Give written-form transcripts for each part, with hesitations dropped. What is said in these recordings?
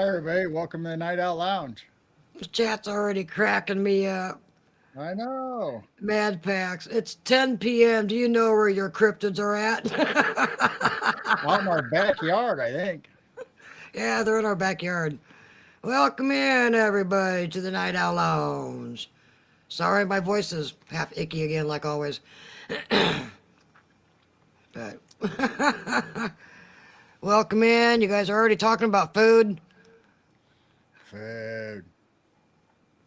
everybody. Welcome to the Night Out Lounge. This chat's already cracking me up. I know. Mad Packs. It's 10 p.m. Do you know where your cryptids are at? Out in our backyard, I think. Yeah, they're in our backyard. Welcome in, everybody, to the Night Owl Lounge. Sorry, my voice is half icky again, like always. But welcome in. You guys are already talking about food. Food.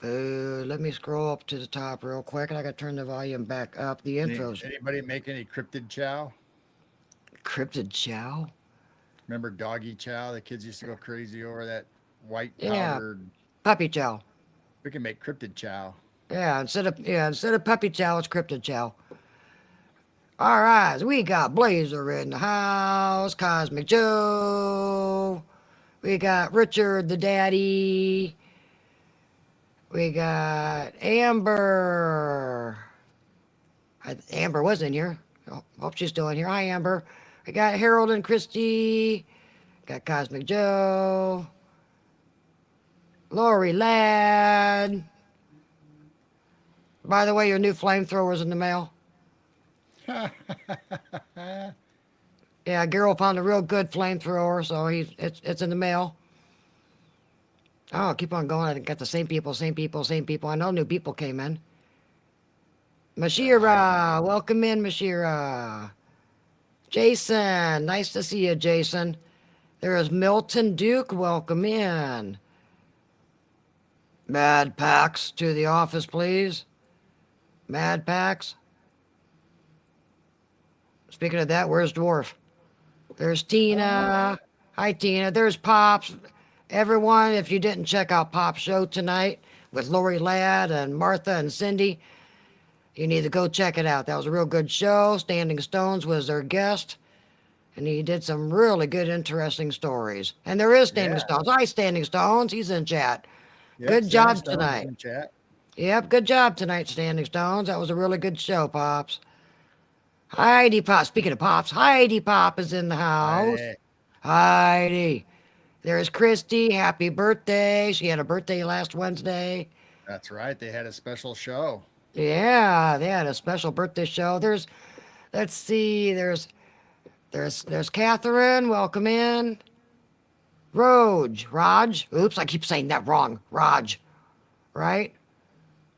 Food. Let me scroll up to the top real quick, and I got to turn the volume back up. The intros. Anybody make any cryptid chow? Cryptid chow. Remember doggy chow? The kids used to go crazy over that white Yeah, powdered. puppy chow. We can make cryptid chow. Yeah, instead of puppy chow, it's cryptid chow. All right, we got Blazer in the house, Cosmic Joe. We got Richard the Daddy. We got Amber. Amber was in here. Hope she's still in here. Hi, Amber. We got Harold and Christy. Got Cosmic Joe. Lori Ladd. By the way, your new flamethrower's in the mail. Yeah, Gerald found a real good flamethrower, so it's in the mail. Oh, keep on going. I got the same people, same people, same people. I know new people came in. Mashira, welcome in, Mashira. Jason, nice to see you, Jason. There is Milton Duke, welcome in. Mad Pax to the office, please. Mad Pax. Speaking of that, where's Dwarf? There's Tina. Hi, Tina. There's Pops. Everyone, if you didn't check out Pop's show tonight with Lori Ladd and Martha and Cindy, you need to go check it out. That was a real good show. Standing Stones was their guest, and he did some really good, interesting stories. And there is Standing Yeah. Stones. Hi, Standing Stones. He's in chat. Yep. Good Sandy job Stones is tonight. in chat. Yep, good job tonight, Standing Stones. That was a really good show, Pops. Heidi Pop. Speaking of Pops, Heidi Pop is in the house. I, Heidi. There's Christy. Happy birthday. She had a birthday last Wednesday. that's right. They had a special show. Yeah, they had a special birthday show. Let's see, there's Catherine. Welcome in. Raj. Oops, I keep saying that wrong. Raj, right?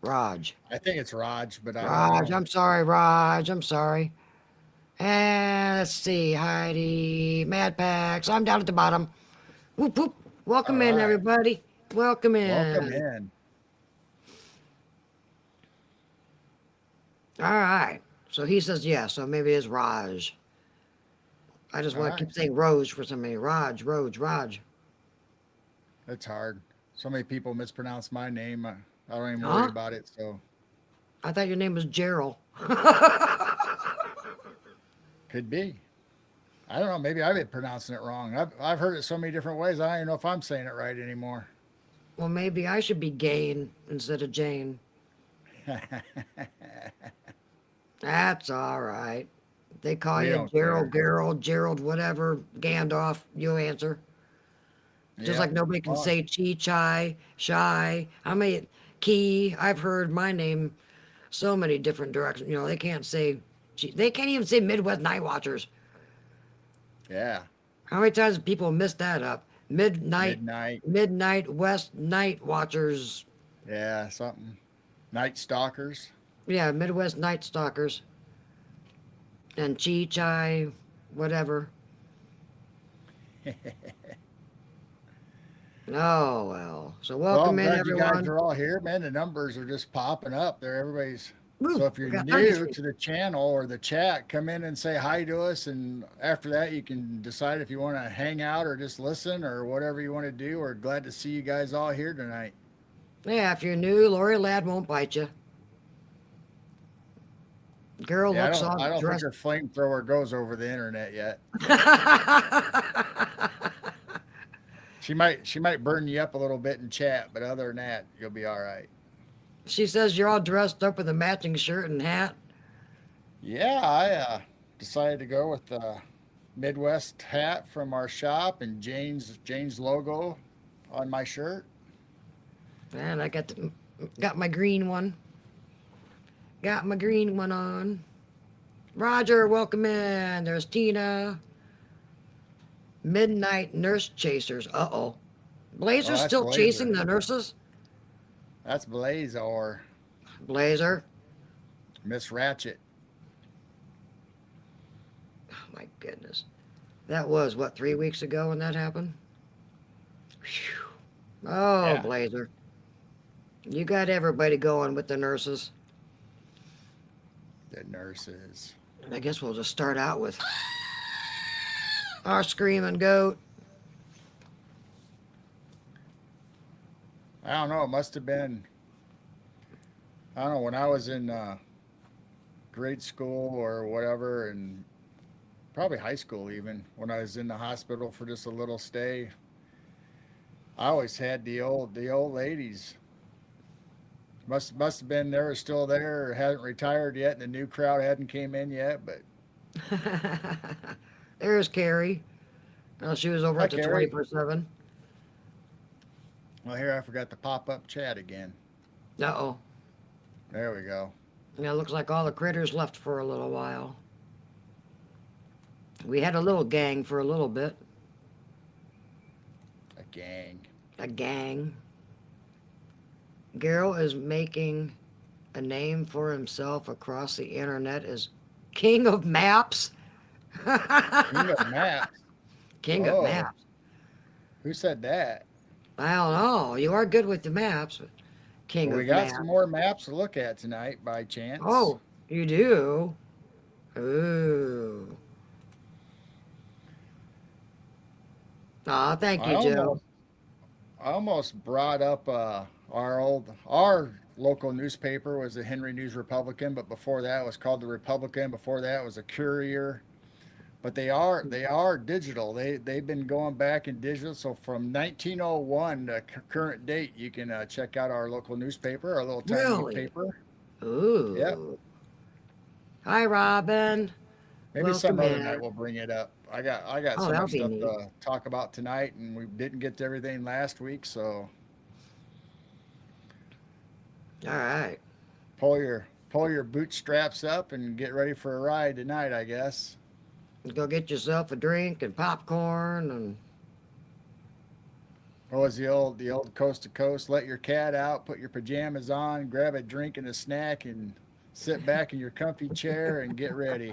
Raj. I think it's Raj, but I don't Raj. know. I'm sorry, Raj. I'm sorry. And let's see, Heidi, Mad Pax. I'm down at the bottom. Whoop whoop. All Welcome in, right. everybody. Welcome Welcome in. in. All right. So he says yes. So maybe it's Raj. I just All want to right. keep saying Roj for some reason. Raj. It's hard. So many people mispronounce my name. I don't even worry Huh? about it. So I thought your name was Gerald. could be. I don't know. Maybe I've been pronouncing it wrong. I've heard it so many different ways. I don't even know if I'm saying it right anymore. Well, maybe I should be Gain instead of Jane. That's all right. They call We you don't Gerald, care. Gerald, whatever, Gandalf, you answer. Just Yep. like nobody can Well, say Chi, Chai, Shy. I mean, Key. I've heard my name so many different directions. They can't say, they can't even say Midwest Night Watchers. yeah. How many times have people miss that up? Midnight. Midnight West Night Watchers. Yeah. Something. Night Stalkers. Yeah, Midwest Night Stalkers. And Chi Chai, whatever. Oh, well. So Well, welcome I'm in, glad you guys everyone. are all here, man. The numbers are just popping up there. Everybody's. Woo, So if we you're got 33. new to the channel or the chat, come in and say hi to us. And after that, you can decide if you want to hang out or just listen or whatever you want to do. We're glad to see you guys all here tonight. Yeah, if you're new, Lori Ladd won't bite you. Girl Yeah, looks all I don't think dressed. her flamethrower goes over the internet yet. She might burn you up a little bit in chat, but other than that, you'll be all right. She says you're all dressed up with a matching shirt and hat. Yeah, I decided to go with the Midwest hat from our shop and Jane's logo on my shirt. And I got my green one. Got my green one on. Roger, welcome in. There's Tina. Midnight nurse chasers. Uh-oh. Oh, Blazer's that's still chasing Blazer. the nurses? That's Blazer. Blazer. Miss Ratchet. Oh my goodness. That was, what, 3 weeks ago when that happened? Whew. Oh, Yeah. Blazer. You got everybody going with the nurses. The nurses. I guess we'll just start out with our screaming goat. I don't know. It must have been, I don't know, when I was in grade school or whatever, and probably high school even, when I was in the hospital for just a little stay. I always had the old ladies. Must have been they were still there or hadn't retired yet, and the new crowd hadn't came in yet. But There's Carrie. Oh, she was over hi, at the Carrie. 24/7. Well, here I forgot to pop up chat again. Uh-oh. There we go. Yeah, looks like all the critters left for a little while. We had a little gang for a little bit. A gang. A gang. Geralt is making a name for himself across the internet as King of Maps. King of maps. King of Oh, Maps. who said that? I don't know. You are good with the maps, but King Well, we of got some Maps. more maps to look at tonight by chance. Oh, you do? Ooh. Aw, thank I you, Joe. almost I almost brought up our local newspaper was the Henry News Republican, but before that it was called the Republican. Before that it was a Courier. But they are digital. They've been going back in digital. So from 1901 to current date, you can check out our local newspaper, our little tiny Really? paper. Yep. Ooh. Hi, Robin. Maybe some Welcome other night in. we'll bring it up. I got Oh, so that'll much be stuff neat. to talk about tonight, and we didn't get to everything last week. So All right. pull your bootstraps up and get ready for a ride tonight, I guess. Go get yourself a drink and popcorn and What was the old coast to coast? Let your cat out, put your pajamas on, grab a drink and a snack, and sit back in your comfy chair and get ready.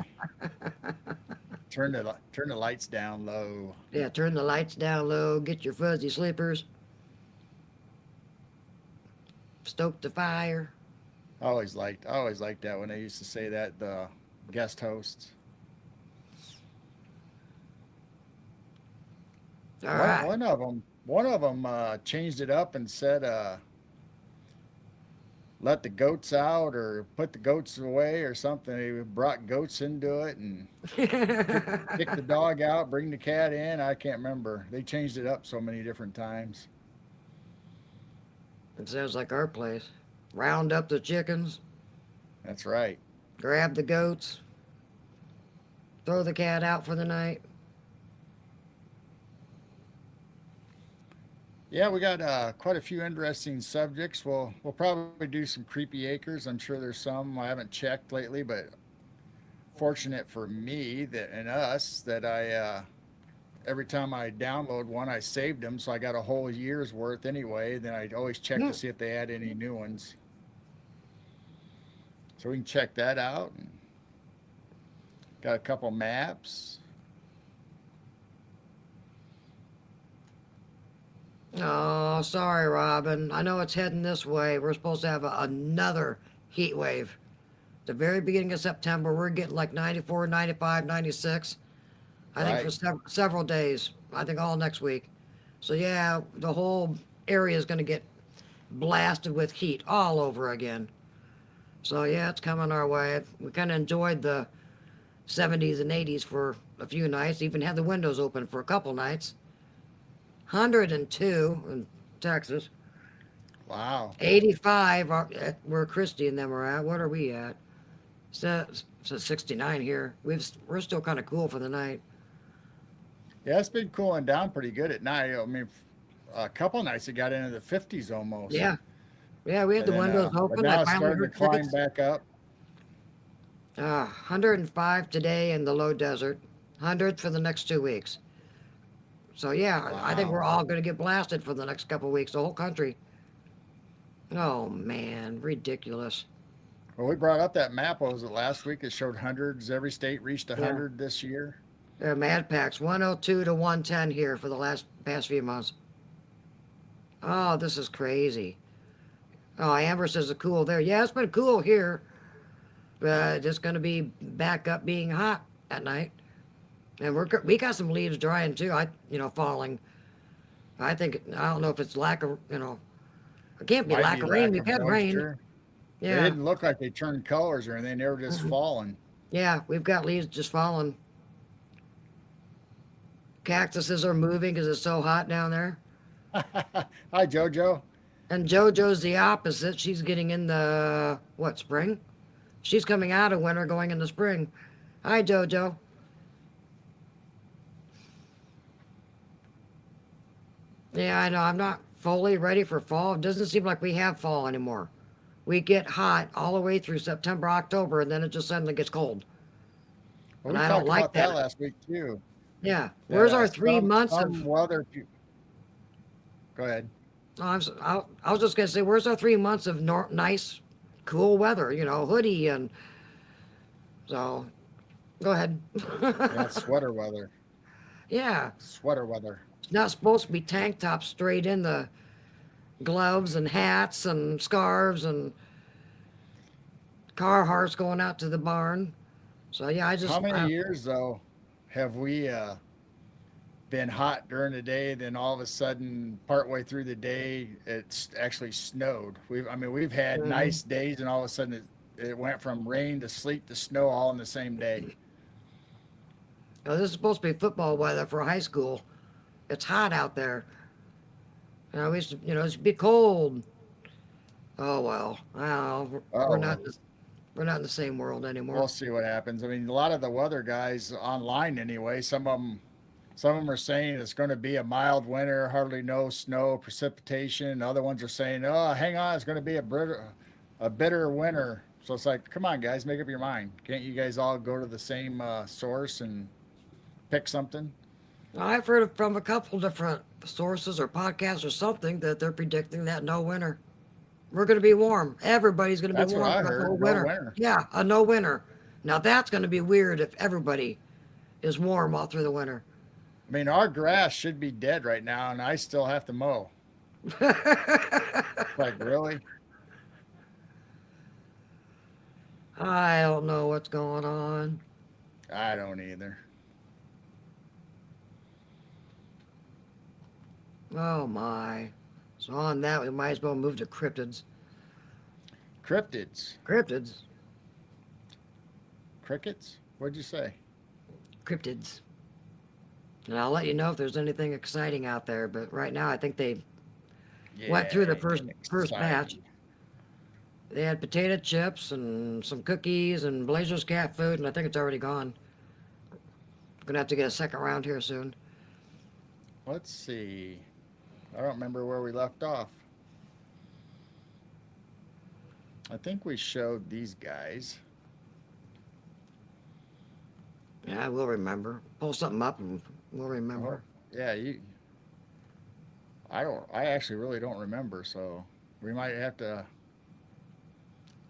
Turn the lights down low. yeah, turn the lights down low, get your fuzzy slippers, stoke the fire. I always liked that when they used to say that the guest hosts. All One right. one of them one of them changed it up and said let the goats out or put the goats away or something. They brought goats into it and kick the dog out, bring the cat in. I can't remember. They changed it up so many different times. It sounds like our place. Round up the chickens, That's right. grab the goats, throw the cat out for the night. Yeah, we got quite a few interesting subjects. We'll probably do some creepy acres. I'm sure there's some I haven't checked lately, but fortunate for me that and us that I every time I download one, I saved them, so I got a whole year's worth anyway. Then I always check to Hmm. see if they had any new ones, so we can check that out. And got a couple maps. Oh, sorry, Robin. I know it's heading this way. We're supposed to have another heat wave. The very beginning of September, we're getting like 94, 95, 96. I think for Right. several days. I think all next week. So yeah, the whole area is going to get blasted with heat all over again. So yeah, it's coming our way. We kind of enjoyed the 70s and 80s for a few nights. Even had the windows open for a couple nights. 102 in Texas. Wow. 85 where Christy and them are at. What are we at? So 69 here. We're still kind of cool for the night. Yeah, it's been cooling down pretty good at night. I mean, a couple nights it got into the 50s almost. Yeah. Yeah, we had And the then, windows but open. I now it's finally starting to heard climb crickets. back up. 105 today in the low desert. 100 for the next 2 weeks. So yeah, I think we're Wow. all going to get blasted for the next couple weeks. The whole country. Oh man, ridiculous. Well, we brought up that map. What was it last week? It showed hundreds. Every state reached Yeah. 100 this year. Mad Packs 102 to 110 here for the past few months. Oh, this is crazy. Oh, Amber says it's cool there. Yeah, it's been cool here, but it's going to be back up being hot at night. And we got some leaves drying too. Falling. I don't know if it's lack of it can't be Might lack be of rain. lack We've of had rain. moisture. They Yeah, didn't look like they turned colors or anything. They were just falling. yeah, we've got leaves just falling. Cactuses are moving because it's so hot down there. Hi, JoJo. And JoJo's the opposite. She's getting in the what spring? She's coming out of winter, going into spring. Hi, JoJo. Yeah, I know. I'm not fully ready for fall. It doesn't seem like we have fall anymore. We get hot all the way through September, October, and then it just suddenly gets cold. Well, And we I don't talked like about that that. last week too. Yeah. That Where's our three months some of? weather. Go ahead. Oh, I was just gonna say, where's our 3 months of nice, cool weather? Hoodie and so. Go ahead. Yeah, it's sweater weather. Yeah, Sweater weather. it's not supposed to be tank tops straight in the gloves and hats and scarves and Carhartts going out to the barn. So yeah, How many years though have we been hot during the day? Then all of a sudden, partway through the day, it's actually snowed. We've had Mhm. nice days, and all of a sudden it went from rain to sleet to snow all in the same day. This is supposed to be football weather for high school. It's hot out there. We used to, it should be cold. Oh well, well, we're Oh not well. we're not in the same world We'll anymore. see what happens. I mean, a lot of the weather guys online anyway, some of them are saying it's going to be a mild winter, hardly no snow, precipitation. Other ones are saying, "Oh, hang on, it's going to be a bitter winter." So it's like, come on, guys, make up your mind. Can't you guys all go to the same source and pick something? I've heard from a couple different sources or podcasts or something that they're predicting that no winter. We're going to be warm. Everybody's going to be That's what warm I for the whole heard. No winter. winter. Yeah, a no winter. Now that's going to be weird if everybody is warm all through the winter. I mean, our grass should be dead right now, and I still have to mow. Like, really? I don't know what's going on. I don't either. Oh my. So on that, we might as well move to cryptids. Cryptids. Cryptids. Crickets? What'd you say? Cryptids. And I'll let you know if there's anything exciting out there. But right now, I think they went Yeah, through the ain't first nothing first batch. exciting. They had potato chips and some cookies and Blazer's cat food, and I think it's already gone. Gonna have to get a second round here soon. Let's see. I don't remember where we left off. I think we showed these guys. Yeah, I will remember. Pull something up and we'll Oh, remember. yeah, you. I don't. I actually really don't remember, so we might have to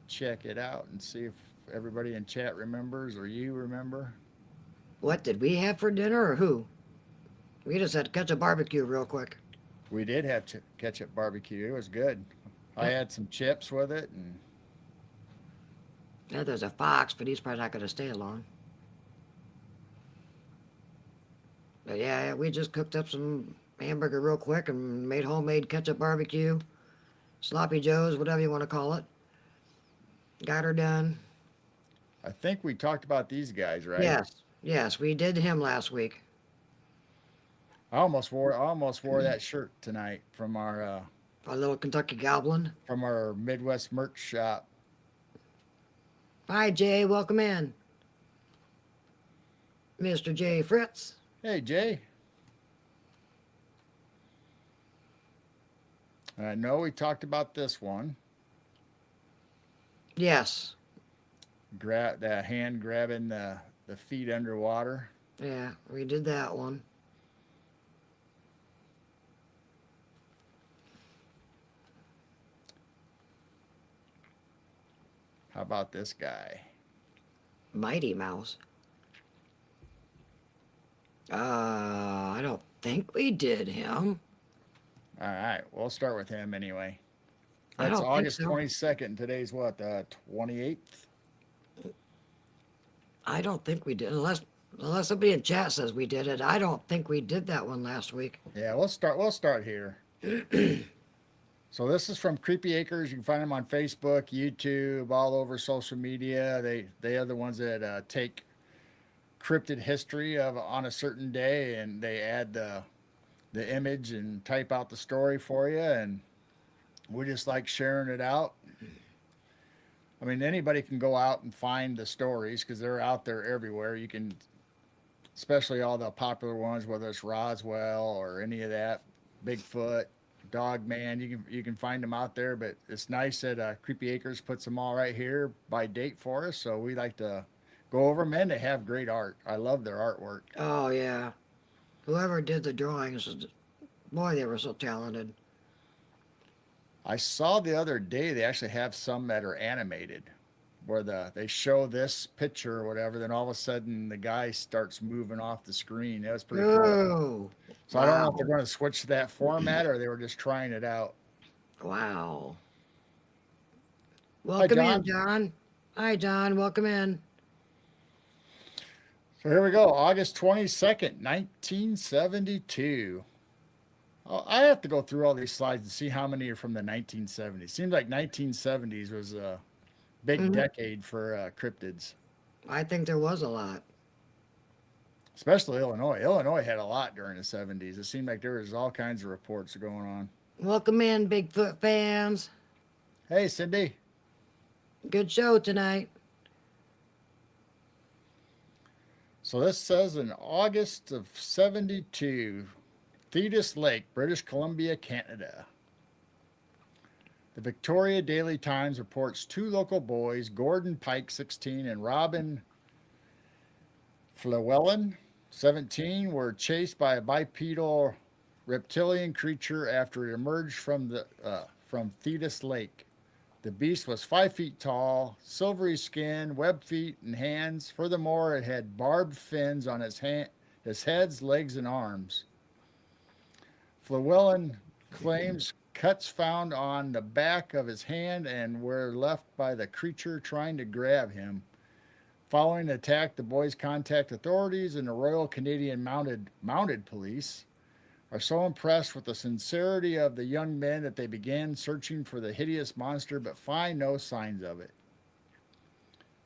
check it out and see if everybody in chat remembers or you remember. What did we have for dinner or who? We just had to catch a barbecue real quick. We did have ketchup barbecue. It was good. I Yeah, had some chips with it, and yeah, there's a fox, but he's probably not gonna stay long. But yeah, we just cooked up some hamburger real quick and made homemade ketchup barbecue, sloppy joes, whatever you want to call it. Got her done. I think we talked about these guys, right? Yes, yes, we did him last week. I almost wore that shirt tonight A little Kentucky Goblin. from our Midwest merch shop. Hi, Jay. Welcome in, Mr. Jay Fritz. Hey, Jay. I know we talked about this one. Yes. Grab that hand grabbing the feet underwater. Yeah, we did that one. How about this guy? Mighty Mouse. I don't think we did him. All right, we'll start with him anyway. I That's don't think August so. 22nd. Today's what, the 28th? I don't think we did. Unless somebody in chat says we did it. I don't think we did that one last week. Yeah, we'll start here. So this is from Creepy Acres. You can find them on Facebook, YouTube, all over social media. They are the ones that take cryptid history of on a certain day and they add the image and type out the story for you, and we just like sharing it out. I mean, anybody can go out and find the stories because they're out there everywhere. You can, especially all the popular ones, whether it's Roswell or any of that, Bigfoot, Dogman. You can find them out there. But it's nice that Creepy Acres puts them all right here by date for us. So we like to go over them, and they have great art. I love their artwork. Oh yeah. Whoever did the drawings, boy, they were so talented. I saw the other day they actually have some that are animated, where they show this picture or whatever, then all of a sudden the guy starts moving off the screen. That was pretty cool. Oh, So I don't know if they're wow, going to switch to that format or they were just trying it out. wow. Hi, Welcome in, John. John. Hi, John. Welcome in. So here we go, August 22nd, 1972. Oh, I have to go through all these slides and see how many are from the 1970s. Seems like 1970s was a big Hmm. decade for cryptids, I think there was a lot. especially Illinois. Illinois had a lot during the 70s. It seemed like there was all kinds of reports going on. Welcome in, Bigfoot fans. Hey, Cindy. Good show tonight. So this says in August of 72, Thetis Lake, British Columbia, Canada. The Victoria Daily Times reports two local boys, Gordon Pike, 16, and Robin Flewellen, 17, were chased by a bipedal reptilian creature after it emerged from Thetis Lake. The beast was 5 feet tall, silvery skin, webbed feet and hands. Furthermore, it had barbed fins on its heads, legs, and arms. Flewellen claims cuts found on the back of his hand and were left by the creature trying to grab him. Following the attack, the boys contact authorities and the Royal Canadian Mounted Police are so impressed with the sincerity of the young men that they began searching for the hideous monster but find no signs of it.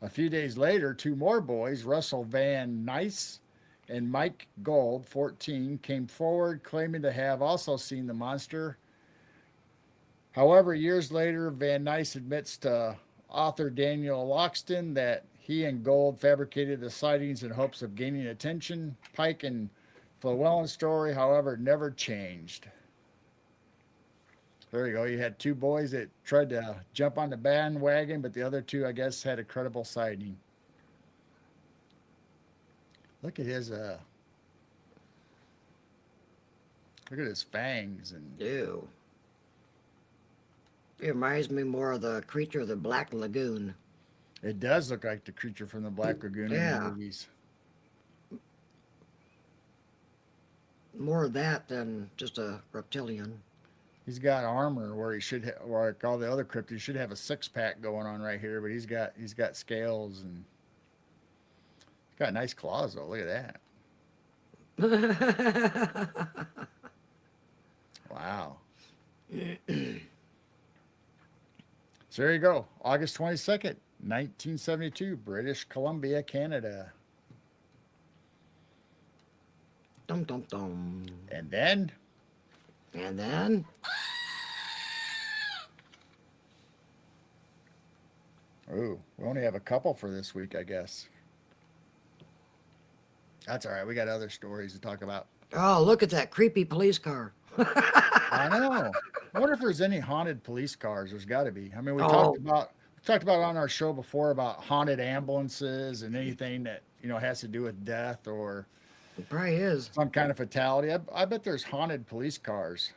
A few days later, two more boys, Russell Van Nice and Mike Gold, 14, came forward claiming to have also seen the monster. However, years later, Van Nice admits to author Daniel Loxton that he and Gold fabricated the sightings in hopes of gaining attention. Pike and Flewellen's story, however, never changed. There you go. You had two boys that tried to jump on the bandwagon, but the other two, I guess, had a credible sighting. Look at his look at his fangs, and Ew. It reminds me more of the creature of the Black Lagoon. it does look like the creature from the Black Lagoon in the Yeah, movies. more of that than just a reptilian. He's got armor where he should, like all the other cryptids, should have a six pack going on right here, but he's got scales and he's got nice claws though. Look at that! Wow. So there you go. August 22nd, 1972, British Columbia, Canada. Dum dum dum. And then, And then, oh, we only have a couple for this week, I guess. That's all right. We got other stories to talk about. oh, look at that creepy police car. I know. I wonder if there's any haunted police cars. There's got to be. I mean, Oh, we talked about on our show before about haunted ambulances and anything that has to do with death or it probably is. some kind of fatality. I bet there's haunted police cars.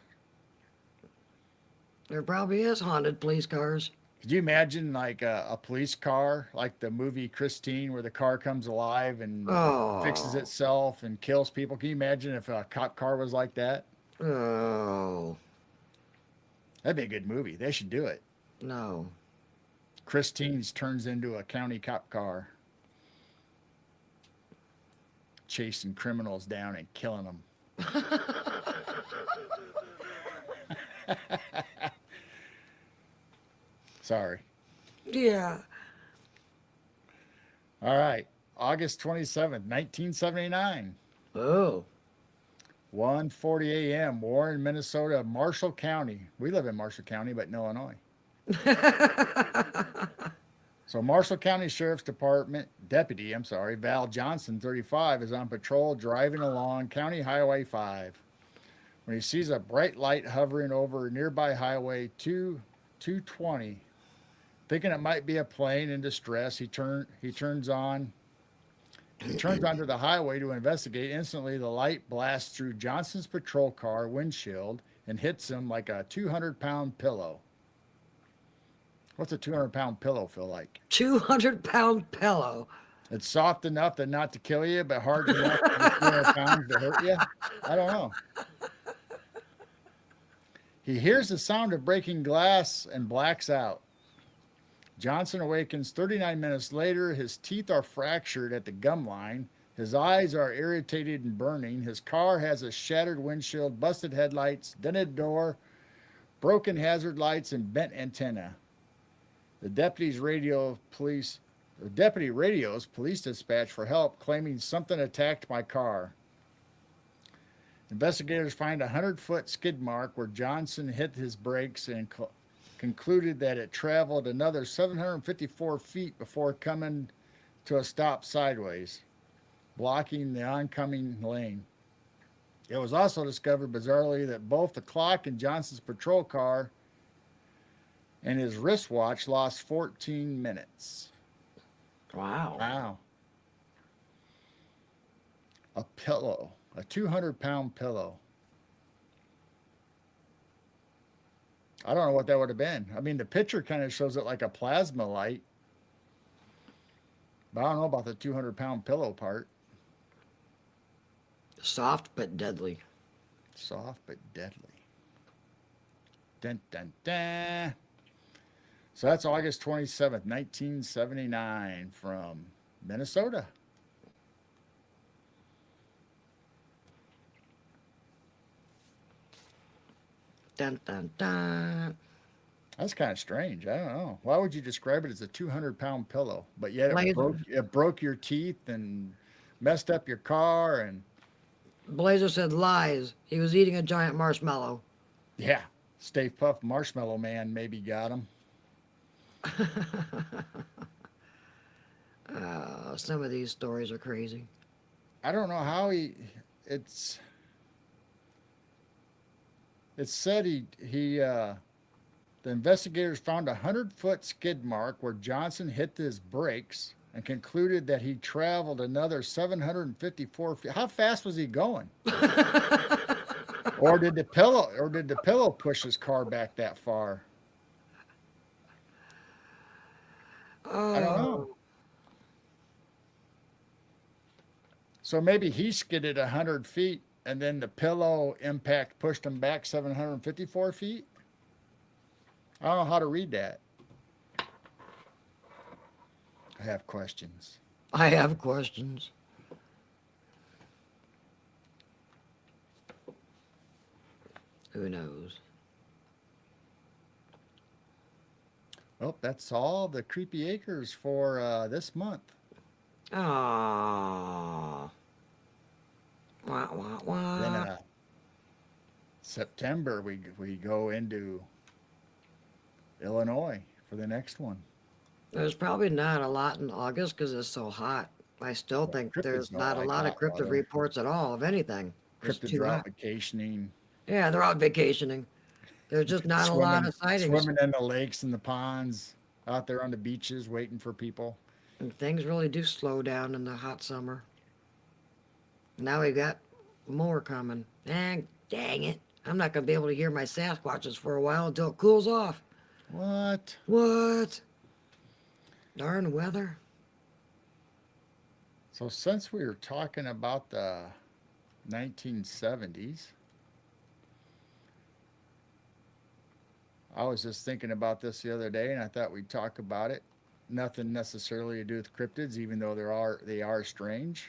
There probably is haunted police cars. Could you imagine like a police car, like the movie Christine, where the car comes alive and fixes Oh, itself and kills people? Can you imagine if a cop car was like that? oh, That'd be a good movie. They should do it. no. Christine's turns into a county cop car, chasing criminals down and killing them. Sorry. Yeah. All right. August 27th, 1979. Oh. 1:40 a.m. Warren, Minnesota, Marshall County. We live in Marshall County, but in Illinois. So Marshall County Sheriff's Department deputy, Val Johnson, 35, is on patrol driving along County Highway 5 when he sees a bright light hovering over nearby Highway 220. Thinking it might be a plane in distress, he turns onto the highway to investigate. Instantly, the light blasts through Johnson's patrol car windshield and hits him like a 200-pound pillow. What's a 200-pound pillow feel like? 200-pound pillow. It's soft enough that not to kill you, but hard enough for 200 pounds to hurt you? I don't know. He hears the sound of breaking glass and blacks out. Johnson awakens 39 minutes later. His teeth are fractured at the gum line. His eyes are irritated and burning. His car has a shattered windshield, busted headlights, dented door, broken hazard lights, and bent antenna. The deputy radios police dispatch for help, claiming something attacked my car. Investigators find a 100-foot skid mark where Johnson hit his brakes and concluded that it traveled another 754 feet before coming to a stop sideways, blocking the oncoming lane. It was also discovered bizarrely that both the clock in Johnson's patrol car and his wristwatch lost 14 minutes. Wow. Wow. A pillow, a 200-pound pillow. I don't know what that would have been. I mean, the picture kind of shows it like a plasma light. But I don't know about the 200-pound pillow part. Soft but deadly. Soft but deadly. Dun, dun, dun. So that's August 27th, 1979 from Minnesota. Dun, dun, dun. That's kind of strange. I don't know. Why would you describe it as a 200-pound pillow? But yet Like, it broke your teeth and messed up your car and Blazer said lies. He was eating a giant marshmallow. yeah, Stay Puft Marshmallow Man maybe got him. Some of these stories are crazy. I don't know how it's said the investigators found a 100-foot skid mark where Johnson hit his brakes and concluded that he traveled another 754 feet. How fast was he going? Or did the pillow push his car back that far? I don't know. Oh, So maybe he skidded 100 feet and then the pillow impact pushed him back 754 feet? I don't know how to read that. I have questions. I have questions. Who knows? Well, that's all the Creepy Acres for this month. Ah. Wah, wah, wah. Then September we go into Illinois for the next one. There's probably not a lot in August because it's so hot. I still Well, think cryptids there's don't not a like lot of hot cryptid weather. reports at all of anything. It's Cryptids too are out hot. vacationing. Yeah, they're out vacationing. There's just not a lot of sightings. Swimming in the lakes and the ponds, out there on the beaches, waiting for people. And things really do slow down in the hot summer. Now we got more coming. Dang it. I'm not going to be able to hear my Sasquatches for a while until it cools off. What? What? Darn weather. So since we were talking about the 1970s, I was just thinking about this the other day, and I thought we'd talk about it. Nothing necessarily to do with cryptids, even though they are strange.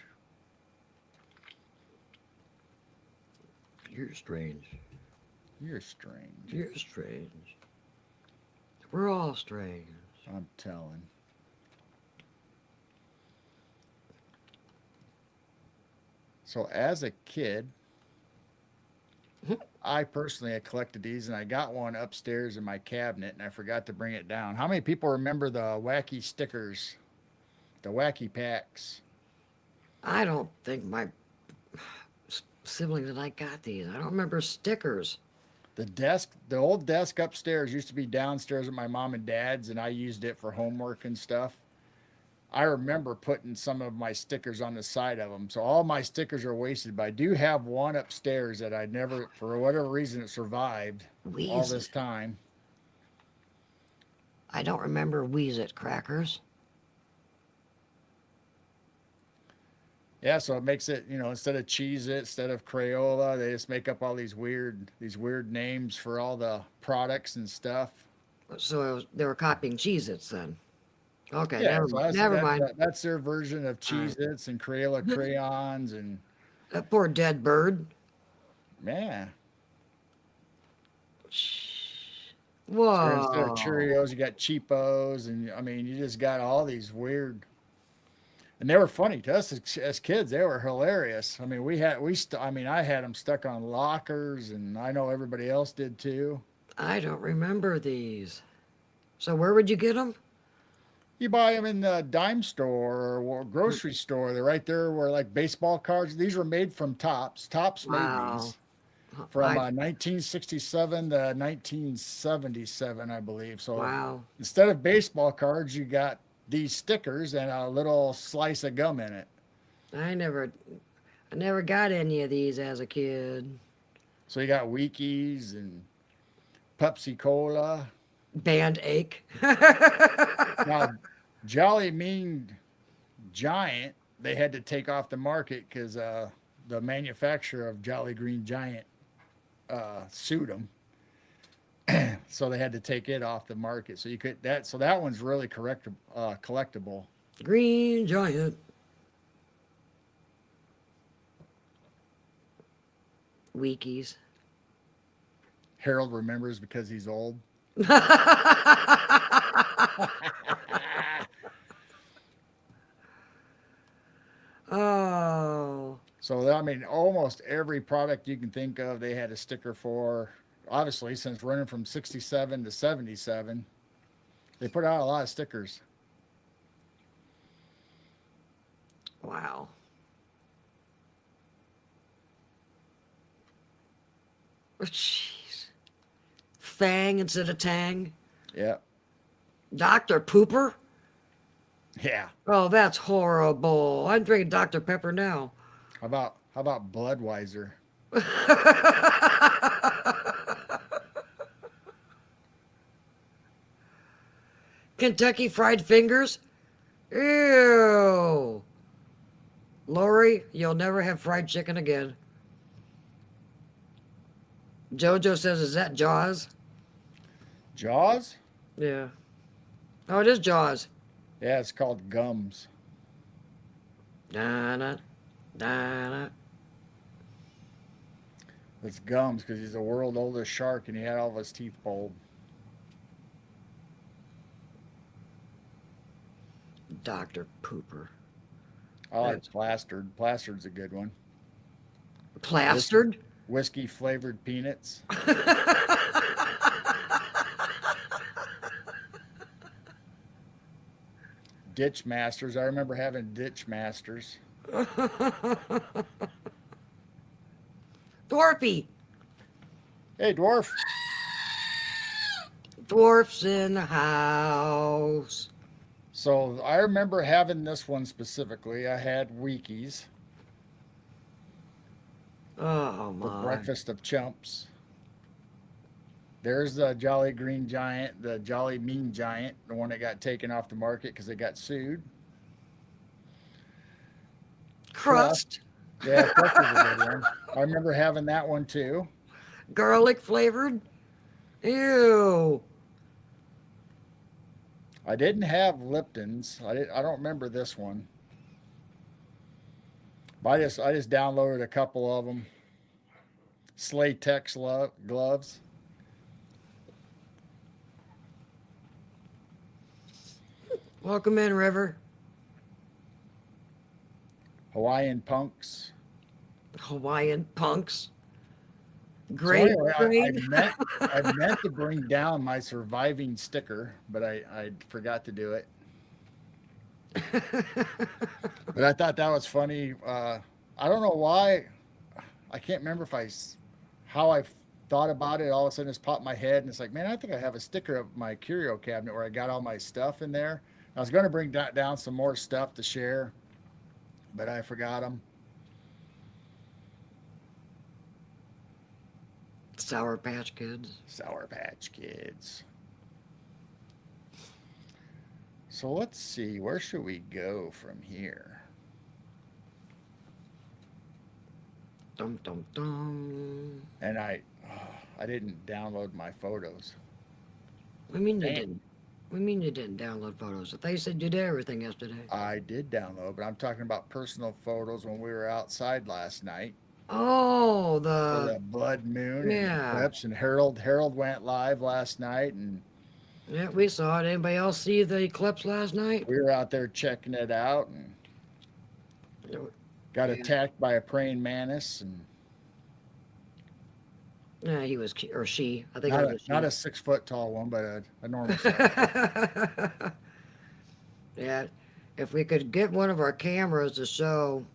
You're strange. You're strange. You're strange. We're all strange. I'm telling. So as a kid, I personally had collected these, and I got one upstairs in my cabinet, and I forgot to bring it down. How many people remember the wacky stickers, the wacky packs? I don't think my siblings and I got these. I don't remember stickers. The old desk upstairs used to be downstairs at my mom and dad's, and I used it for homework and stuff. I remember putting some of my stickers on the side of them. So all my stickers are wasted, but I do have one upstairs that I never, for whatever reason, it survived all this time. I don't remember Wheeze-It crackers. Yeah, so it makes it, instead of Cheez It, instead of Crayola, they just make up all these weird names for all the products and stuff. So they were copying Cheez-Its then. Okay, Yeah, never, so never mind. That's their version of Cheez Its and Crayola crayons and That poor dead bird. man. Whoa. So instead of Cheerios, you got Cheapos, and I mean, you just got all these weird. And they were funny to us as kids. They were hilarious. I mean, I had them stuck on lockers, and I know everybody else did too. I don't remember these. So where would you get them? You buy them in the dime store or grocery store. They're right there where like baseball cards. These were made from Tops. Tops made Wow. these from 1967 to 1977, I believe. So Wow. instead of baseball cards, you got these stickers and a little slice of gum in it. I never got any of these as a kid. So you got Wheaties and Pepsi Cola. Band ache. Now, Jolly Mean Giant, they had to take off the market because the manufacturer of Jolly Green Giant sued them. So they had to take it off the market. So that one's really collectible. Green Giant. Weekies. Harold remembers because he's old. Oh. So I mean, almost every product you can think of, they had a sticker for. Obviously, since running from 67 to 77, they put out a lot of stickers. Wow. Oh, jeez. Fang instead of Tang. Yeah. Dr. Pooper? Yeah. Oh, that's horrible. I'm drinking Dr. Pepper now. How about Budweiser? Kentucky Fried Fingers? Ew. Lori, you'll never have fried chicken again. Jojo says, is that Jaws? Jaws? Yeah. Oh, it is Jaws. Yeah, it's called Gums. Da-na, da-na. It's Gums because he's the world's oldest shark and he had all of his teeth pulled. Dr. Pooper. I like Plastered. Plastered's a good one. Plastered? Whiskey flavored peanuts. Ditch Masters. I remember having Ditch Masters. Dorothy. Hey, dwarf. Dwarfs in the house. So I remember having this one specifically. I had Weekies Oh for my. breakfast of chumps. There's the Jolly Green Giant, the Jolly Mean Giant, the one that got taken off the market because they got sued. Crush. Crust. Yeah, Crush was a good one. I remember having that one too. Garlic flavored. Ew. I didn't have Lipton's. I don't remember this one. But I just downloaded a couple of them. Slaytex gloves. Welcome in, River. Hawaiian punks. Hawaiian punks. So Grade anyway, grade. I meant to bring down my surviving sticker, but I forgot to do it. But I thought that was funny. I don't know why. I can't remember how I thought about it. All of a sudden, it's popped in my head, and it's like, man, I think I have a sticker of my curio cabinet where I got all my stuff in there. I was going to bring down some more stuff to share, but I forgot them. Sour Patch Kids. Sour Patch Kids. So let's see, where should we go from here? Dum dum dum. And I didn't download my photos. We mean you Dang. didn't. We mean you didn't download photos. If they said you did everything yesterday. I did download, but I'm talking about personal photos when we were outside last night Oh, for the blood moon and yeah. eclipse. And Harold went live last night, and Yeah, we saw it. Anybody else see the eclipse last night? we were out there checking it out and got Yeah. attacked by a praying mantis, and Yeah, he was, or she. I think it was not a a 6 foot tall one, but a normal size. she. Yeah, if we could get one of our cameras to show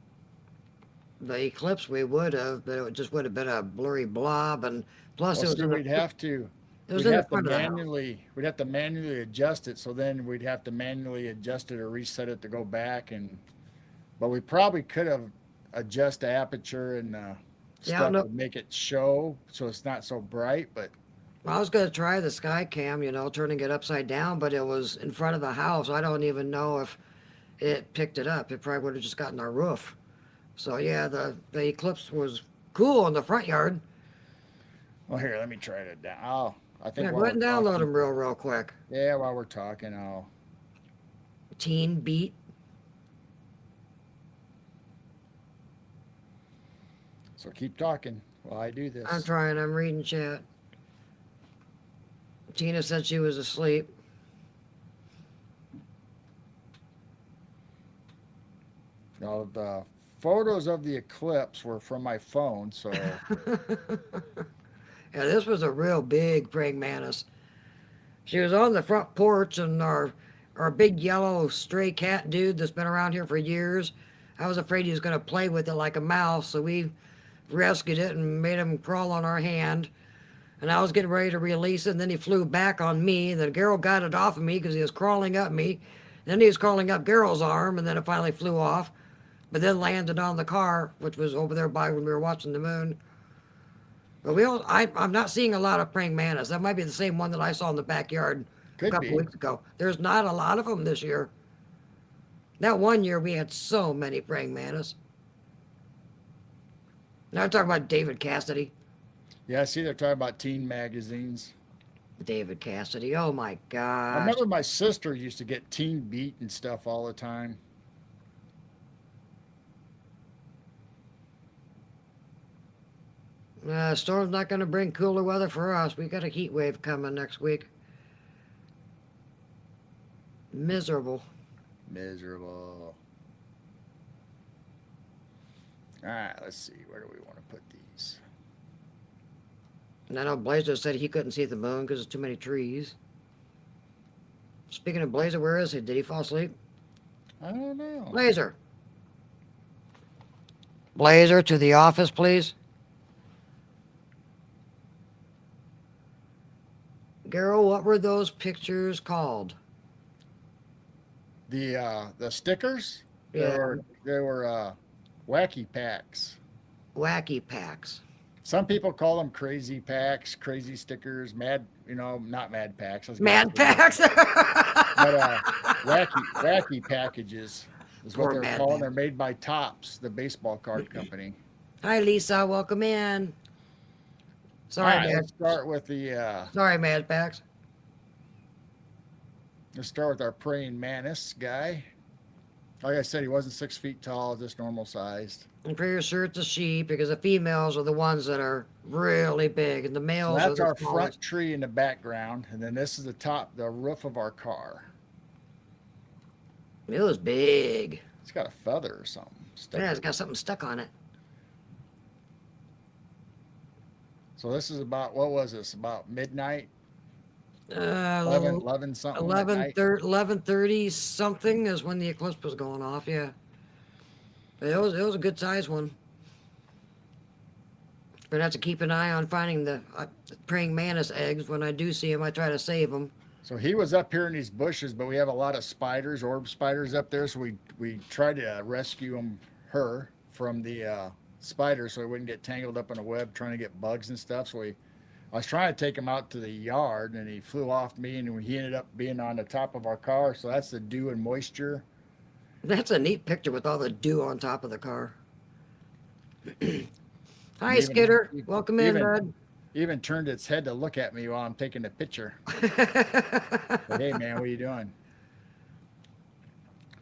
the eclipse, we would have, but it just would have been a blurry blob, and plus Well, it was see, in we'd the, have to it was we'd in the have to front of the house. we'd have to manually adjust it. So then we'd have to manually adjust it or reset it to go back. But we probably could have adjust the aperture and Yeah, stuff no, to make it show so it's not so bright. But I was gonna try the sky cam, turning it upside down, but it was in front of the house. I don't even know if it picked it up. It probably would have just gotten our roof. So yeah, the eclipse was cool in the front yard. well, here, let me try it down. Oh, I think Yeah, go while ahead and we're download talking, them real quick. yeah, while we're talking, Teen Beat. so keep talking while I do I'm this. trying. I'm reading chat. Tina said she was asleep. Now the photos of the eclipse were from my phone, so Yeah, this was a real big praying mantis. She was on the front porch, and our big yellow stray cat dude that's been around here for years. I was afraid he was going to play with it like a mouse, so we rescued it and made him crawl on our hand. And I was getting ready to release it, and then he flew back on me. And then Gerald got it off of me because he was crawling up me. Then he was crawling up Gerald's arm, and then it finally flew off, but then landed on the car, which was over there by when we were watching the moon. But I'm not seeing a lot of praying mantis. That might be the same one that I saw in the backyard a could couple be. weeks ago. There's not a lot of them this year. That one year we had so many praying mantis. Now I'm talking about David Cassidy. Yeah, see, they're talking about teen magazines. David Cassidy. Oh my I gosh. remember my sister used to get Teen Beat and stuff all the time. Storm's not going to bring cooler weather for us. We got a heat wave coming next week. Miserable. Miserable. All right, let's see. Where do we want to put these? And I know Blazer said he couldn't see the moon because there's too many trees. Speaking of Blazer, where is he? Did he fall asleep? I don't know. Blazer. Blazer, to the office, please. Garrow, what were those pictures called? The stickers, Yeah, they were wacky packs. wacky packs. Some people call them crazy packs, crazy stickers, mad, not mad packs. I was getting Mad too aggressive. packs. But wacky packages is what Poor they're Mad calling. Pack. They're made by Topps, the baseball card company. Hi, Lisa. Welcome in. All Sorry, right, Mad. Sorry, Mad Packs. let's start with our praying mantis guy. Like I said, he wasn't 6 feet tall, just normal sized. I'm pretty sure it's a she because the females are the ones that are really big and the So males are that's the our smallest. front tree in the background, and then this is the roof of our car. It was big. It's got a feather or something stuck. Yeah, it's got something stuck on it. So this is about, what was this? About midnight, Uh, 11 something at night. 11:30 something is when the eclipse was going off. Yeah, it was a good size one. But I have to keep an eye on finding the praying mantis eggs. When I do see them, I try to save them. So he was up here in these bushes, but we have a lot of spiders, orb spiders up there. So we tried to rescue her from the spiders so he wouldn't get tangled up in a web trying to get bugs and stuff. I was trying to take him out to the yard, and he flew off me, and he ended up being on the top of our car. So that's the dew and moisture. That's a neat picture with all the dew on top of the car. Hi, Even Skitter. Welcome in, even bud. even turned its head to look at me while I'm taking the picture. But, hey man, what are you doing?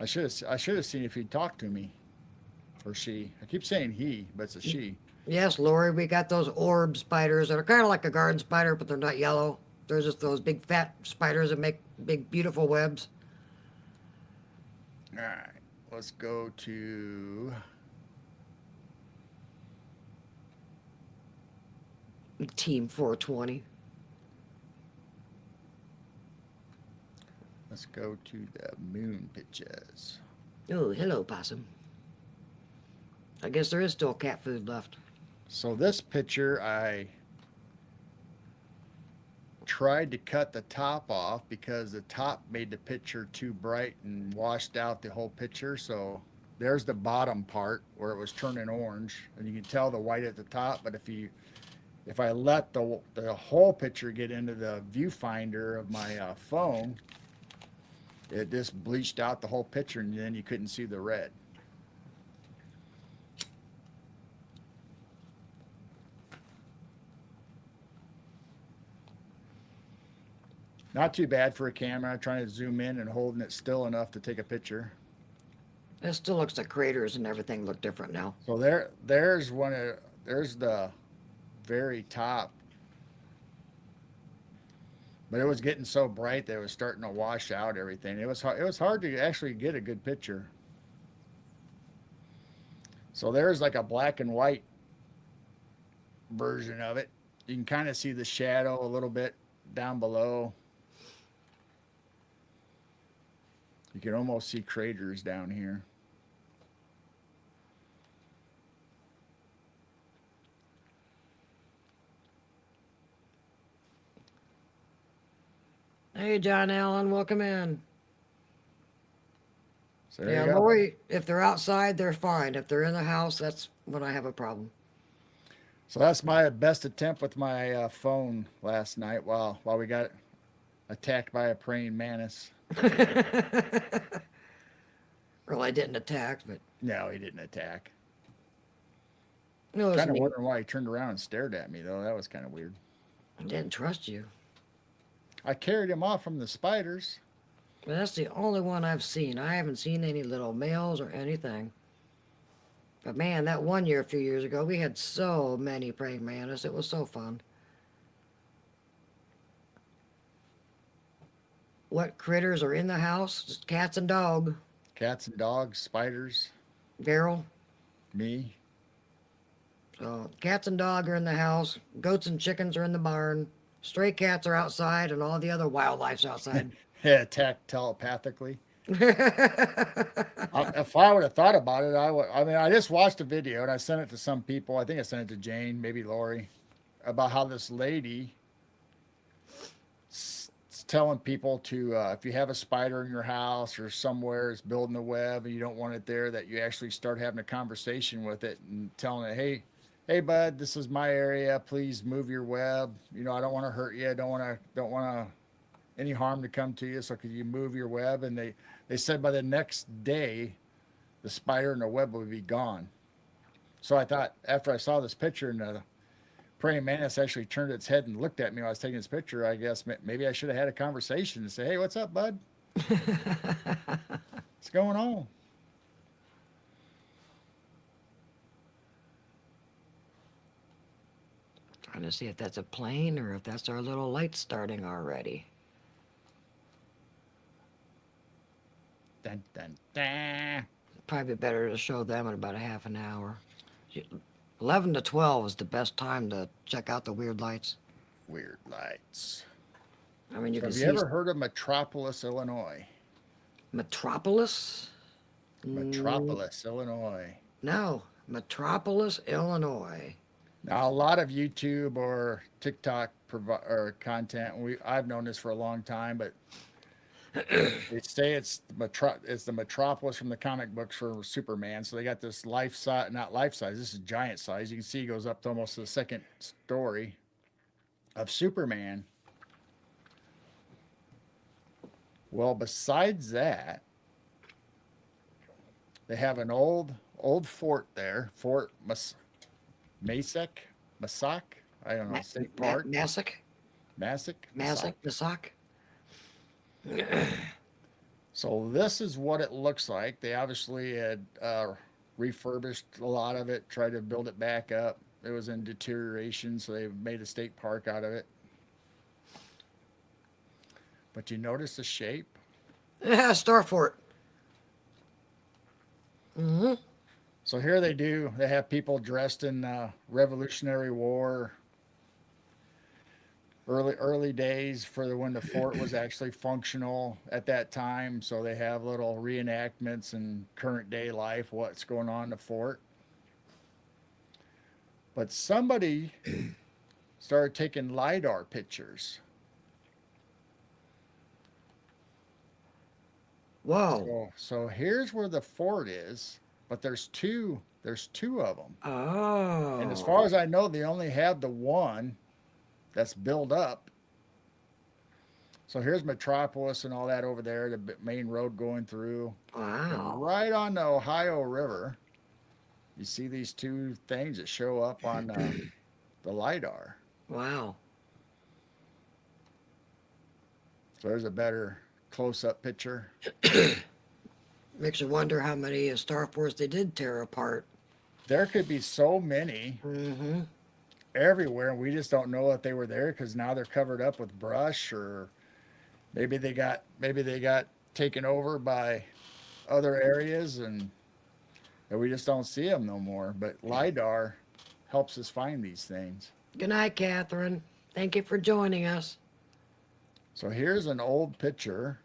I should have seen if he'd talk to me, or she. I keep saying he, but it's a she. Yes, Lori, we got those orb spiders that are kind of like a garden spider, but they're not yellow. They're just those big fat spiders that make big, beautiful webs. All right, let's go to Team 420. let's go to the moon pictures. Oh, hello, possum. I guess there is still cat food left. So this picture, I tried to cut the top off because the top made the picture too bright and washed out the whole picture. So there's the bottom part where it was turning orange, and you can tell the white at the top. But if I let the whole picture get into the viewfinder of my phone, it just bleached out the whole picture, and then you couldn't see the red. Not too bad for a camera, trying to zoom in and holding it still enough to take a picture. It still looks like craters and everything look different now. So there's there's the very top. But it was getting so bright that it was starting to wash out everything. It was hard to actually get a good picture. So there's like a black and white version of it. You can kind of see the shadow a little bit down below. You can almost see craters down here. Hey, John Allen, welcome in. So there Yeah, you go. Lori, if they're outside, they're fine. If they're in the house, that's when I have a problem. So that's my best attempt with my phone last night while we got attacked by a praying mantis. Well, I didn't attack, but No, he didn't attack. no, it was Kind of me. wondering why he turned around and stared at me, though. That was kind of weird. I didn't trust you. I carried him off from the spiders. But that's the only one I've seen. I haven't seen any little males or anything. But man, that one year, a few years ago, we had so many praying mantis. It was so fun. What critters are in the house? Just cats and dog. Cats and dogs, spiders, Daryl. me. So cats and dog are in the house. Goats and chickens are in the barn. Stray cats are outside, and all the other wildlife's outside. Yeah, attacked telepathically. If I would have thought about it, I mean, I just watched a video and I sent it to some people. I think I sent it to Jane, maybe Lori, about how this lady telling people to, if you have a spider in your house or somewhere it's building a web and you don't want it there, that you actually start having a conversation with it and telling it, hey, bud, this is my area. Please move your web. You know, I don't want to hurt you. I don't want any harm to come to you. So could you move your web? And they said by the next day, the spider and the web would be gone. So I thought after I saw this picture and the praying mantis actually turned its head and looked at me while I was taking this picture, I guess maybe I should have had a conversation and say, hey, what's up, bud? What's going on? Trying to see if that's a plane or if that's our little light starting already. Dun, dun, dun. Probably better to show them in about a half an hour. 11 to 12 is the best time to check out the weird lights. Weird lights. I mean, you So can have see you ever heard of Metropolis, Illinois? Metropolis? Metropolis, Illinois. No, Metropolis, Illinois. Now, a lot of YouTube or TikTok or content, I've known this for a long time, but they say it's the Metropolis from the comic books for Superman. So they got this life size, not life size. This is giant size. You can see it goes up to almost the second story of Superman. Well, besides that, they have an old fort there, Fort Massac. I don't know, state park. Massac? Massac. So this is what it looks like. They obviously had refurbished a lot of it, tried to build it back up. It was in deterioration, so they made a state park out of it. But you notice the shape? Yeah, Star Fort. Mm-hmm. So here they have people dressed in Revolutionary War, early days for when the fort was actually functional at that time. So they have little reenactments and current day life, what's going on in the fort. But somebody started taking LiDAR pictures. Whoa. So here's where the fort is, but there's two of them. Oh. And as far as I know, they only have the one that's built up. So here's Metropolis and all that over there, the main road going through. Wow. And right on the Ohio River, you see these two things that show up on the LiDAR. Wow. So there's a better close-up picture. Makes you wonder how many Star Forts they did tear apart. There could be so many everywhere, and we just don't know that they were there because now they're covered up with brush, or maybe they got taken over by other areas, and we just don't see them no more. But LiDAR helps us find these things. Good night, Catherine. Thank you for joining us. So here's an old picture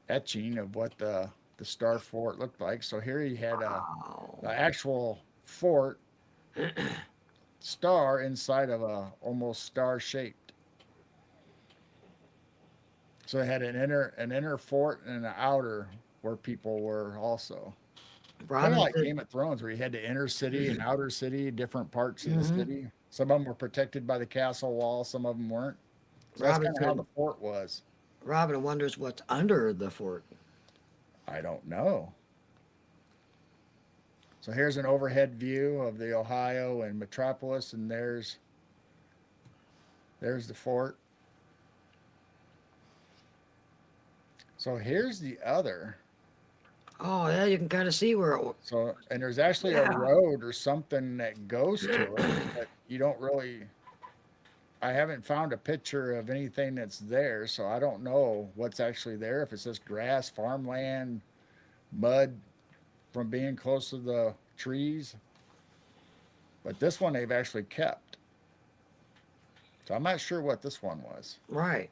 etching of what the Star Fort looked like. So here he had the actual fort star inside of a almost star shaped. So it had an inner fort and an outer where people were also. Kind of like Game of Thrones, where you had the inner city and outer city, different parts of the city. Some of them were protected by the castle wall, some of them weren't. So that's kind of how the fort was. Robin wonders what's under the fort. I don't know. So here's an overhead view of the Ohio and Metropolis, and there's the fort. So here's the other. Oh, yeah, you can kind of see where it... So, and there's actually a road or something that goes to it, but you don't really... I haven't found a picture of anything that's there, so I don't know what's actually there. If it's just grass, farmland, mud from being close to the trees. But this one they've actually kept. So I'm not sure what this one was. Right.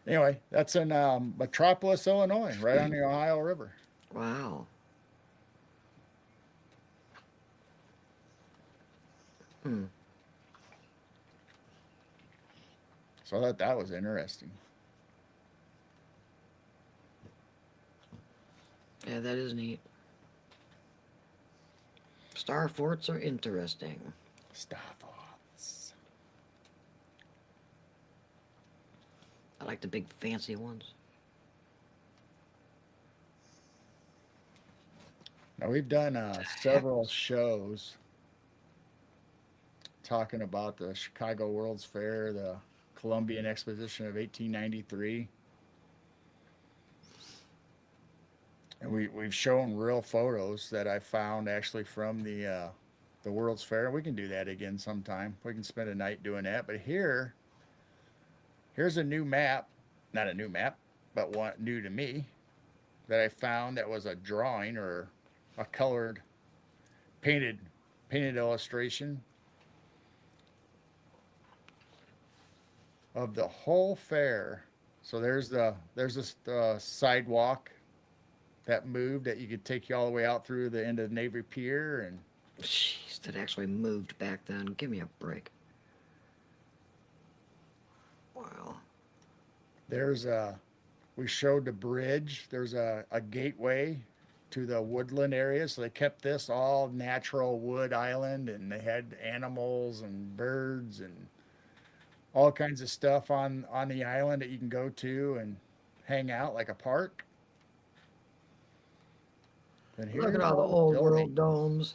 Anyway, that's in Metropolis, Illinois, right on the Ohio River. Wow. Hmm. So I thought that was interesting. Yeah, that is neat. Star forts are interesting. Starforts. I like the big fancy ones. Now we've done The heck? several shows talking about the Chicago World's Fair, the Columbian Exposition of 1893, and we've shown real photos that I found actually from the World's Fair. We can do that again sometime. We can spend a night doing that. But here's a new map, not a new map, but one new to me that I found that was a drawing or a colored painted painted illustration of the whole fair. So there's this sidewalk that moved that you could take you all the way out through the end of Navy Pier, and Jeez, that actually moved back then. Give me a break. Wow. there's a we showed the bridge. There's a gateway to the woodland area, so they kept this all natural wood island, and they had animals and birds and all kinds of stuff on the island that you can go to and hang out like a park. And Look at here's all the all the old world buildings. domes.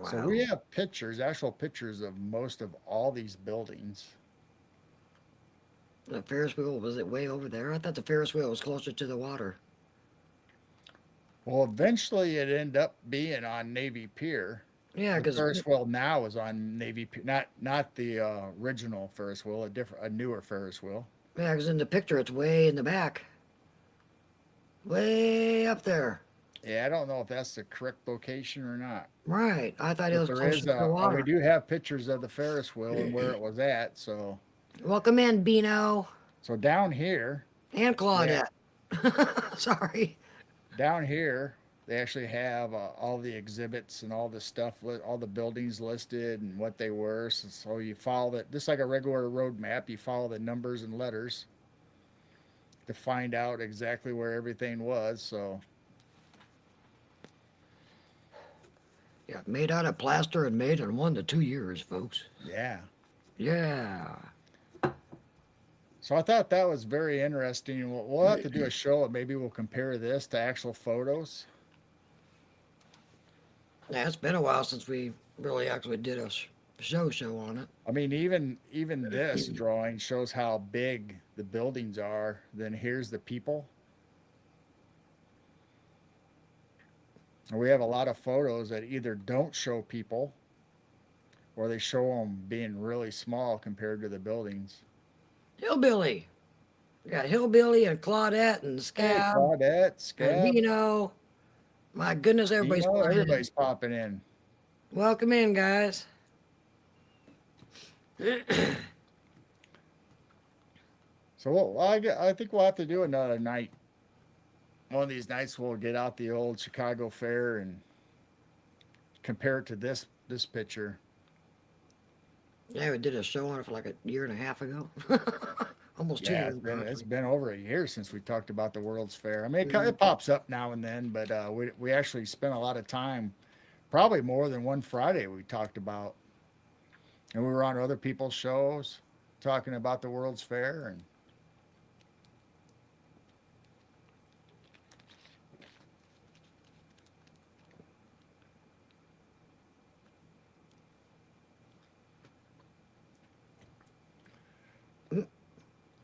So Wow. we have pictures, actual pictures of most of all these buildings. The Ferris wheel, was it way over there? I thought the Ferris wheel was closer to the water. Well, eventually it ended up being on Navy Pier. Yeah, The because Ferris wheel now is on Navy Pier, not the original Ferris wheel, a newer Ferris wheel. yeah, 'cause in the picture it's way in the back. Way up there. Yeah, I don't know if that's the correct location or not, Right. I thought it but was there closer is to the we water. do have pictures of the Ferris wheel and where it was at. Welcome in, Beano So down here, and they Claudette. Sorry. down here they actually have all the exhibits and all the stuff, all the buildings listed and what they were. So you follow that just like a regular road map. You follow the numbers and letters to find out exactly where everything was. So Yeah, made out of plaster and made in 1 to 2 years, folks. yeah. Yeah. So I thought that was very interesting. We'll have to do a show and maybe we'll compare this to actual photos. Yeah, it's been a while since we really actually did a show on it. I mean, even this drawing shows how big the buildings are. Then here's the people. And we have a lot of photos that either don't show people or they show them being really small compared to the buildings. Hillbilly. We got Hillbilly and Claudette and Hey, Scab Claudette, and Scab, Beano. My goodness, everybody's flying in. everybody's popping in. Welcome in, guys. So I think we'll have to do another night. One of these nights we'll get out the old Chicago Fair and compare it to this picture. Yeah, we did a show on it for like a year and a half ago. Almost two Yeah, years ago, it's actually. been over a year since we talked about the World's Fair. I mean, it pops up now and then, but we actually spent a lot of time, probably more than one Friday we talked about, and we were on other people's shows talking about the World's Fair and.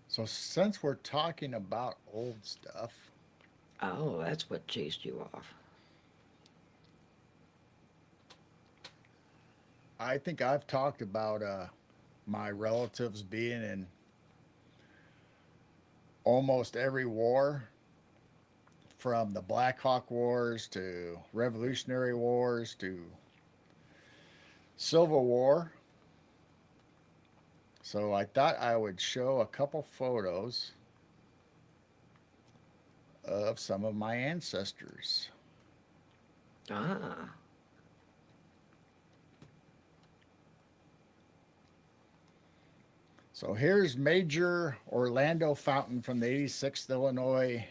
So since we're talking about old stuff, Oh, that's what chased you off. I think I've talked about my relatives being in almost every war, from the Black Hawk Wars to Revolutionary Wars to Civil War. So I thought I would show a couple photos of some of my ancestors. Ah. So here's Major Orlando Fountain from the 86th Illinois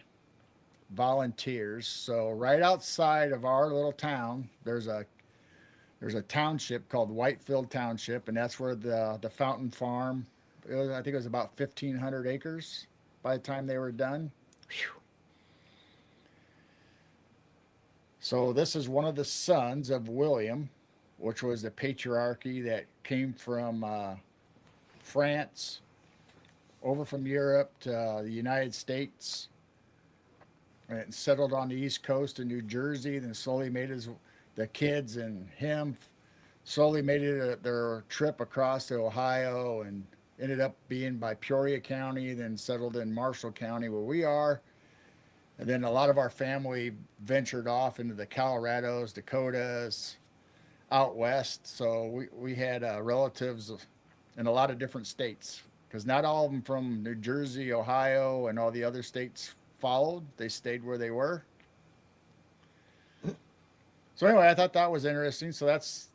Volunteers. So right outside of our little town, there's a township called Whitefield Township, and that's where the fountain farm. I think it was about 1,500 acres by the time they were done. Phew. So this is one of the sons of William, which was the patriarchy that came from France over from Europe to the United States and settled on the East Coast of New Jersey. Then slowly made the kids and him slowly made it their trip across to Ohio and ended up being by Peoria County, then settled in Marshall County where we are. And then a lot of our family ventured off into the Colorados, Dakotas, out west. So we had relatives in a lot of different states because not all of them from New Jersey, Ohio, and all the other states followed. They stayed where they were. So anyway, I thought that was interesting. So that's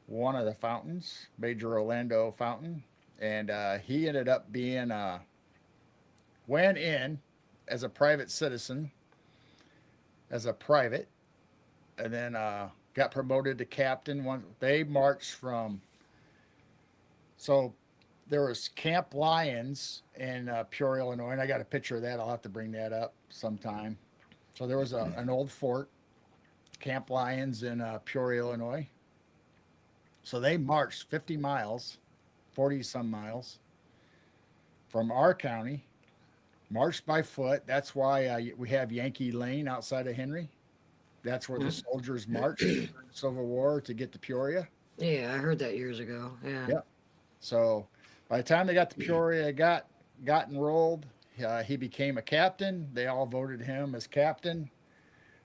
one of the fountains, Major Orlando Fountain, and he ended up being went in as a private citizen, as a private, and then got promoted to captain. One they marched from. So there was Camp Lyons in Peoria, Illinois, and I got a picture of that. I'll have to bring that up sometime. So there was an old fort, Camp Lyons in Peoria, Illinois. So they marched 50 miles, 40 some miles from our county, marched by foot. That's why we have Yankee Lane outside of Henry. That's where the soldiers marched during the Civil War to get to Peoria. Yeah, I heard that years ago. Yeah. Yep. So by the time they got to Peoria, got enrolled. He became a captain. They all voted him as captain.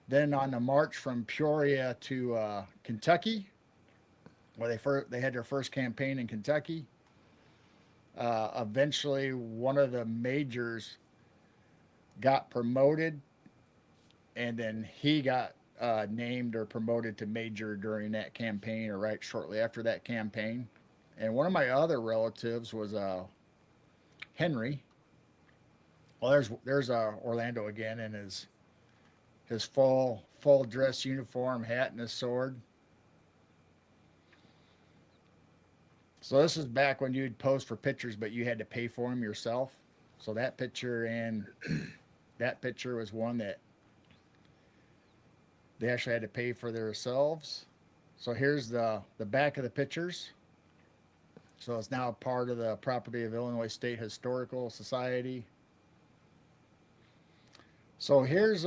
Then on the march from Peoria to Kentucky, where they had their first campaign in Kentucky. Eventually, one of the majors got promoted, and then he got named or promoted to major during that campaign, or right shortly after that campaign. And one of my other relatives was Henry. Well, there's Orlando again in his full dress uniform, hat, and his sword. So this is back when you'd post for pictures, but you had to pay for them yourself. So that picture and that picture was one that they actually had to pay for themselves. So here's the back of the pictures. So it's now part of the property of Illinois State Historical Society. So here's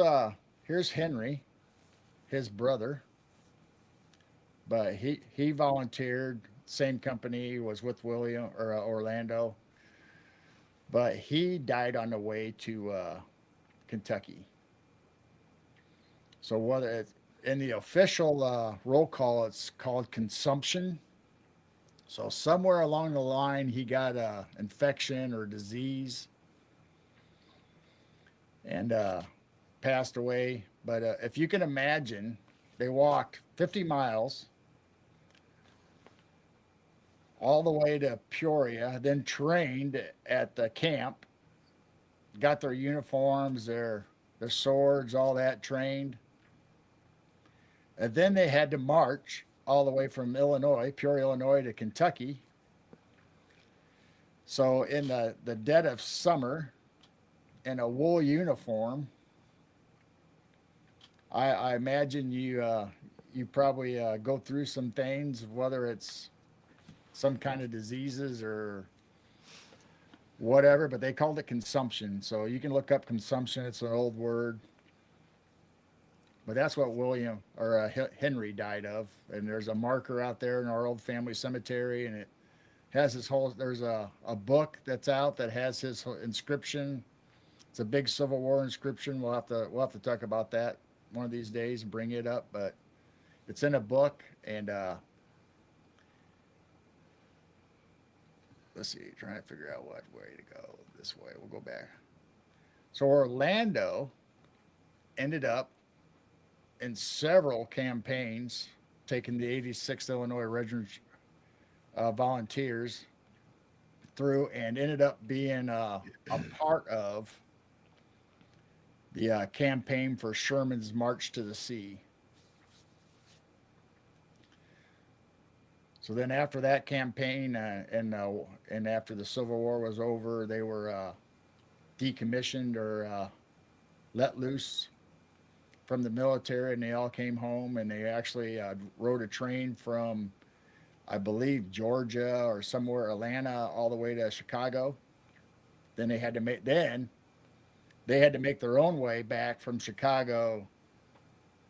Henry, his brother, but he volunteered. Same company, was with William or Orlando, but he died on the way to Kentucky. So whether it's in the official roll call, it's called consumption. So somewhere along the line, he got a infection or disease and passed away. But if you can imagine, they walked 50 miles all the way to Peoria, then trained at the camp, got their uniforms, their swords, all that trained. And then they had to march all the way from Illinois, Peoria, Illinois to Kentucky. So in the dead of summer, in a wool uniform, I imagine you probably go through some things, whether it's some kind of diseases or whatever, but they called it consumption. So you can look up consumption. It's an old word, but that's what William or Henry died of. And there's a marker out there in our old family cemetery, and it has his whole. There's a book that's out that has his inscription. It's a big Civil War inscription. We'll have to talk about that one of these days and bring it up. But it's in a book, and let's see, trying to figure out what way to go. This way, we'll go back. So Orlando ended up in several campaigns taking the 86th Illinois Regiment volunteers through and ended up being a part of the campaign for Sherman's March to the Sea. So then, after that campaign, and after the Civil War was over, they were decommissioned or let loose from the military, and they all came home. And they actually rode a train from, I believe, Georgia or somewhere, Atlanta, all the way to Chicago. Then they had to make their own way back from Chicago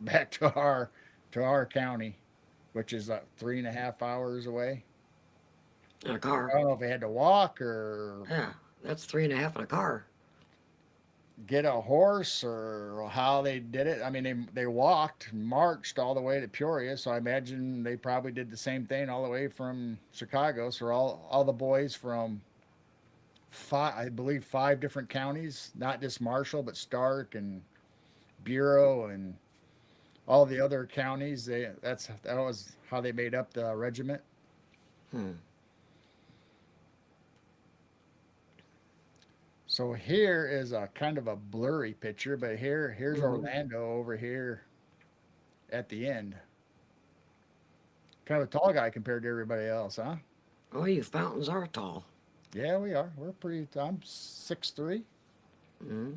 back to our county, which is 3.5 hours away. In a I car. don't know if they had to walk or Yeah, that's 3.5 in a car. get a horse or how they did it. I mean, they walked, marched all the way to Peoria, so I imagine they probably did the same thing all the way from Chicago. So all the boys from five, I believe, five different counties, not just Marshall, but Stark and Bureau and all the other counties. That was how they made up the regiment. Hmm. So here is a kind of a blurry picture, but here's Hmm. Orlando over here at the end. Kind of a tall guy compared to everybody else, huh? Oh, you fountains are tall. Yeah, we are. We're pretty. I'm 6'3". Hmm.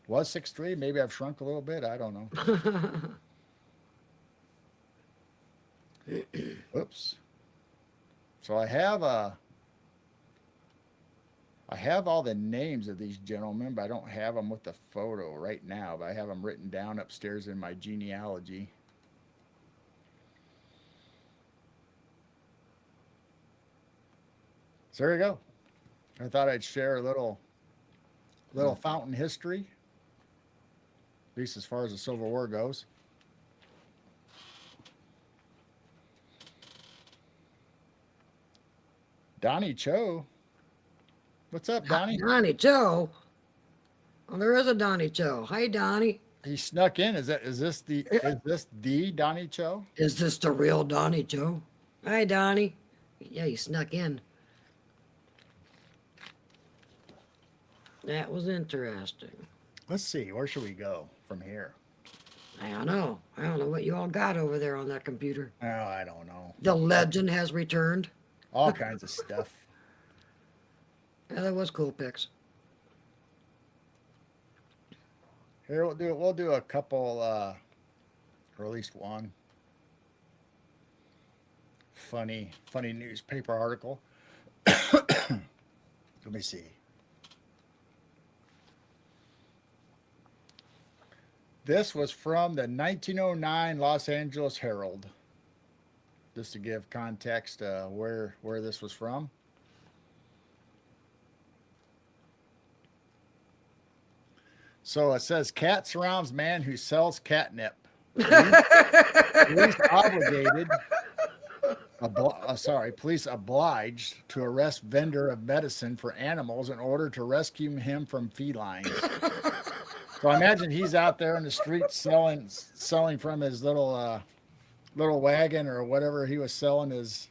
Was 6'3". Maybe I've shrunk a little bit. I don't know. Oops. So I have all the names of these gentlemen, but I don't have them with the photo right now. But I have them written down upstairs in my genealogy. So there you go. I thought I'd share a little fountain history, at least as far as the Civil War goes. Donnie Cho, what's up, Donnie? Donnie Joe. Oh, there is a Donnie Joe. Hi, Donnie. He snuck in. Is this the Donnie Cho? Is this the real Donnie Joe? Hi, Donnie. Yeah, he snuck in. That was interesting. Let's see. Where should we go from here? I don't know. I don't know what you all got over there on that computer. Oh, I don't know. The legend has returned. All kinds of stuff. Yeah, that was cool pics. Here we'll do a couple or at least one funny newspaper article. Let me see. This was from the 1909 Los Angeles Herald. Just to give context where this was from. So it says cat surrounds man who sells catnip. Police obligated. Police obliged to arrest vendor of medicine for animals in order to rescue him from felines. So I imagine he's out there in the street selling from his little wagon or whatever he was selling his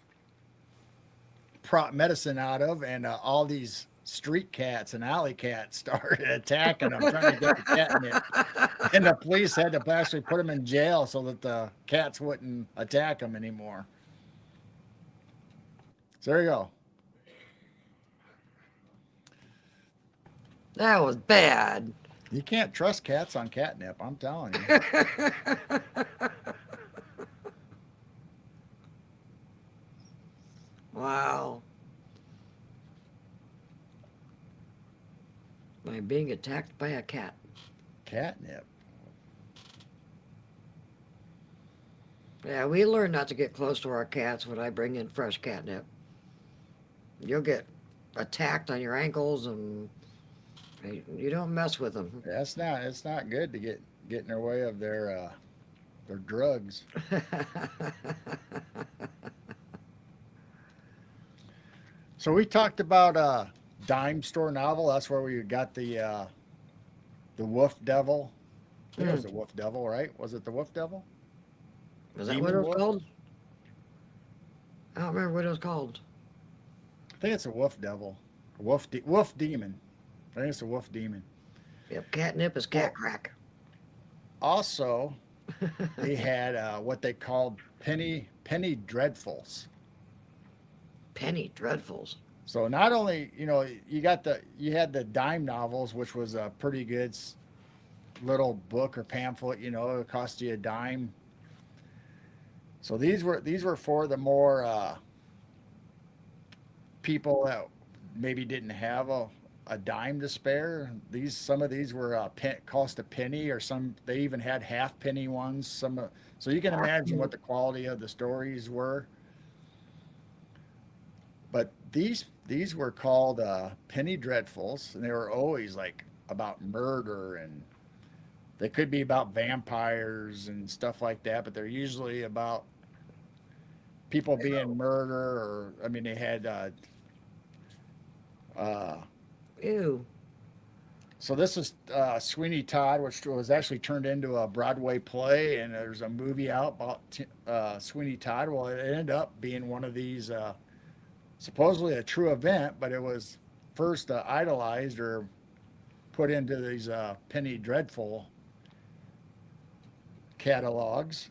prop medicine out of, and all these street cats and alley cats started attacking him, trying to get the catnip. And the police had to actually put him in jail so that the cats wouldn't attack him anymore. So there you go. That was bad. You can't trust cats on catnip, I'm telling you. Wow. By being attacked by a cat. Catnip. Yeah, we learn not to get close to our cats when I bring in fresh catnip. You'll get attacked on your ankles, and you don't mess with them. It's not good to get in their way of their drugs. So we talked about dime store novel. That's where we got the Wolf Devil I think it was the Wolf Devil, right? Was it the Wolf Devil? Was that what it Demon was Wolf? called? I don't remember what it was called. I think it's a Wolf Devil. Wolf Demon. I think it's a Wolf Demon. Yep, catnip is cat Well, crack. also, they had what they called penny dreadfuls. Penny Dreadfuls. So not only you had the dime novels, which was a pretty good little book or pamphlet. It cost you a dime. So these were for the more people that maybe didn't have a dime to spare. Some of these were cost a penny, or some they even had half penny ones. So you can imagine what the quality of the stories were. But these were called penny dreadfuls, and they were always like about murder, and they could be about vampires and stuff like that. But they're usually about people being murdered, or I mean, they had uh, Ew. so this is Sweeney Todd, which was actually turned into a Broadway play, and there's a movie out about Sweeney Todd. Well, it ended up being one of these supposedly a true event, but it was first idolized or put into these penny dreadful catalogs.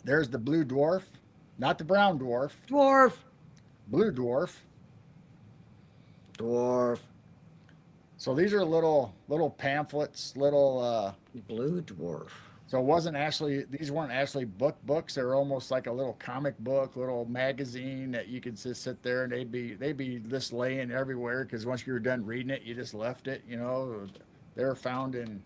There's the blue dwarf, not the brown dwarf, Dwarf. blue dwarf. Dwarf. So these are little pamphlets, little. Blue dwarf. So it wasn't actually these weren't actually books. They were almost like a little comic book, little magazine that you could just sit there and they'd be just laying everywhere because once you were done reading it, you just left it. They were found in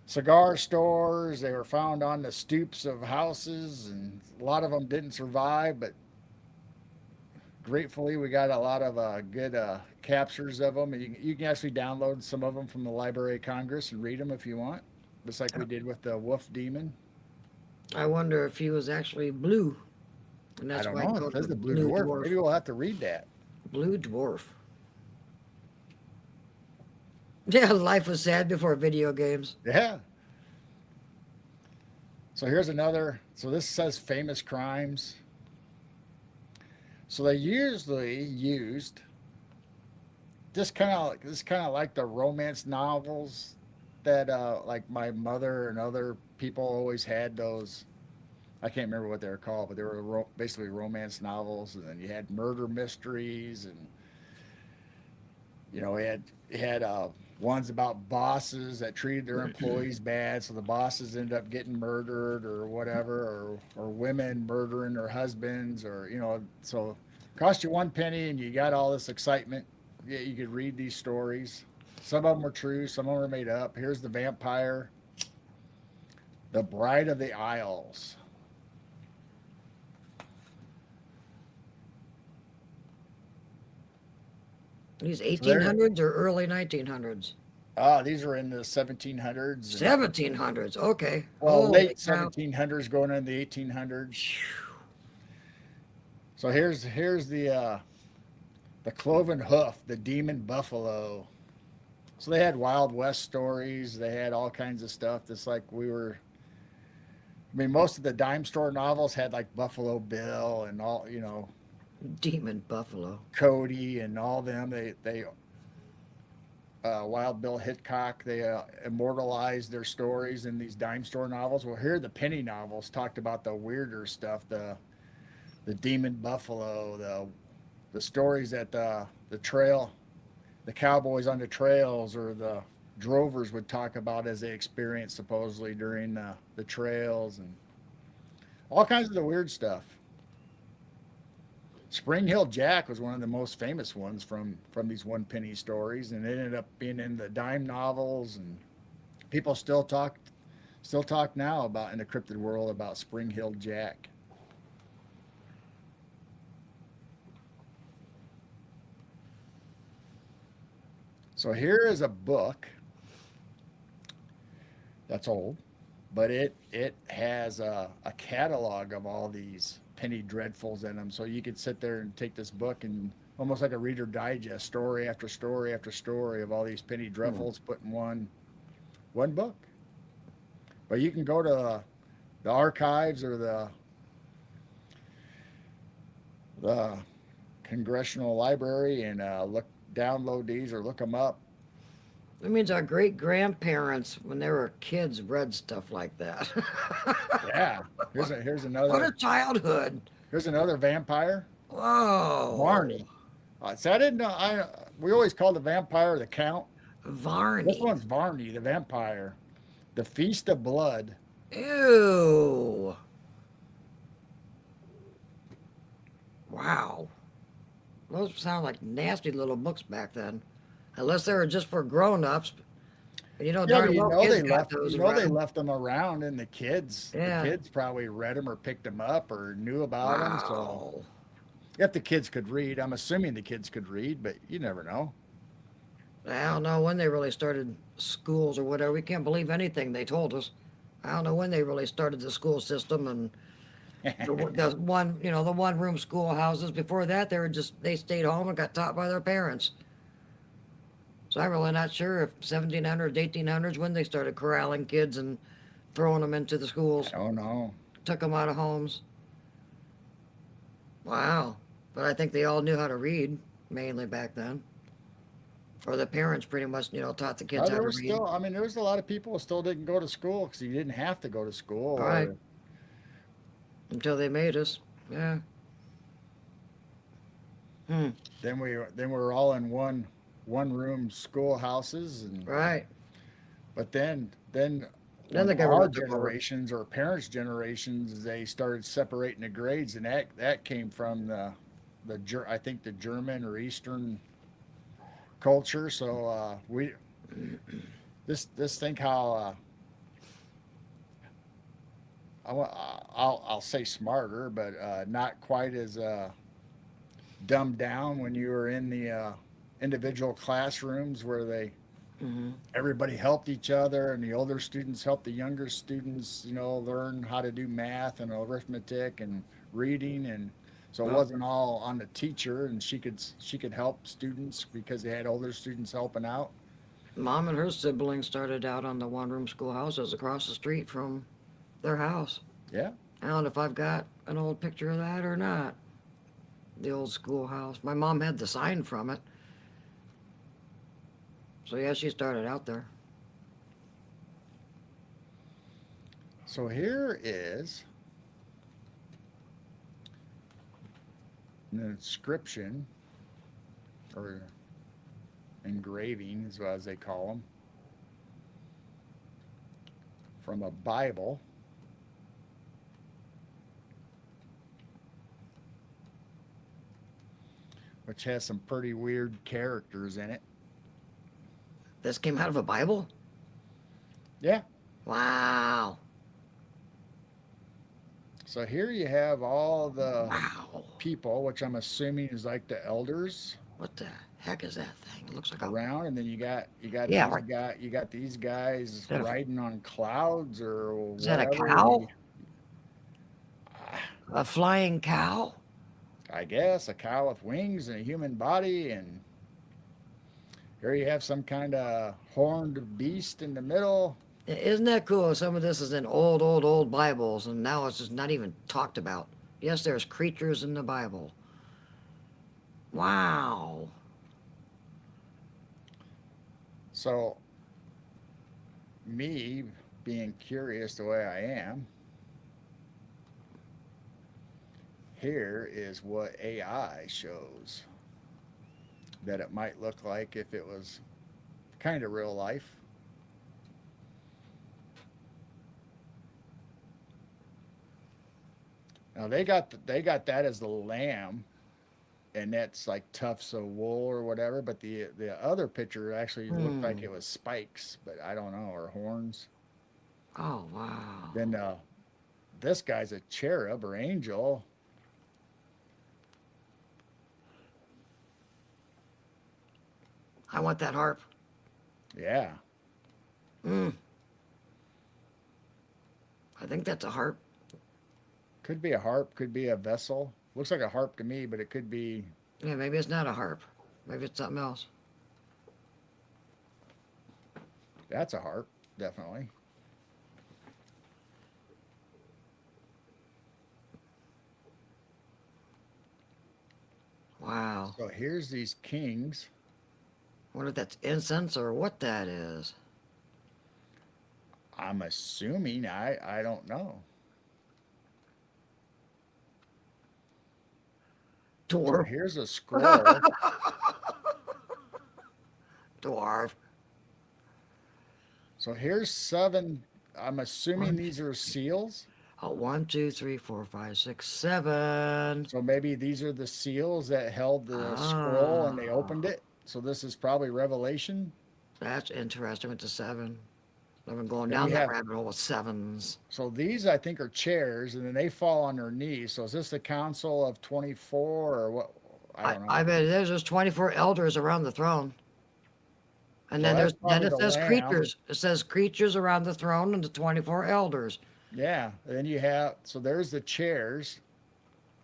cigar stores. They were found on the stoops of houses, and a lot of them didn't survive. But gratefully, we got a lot of good captures of them. And you can actually download some of them from the Library of Congress and read them if you want, just like we did with the Wolf Demon. I wonder if he was actually blue, and I that's don't why he know. It called says him the Blue Blue Dwarf. Dwarf. Maybe we'll have to read that. Blue dwarf. Yeah, life was sad before video games. Yeah. So here's another. So this says famous crimes. So they usually used this kind of like the romance novels that like my mother and other people always had those. I can't remember what they were called, but they were basically romance novels, and then you had murder mysteries, and we had ones about bosses that treated their employees bad, so the bosses ended up getting murdered or whatever, or women murdering their husbands, or so cost you one penny and you got all this excitement. Yeah, you could read these stories. Some of them were true, some of them were made up. Here's the vampire, the Bride of the Isles. These So there, 1800s or early 1900s? these are in the 1700s and 1700s. Okay. well, Holy late cow. 1700s going into the 1800s. So here's the cloven hoof, the demon buffalo. So they had Wild West stories. They had all kinds of stuff. Just like we were. I mean, most of the dime store novels had like Buffalo Bill and all, Demon buffalo. Cody and all them. They Wild Bill Hickok. They immortalized their stories in these dime store novels. Well, here the penny novels talked about the weirder stuff, the demon buffalo, the stories that the trail, the cowboys on the trails or the drovers would talk about as they experienced supposedly during the trails, and all kinds of the weird stuff. Spring Hill Jack was one of the most famous ones from these one penny stories, and it ended up being in the dime novels, and people still talk now about in the cryptid world about Spring Hill Jack. So here is a book that's old, but it has a catalog of all these penny dreadfuls in them. So you could sit there and take this book and almost like a Reader Digest, story after story after story of all these penny Hmm. dreadfuls put in one book. But you can go to the archives or the congressional library and download these or look them up. That means our great grandparents, when they were kids, read stuff like that. Yeah, What a childhood! here's another vampire, Whoa, Varney. See, I didn't know. We always called the vampire the Count. This Varney. one's Varney, the vampire. The Feast of Blood. Ew. Wow. Those sound like nasty little books back then. Unless they were just for grown-ups. And you know Yeah, but darn well kids got those and read they them. left them around, and the Yeah. kids probably read them or picked them up or knew about them. So Wow. if the kids could read, I'm assuming the kids could read, but you never know. I don't know when they really started schools or whatever. We can't believe anything they told us. I don't know when they really started the school system and the one, the one room schoolhouses. Before that, they stayed home and got taught by their parents. So I'm really not sure if 1700s, 1800s when they started corralling kids and throwing them into the I schools, don't know. took them out of homes. Wow. But I think they all knew how to read mainly back then. Or the parents pretty much, taught the kids how There to was read. still, I mean, there was a lot of people who still didn't go to school because you didn't have to go to school, All right. or Until they made us. Yeah. Hmm. then we were all in one room schoolhouses, and Right. but then Then when the our government took over. generations or parents' generations, they started separating the grades, and that came from I think the German or Eastern culture. So we this think how I'll say smarter, but not quite as dumbed down when you were in the individual classrooms where they Hmm. everybody helped each other, and the older students helped the younger students, learn how to do math and arithmetic and reading, and so it Well, wasn't all on the teacher, and she could help students because they had older students helping out. Mom and her siblings started out on the one room schoolhouses across the street from their house. Yeah. I don't know if I've got an old picture of that or not. The old schoolhouse. My mom had the sign from it. So yeah, she started out there. So here is an inscription or engraving, as they call them, from a Bible. Which has some pretty weird characters in it. This came out of a Bible? Yeah. Wow. So here you have all the Wow. people, which I'm assuming is like the elders What the heck is that thing? It looks like a. around, and then Yeah, right. you got these guys Is that a, riding on clouds or is that a whatever. cow? A flying cow? I guess a cow with wings and a human body, and here you have some kind of horned beast in the middle. Isn't that cool? Some of this is in old, old, old Bibles, and now it's just not even talked about. Yes, there's creatures in the Bible. Wow. So me being curious the way I am, here is what AI shows that it might look like if it was kind of real life. Now they got that as the lamb, and that's like tufts of wool or whatever. But the other picture actually looked like Hmm. it was spikes, but I don't know, or horns. Oh, wow. Then this guy's a cherub or angel. I want that harp. Yeah, Mm. I think that's a harp. could be a harp, could be a vessel. Looks like a harp to me, but it could be Yeah, maybe it's not a harp. Maybe it's something else. That's a harp, definitely. Wow. So here's these kings. Wonder if that's incense or what that is. I'm assuming, I don't know. So Dwarf. here's a scroll. Dwarf. So here's seven. I'm assuming One, these are seals. oh, 1, 2, 3, 4, 5, 6, 7. So maybe these are the seals that held the scroll and they opened Ah, it. So this is probably Revelation. that's interesting with the seven. I've been going Then you down that have, rabbit hole with sevens. so these I think are chairs and then they fall on their knees. So is this the Council of 24 or what? I I, don't I know. bet there's just 24 elders around the throne. And So then that's then probably it the says Lamb. creatures. It says creatures around the throne and the 24 elders. Yeah. And then you have, so there's the chairs.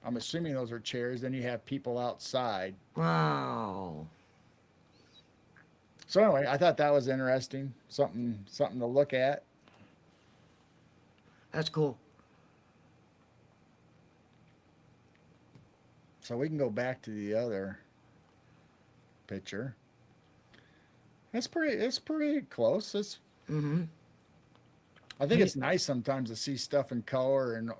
I'm assuming those are chairs. Then you have people outside. Wow. So anyway, I thought that was interesting. Something to look at. That's cool. So we can go back to the other picture. It's pretty close. It's Mm-hmm. I think it's nice sometimes to see stuff in color and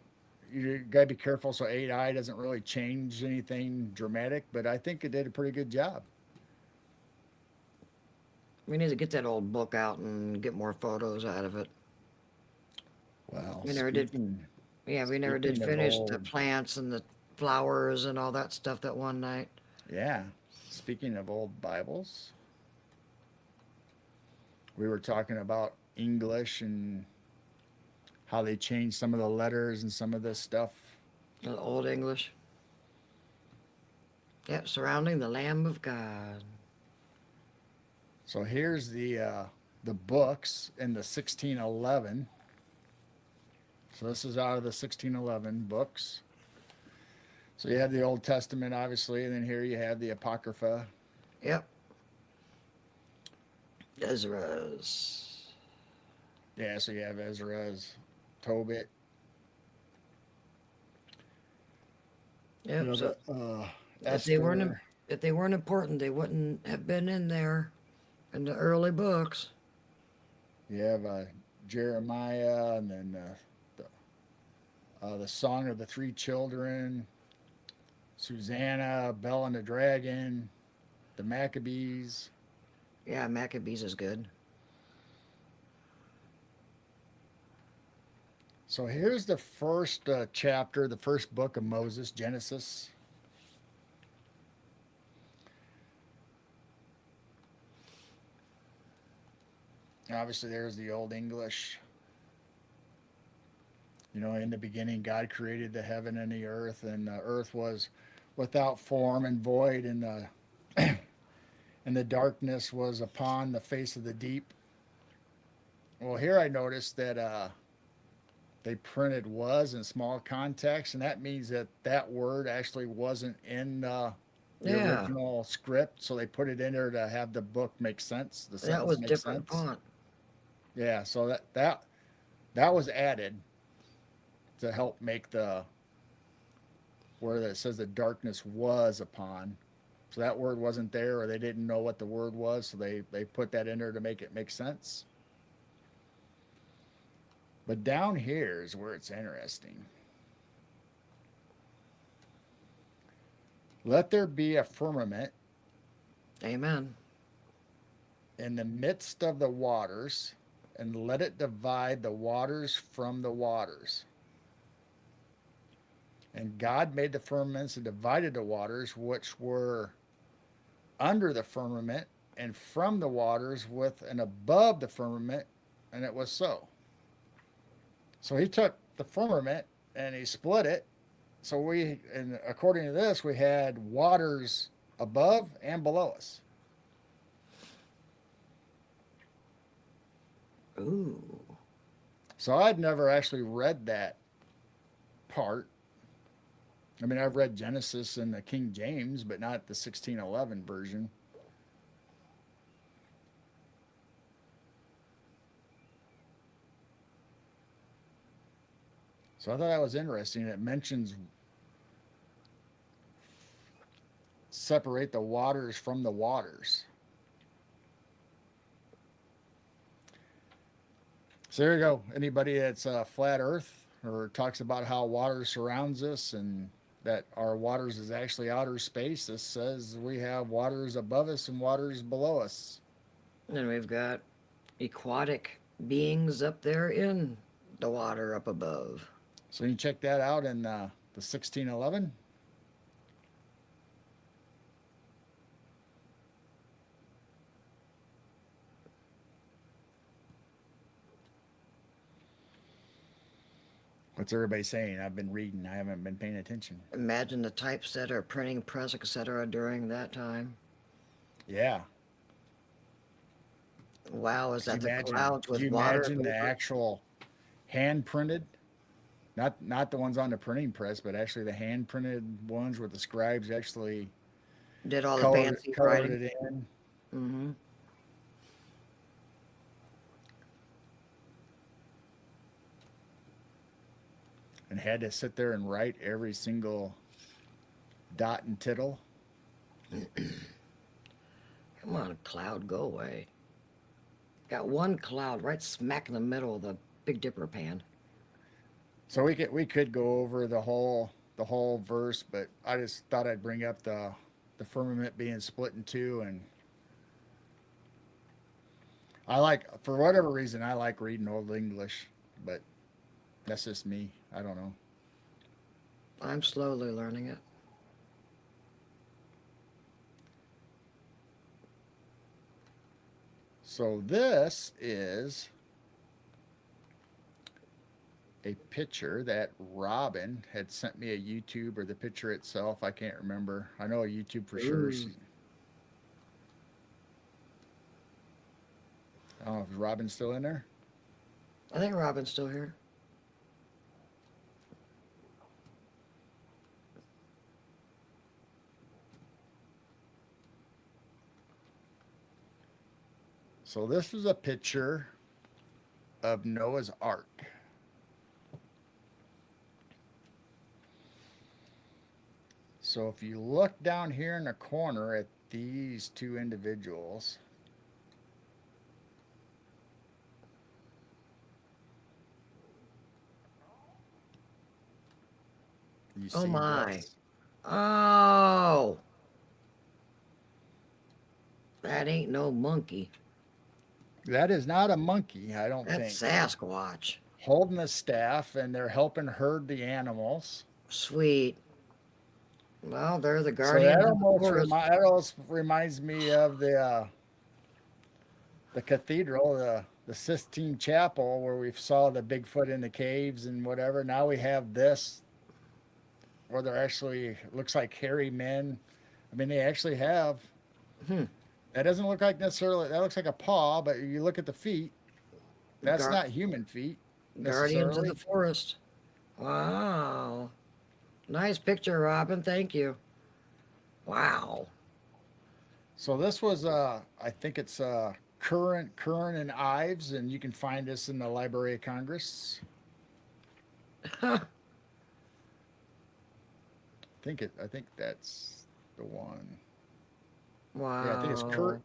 you gotta be careful so AI doesn't really change anything dramatic, but I think it did a pretty good job. We need to get that old book out and get more photos out of it. Well, We never did. speaking Yeah, we never did speaking of finish the old, plants and the flowers and all that stuff that one night. yeah, speaking of old Bibles, we were talking about English and how they changed some of the letters and some of this stuff. The Old English. Yep, surrounding the Lamb of God. So here's the books in the 1611. So this is out of the 1611 books. So you have the Old Testament, obviously, and then here you have the Apocrypha. Yep, Ezra's. Yeah, so you have Ezra's, Tobit. You Yep. have So if they weren't Esther. if they weren't important, they wouldn't have been in there in the early books. You have Jeremiah, and then the Song of the Three Children, Susanna, Bell and the Dragon, the Maccabees. Yeah, Maccabees is good. So here's the first chapter, the first book of Moses, Genesis. Obviously, there's the Old English. You know, in the beginning, God created the heaven and the earth was without form and void, and the and the darkness was upon the face of the deep. Well, here I noticed that they printed "was" in small context, and that means that that word actually wasn't in the Yeah, original script, so they put it in there to have the book make sense, the that sentence was make different sense. font. Yeah, so that was added to help make the where it says the darkness was upon. So that word wasn't there, or they didn't know what the word was, so they put that in there to make it make sense. But down here is where it's interesting. Let there be a firmament Amen. in the midst of the waters, and let it divide the waters from the waters. And God made the firmaments and divided the waters which were under the firmament and from the waters with and above the firmament, and it was so. So he took the firmament and he split it. So and according to this, we had waters above and below us. Ooh. So I'd never actually read that part. I mean, I've read Genesis in the King James, but not the 1611 version. So I thought that was interesting. It mentions separate the waters from the waters. So there you go. Anybody that's flat Earth or talks about how water surrounds us and that our waters is actually outer space, this says we have waters above us and waters below us. And we've got aquatic beings up there in the water up above. So you can check that out in the 1611. What's everybody saying? I've been reading. I haven't been paying attention. Imagine the typesetter, printing press, etc. during that time. Yeah. Wow, is Could you that the imagine? clouds Could with you water imagine the vapor? actual hand printed? Not the ones on the printing press, but actually the hand printed ones where the scribes actually Did all the colored fancy colored writing? it in Mm-hmm. and had to sit there and write every single dot and tittle. Come on, cloud, go away. Got one cloud right smack in the middle of the Big Dipper pan. So we could go over the whole verse, but I just thought I'd bring up the firmament being split in two, and I like, for whatever reason, I like reading Old English, but that's just me. I don't know. I'm slowly learning it. So this is a picture that Robin had sent me a YouTube, or the picture itself. I can't remember. I know a YouTube for sure. Ooh. I don't know if Robin's still in there. I think Robin's still here. So this is a picture of Noah's Ark. So if you look down here in the corner at these two individuals, you Oh see my. this. Oh, that ain't no monkey. That is not a monkey, I don't That's think. Sasquatch. Holding the staff, and they're helping herd the animals. Sweet. Well, they're the So that guardians of the almost forest. reminds me of the cathedral, the Sistine Chapel, where we saw the Bigfoot in the caves and whatever. Now we have this, where they're actually, looks like hairy men. I mean, they actually have. Hmm. That doesn't look like necessarily. That looks like a paw, but you look at the feet. That's Gar- not human feet guardians of the necessarily. forest. Wow. Nice picture, Robin. Thank you. Wow. So this was, I think it's Curran and Ives, and you can find this in the Library of Congress. I think that's the one. Yeah, I think it's Wow.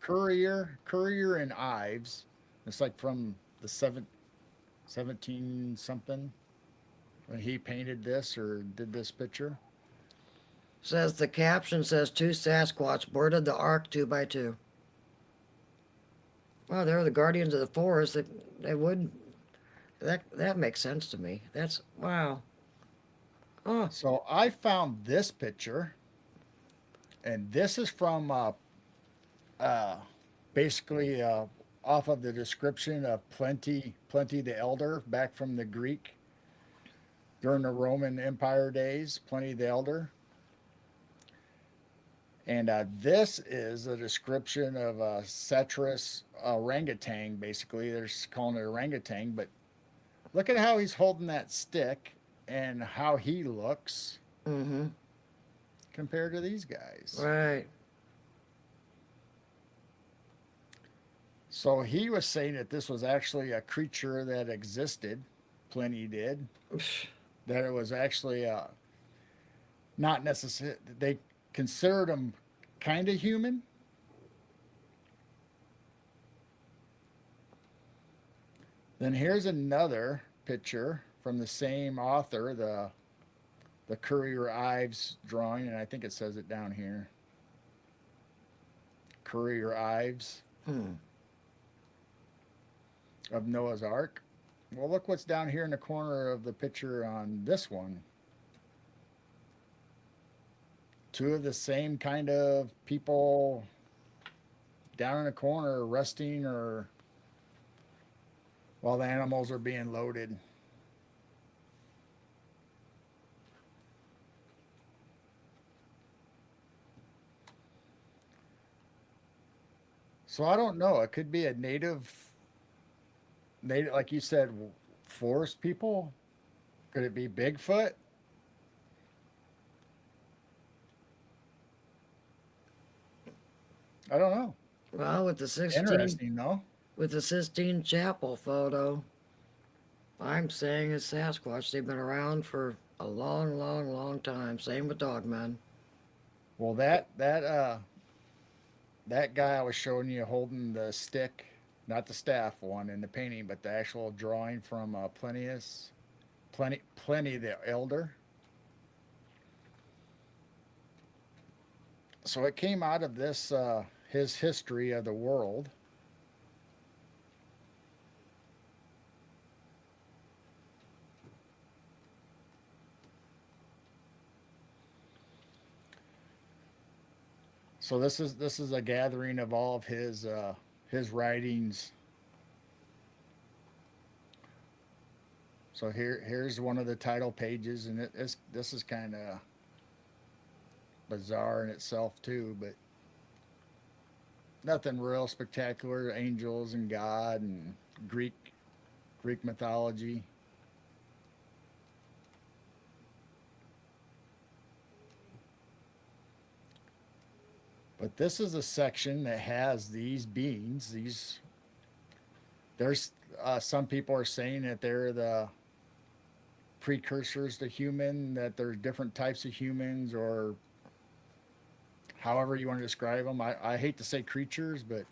Courier and Ives. It's like from the 17 something when he painted this or did this picture. Says the caption says two Sasquatch boarded the ark two by two. Well, they're the guardians of the forest. They would that makes sense to me. That's wow. Oh, So I found this picture, and this is from uh, basically off of the description of Plenty the Elder, back from the Greek during the Roman Empire days. Plenty the Elder. And this is a description of a Cetrus orangutan, basically. They're just calling it orangutan, but look at how he's holding that stick and how he looks. mm-hmm. compared to these guys. Right. So he was saying that this was actually a creature that existed. Pliny did. That it was actually not necessary. They considered him kind of human. Then here's another picture from the same author, the Currier Ives drawing, and I think it says it down here. Currier Ives Hmm. of Noah's Ark. Well, look what's down here in the corner of the picture on this one. Two of the same kind of people down in the corner resting or while the animals are being loaded. So I don't know. It could be a native, like you said, forest people. Could it be Bigfoot? I don't know. Well, Interesting, though. with the Sistine Chapel photo, I'm saying it's Sasquatch. They've been around for a long, long, long time. Same with Dogmen. Well, that guy I was showing you holding the stick, not the staff one in the painting, but the actual drawing from Pliny the Elder. So it came out of this his history of the world. So this is a gathering of all of his writings. So here's one of the title pages, and this is kind of bizarre in itself too, but nothing real spectacular. Angels and God and Greek mythology. But this is a section that has these beings. There's some people are saying that they're the precursors to human. That there's different types of humans, or however you want to describe them. I hate to say creatures, but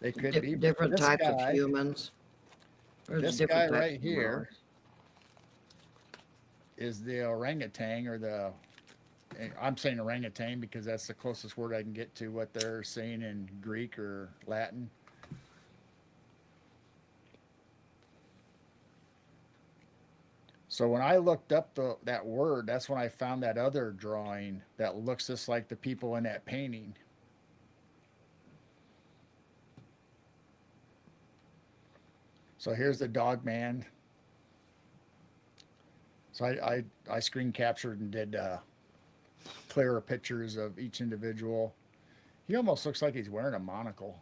they could be. But Different types of humans. There's this different guy types right of here humanoids. is the orangutan, or the. I'm saying orangutan because that's the closest word I can get to what they're saying in Greek or Latin. So when I looked up that word, that's when I found that other drawing that looks just like the people in that painting. So here's the dog man. So I screen captured and did clearer pictures of each individual. He almost looks like he's wearing a monocle.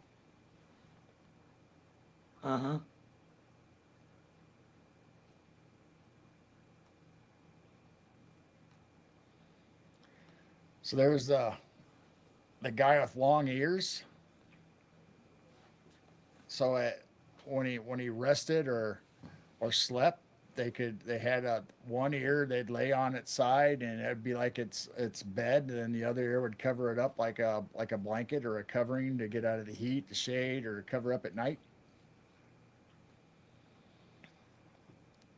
Uh huh. So there's the guy with long ears. So when he rested or slept, they had a one ear they'd lay on its side and it'd be like its bed, and then the other ear would cover it up like a blanket or a covering to get out of the heat, the shade, or cover up at night.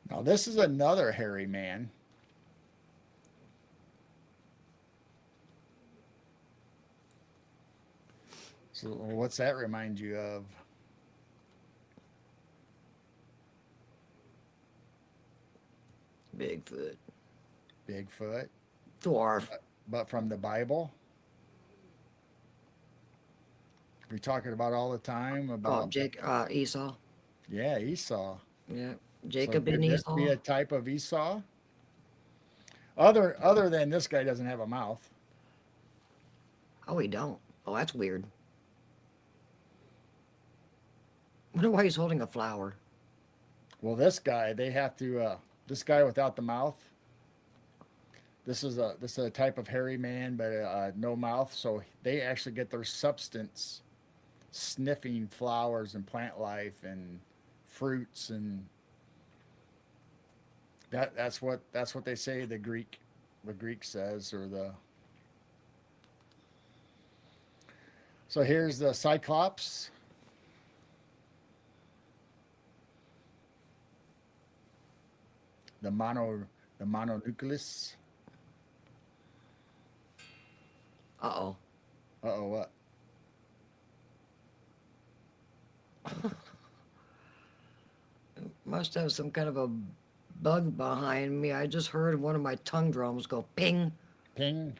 Now this is another hairy man. So what's that remind you of? Bigfoot. Bigfoot, Dwarf. but from the Bible. We're talking about all the time Oh, about Esau. yeah, Esau. Yeah. So Jacob and could this be Esau. a type of Esau? Other than this guy doesn't have a mouth. Oh, he don't. Oh, that's weird. Wonder why he's holding a flower. Well, this guy they have to this guy without the mouth. this is a type of hairy man, but no mouth. So they actually get their substance sniffing flowers and plant life and fruits, and that's what they say. The Greek says, or the so here's the Cyclops. The mononucleus. Uh-oh. Uh oh, what? Must have some kind of a bug behind me. I just heard one of my tongue drums go ping. Ping.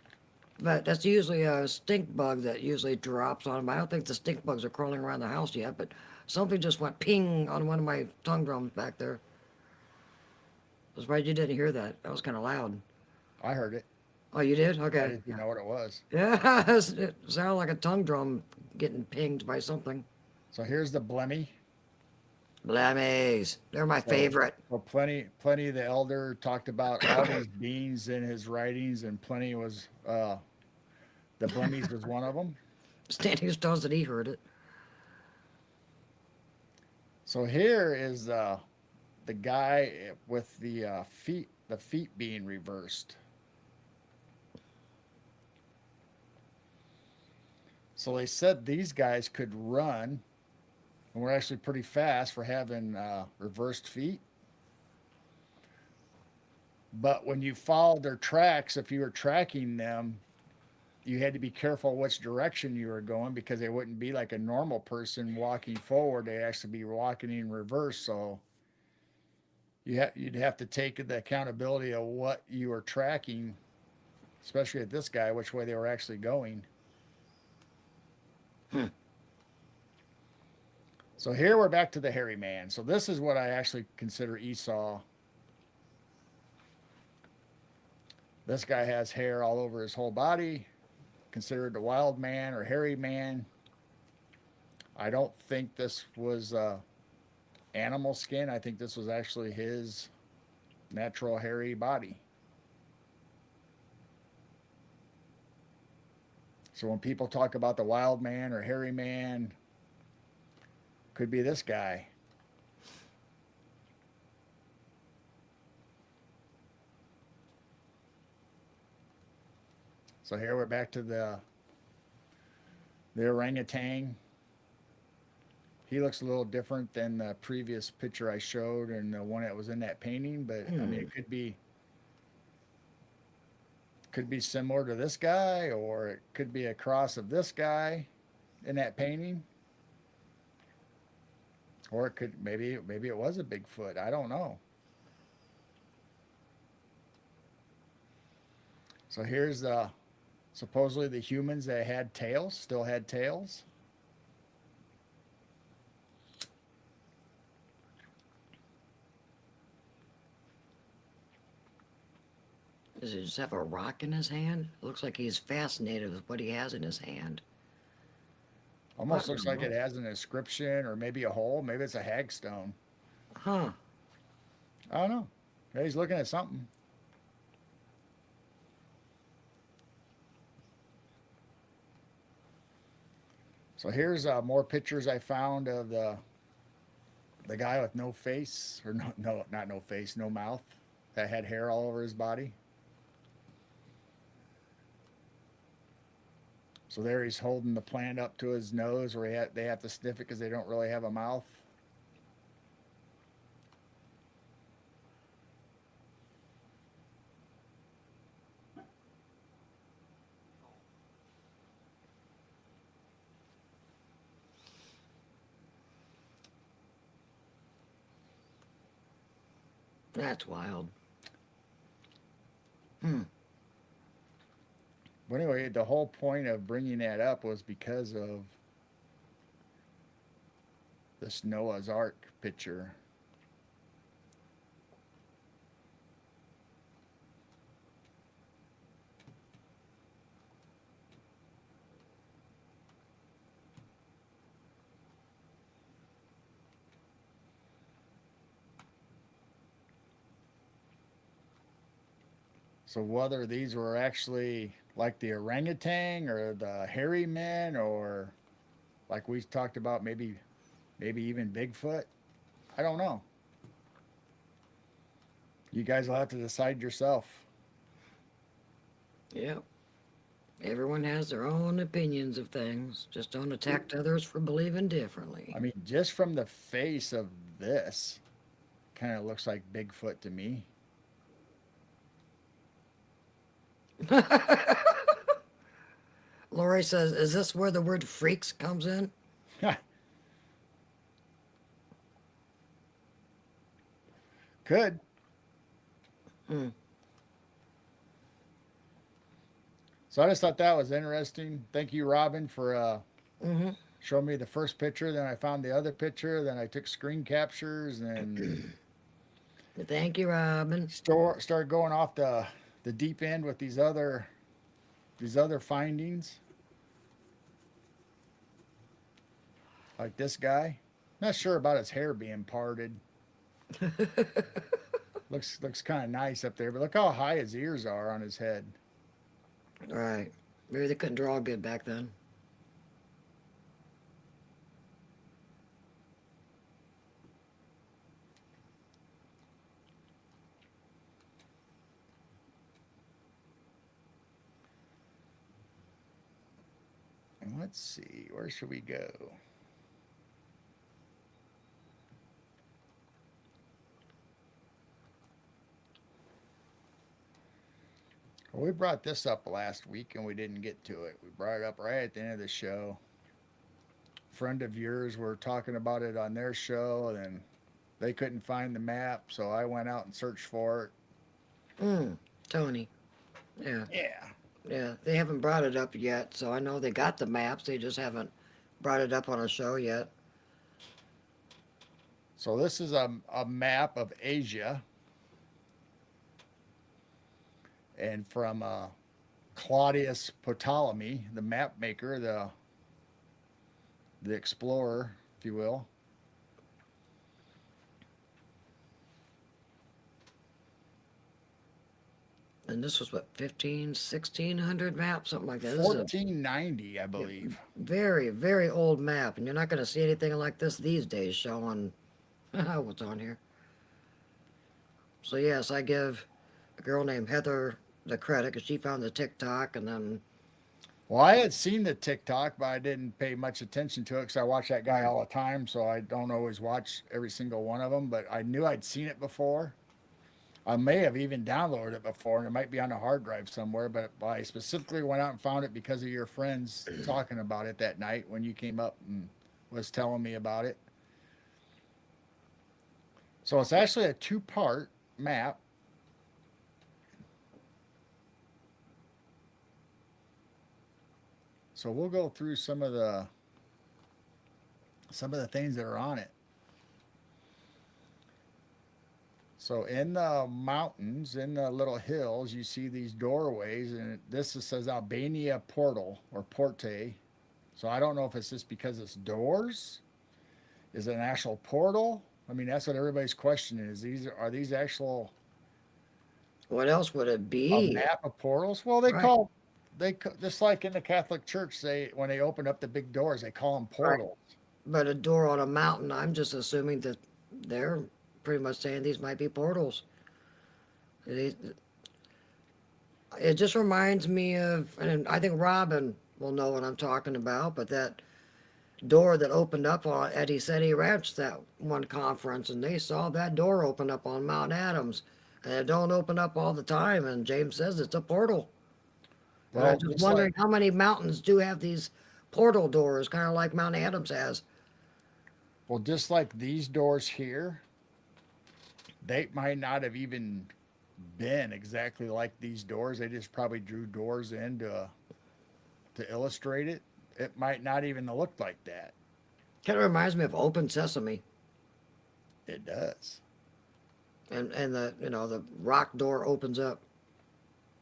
But that's usually a stink bug that usually drops on them. I don't think the stink bugs are crawling around the house yet, but something just went ping on one of my tongue drums back there. I was surprised you didn't hear that. That was kind of loud. I heard it. Oh, you did? I Okay. didn't know what it was. Yeah, it sounded like a tongue drum getting pinged by something. So here's the Blemmy. Blammies. They're my So, favorite. so plenty. The elder talked about all these beings in his writings, and plenty was the Blemmies was one of them. Standing Stones that he heard it. So here is the guy with the feet being reversed. So they said these guys could run, and were actually pretty fast for having reversed feet. But when you followed their tracks, if you were tracking them, you had to be careful which direction you were going, because they wouldn't be like a normal person walking forward. They'd actually be walking in reverse. So you'd have to take the accountability of what you were tracking, especially at this guy, which way they were actually going. Hmm. So here we're back to the hairy man. So this is what I actually consider Esau. This guy has hair all over his whole body, considered the wild man or hairy man. I don't think this was animal skin. I think this was actually his natural hairy body. So when people talk about the wild man or hairy man, could be this guy. So here we're back to the orangutan. He looks a little different than the previous picture I showed and the one that was in that painting, but I mean it could be similar to this guy, or it could be a cross of this guy in that painting. Or it could maybe it was a Bigfoot. I don't know. So here's the supposedly the humans that had tails, still had tails. Does he just have a rock in his hand? It looks like he's fascinated with what he has in his hand. Almost looks like it has an inscription or maybe a hole. Maybe it's a hagstone. Huh. I don't know. Yeah, he's looking at something. So here's more pictures I found of the guy with no face, or not no face, no mouth, that had hair all over his body. So there he's holding the plant up to his nose, where they have to sniff it because they don't really have a mouth. That's wild. Hmm. But anyway, the whole point of bringing that up was because of this Noah's Ark picture. So whether these were actually like the orangutan or the hairy men or like we talked about, maybe even Bigfoot, I don't know. You guys will have to decide yourself. Yep. Everyone has their own opinions of things. Just don't attack others for believing differently. I mean, just from the face of this, kind of looks like Bigfoot to me. Lori says, "Is this where the word freaks comes in?" Could. Hmm. So I just thought that was interesting. Thank you, Robin, for Mm-hmm. showing me the first picture. Then I found the other picture. Then I took screen captures and Thank you, Robin. started going off the deep end with these other findings, like this guy. Not sure about his hair being parted. Looks kind of nice up there, but look how high his ears are on his head. Right. Maybe they couldn't draw good back then. And let's see, where should we go? Well, we brought this up last week and we didn't get to it. We brought it up right at the end of the show. Friend of yours were talking about it on their show, and they couldn't find the map, so I went out and searched for Mm. Tony. Yeah. it. Yeah. Yeah. They haven't brought it up yet, so I know they got the maps. They just haven't brought it up on a show yet. So this is a map of Asia, and from Claudius Ptolemy, the map maker, the explorer, if you will. And this was what, 15, 1600 maps, something like that. This is a 1490, I believe. very, very old map, and you're not going to see anything like this these days showing what's on here. So, yes, I give a girl named Heather the credit because she found the TikTok, and then, Well, I had seen the TikTok, but I didn't pay much attention to it because I watch that guy all the time, so I don't always watch every single one of them. But I knew I'd seen it before. I may have even downloaded it before, and it might be on a hard drive somewhere. But I specifically went out and found it because of your friends talking about it that night when you came up and was telling me about it. So it's actually a two-part map. So we'll go through some of the things that are on it. So in the mountains, in the little hills, you see these doorways, and this says Albania Portal or Porte. So I don't know if it's just because it's doors. Is it an actual portal? I mean, that's what everybody's questioning. Are these actual what else would it a be? map of portals? Well, Right, just like in the Catholic Church, they when they open up the big doors, they call them right. portals. But a door on a mountain, I'm just assuming that they're pretty much saying these might be portals. It, it just reminds me of, and I think Robin will know what I'm talking about, but that door that opened up on Eddie said he Ranch that one conference, and they saw that door open up on Mount Adams, and it don't open up all the time. And James says it's a portal. And I'm Well, just just like wondering how many mountains do have these portal doors, kind of like Mount Adams has. just like these doors here, they might not have even been exactly like these doors. They just probably drew doors in to illustrate it. It might not even look like that. Kind of reminds me of Open Sesame, It does. and the the rock door opens up.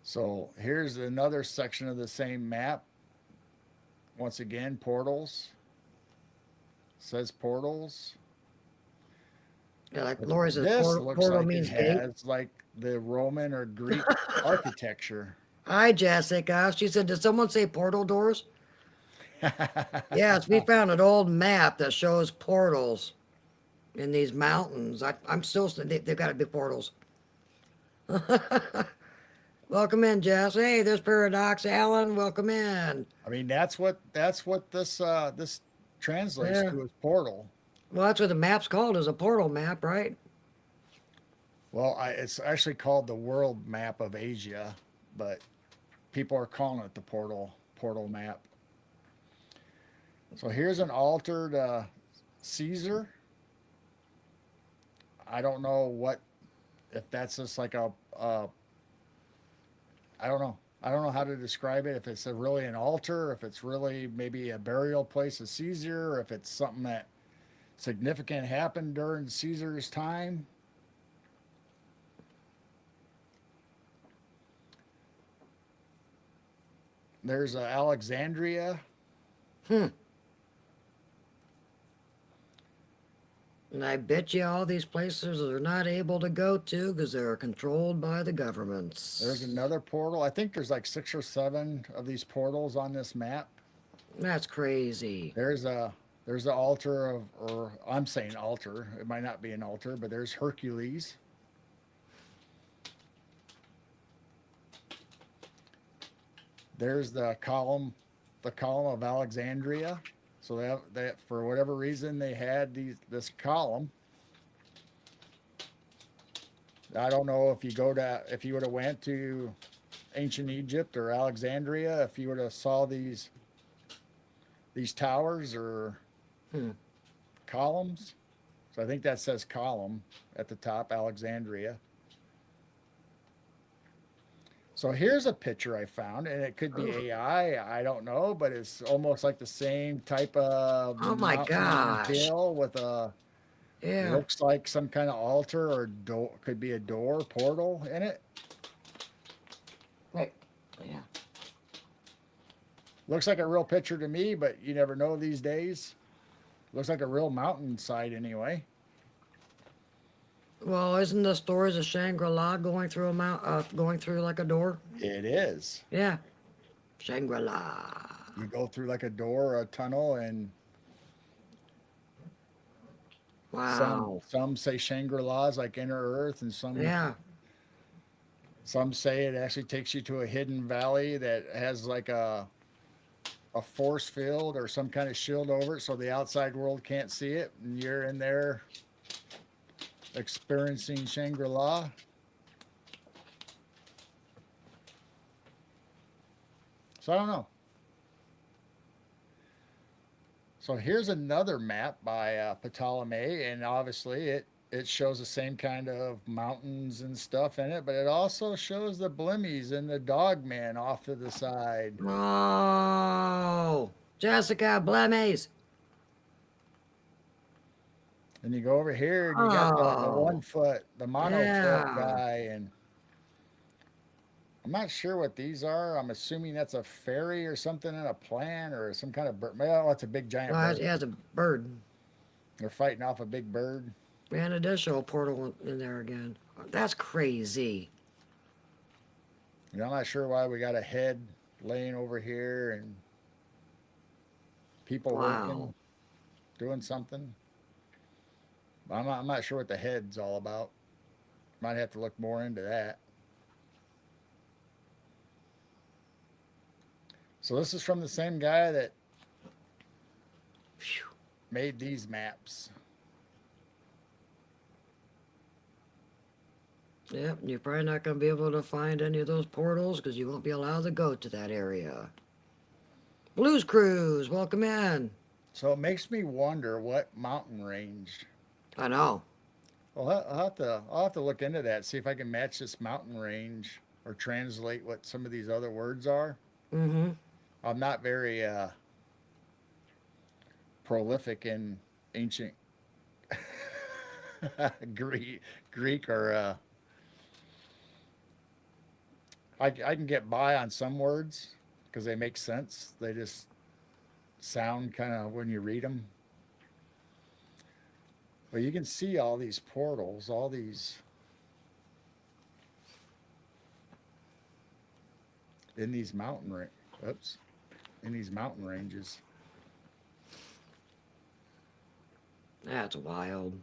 So here's another section of the same map. Once again, portals. Says portals. Yeah, like But Lori says, this looks portal like it means gate. has like the Roman or Greek architecture. Hi, Jessica. She said, did someone say portal doors? Yes, we found an old map that shows portals in these mountains. I'm still, they've got to be portals. Welcome in, Jess. Hey, there's Paradox Alan. Welcome in. I mean, that's what this translates Yeah. to as portal. Well, that's what the map's called, is a portal map, right? Well, it's actually called the World Map of Asia, but people are calling it the portal map. So here's an altered Caesar. I don't know what if that's just like I don't know. I don't know how to describe it. If it's really an altar, if it's really maybe a burial place of Caesar, or if it's something that significant happened during Caesar's time. There's Alexandria. Hmm. And I bet you all these places are not able to go to because they're controlled by the There's governments. another portal. I think there's like 6 or 7 of these portals on this map. That's crazy. There's a there's the altar of, or I'm saying altar. It might not be an altar, but there's Hercules. There's the column of Alexandria. So that for whatever reason they had this column. I don't know if you would have went to ancient Egypt or Alexandria, if you would have saw these towers or Hmm. columns. So I think that says column at the top, Alexandria. So here's a picture I found, and it could be Oh, AI. I don't know, but it's almost like the same type of oh my mountain gosh. hill with a Yeah. looks like some kind of altar or door, could be a door portal in it. Right. Yeah. Looks like a real picture to me, but you never know these days. Looks like a real mountainside anyway. Well, isn't the stories of Shangri-La going through going through like a door? It is. Yeah. Shangri-La. You go through like a door or a tunnel, and Wow. some say Shangri-La's like inner Earth, and Yeah. some say it actually takes you to a hidden valley that has like a force field or some kind of shield over it, so the outside world can't see it, and you're in there experiencing Shangri-La. So I don't know. So here's another map by Ptolemy, and obviously it shows the same kind of mountains and stuff in it, but it also shows the blimmies and the dogmen off to the side. Oh, Jessica Blemmies. And you go over here and you got the Oh, 1 foot, the mono foot yeah. guy, and I'm not sure what these are. I'm assuming that's a fairy or something in a plant or some kind of bird. Well, it's a big giant Well, it bird. has a bird. They're fighting off a big bird. And it does show a portal in there again. That's crazy. And I'm not sure why we got a head laying over here and people Wow. working, doing something. I'm not sure what the head's all about. Might have to look more into that. So this is from the same guy that Phew. made these maps. Yep, you're probably not going to be able to find any of those portals because you won't be allowed to go to that area. Blues Cruise, welcome in. So it makes me wonder what mountain range. I know. Well, I'll have to look into that, see if I can match this mountain range or translate what some of these other words are. Mm-hmm. I'm not very prolific in ancient Greek or I can get by on some words because they make sense. They just sound kind of when you read them. But you can see all these portals, all these in these oops, in these mountain ranges. That's wild.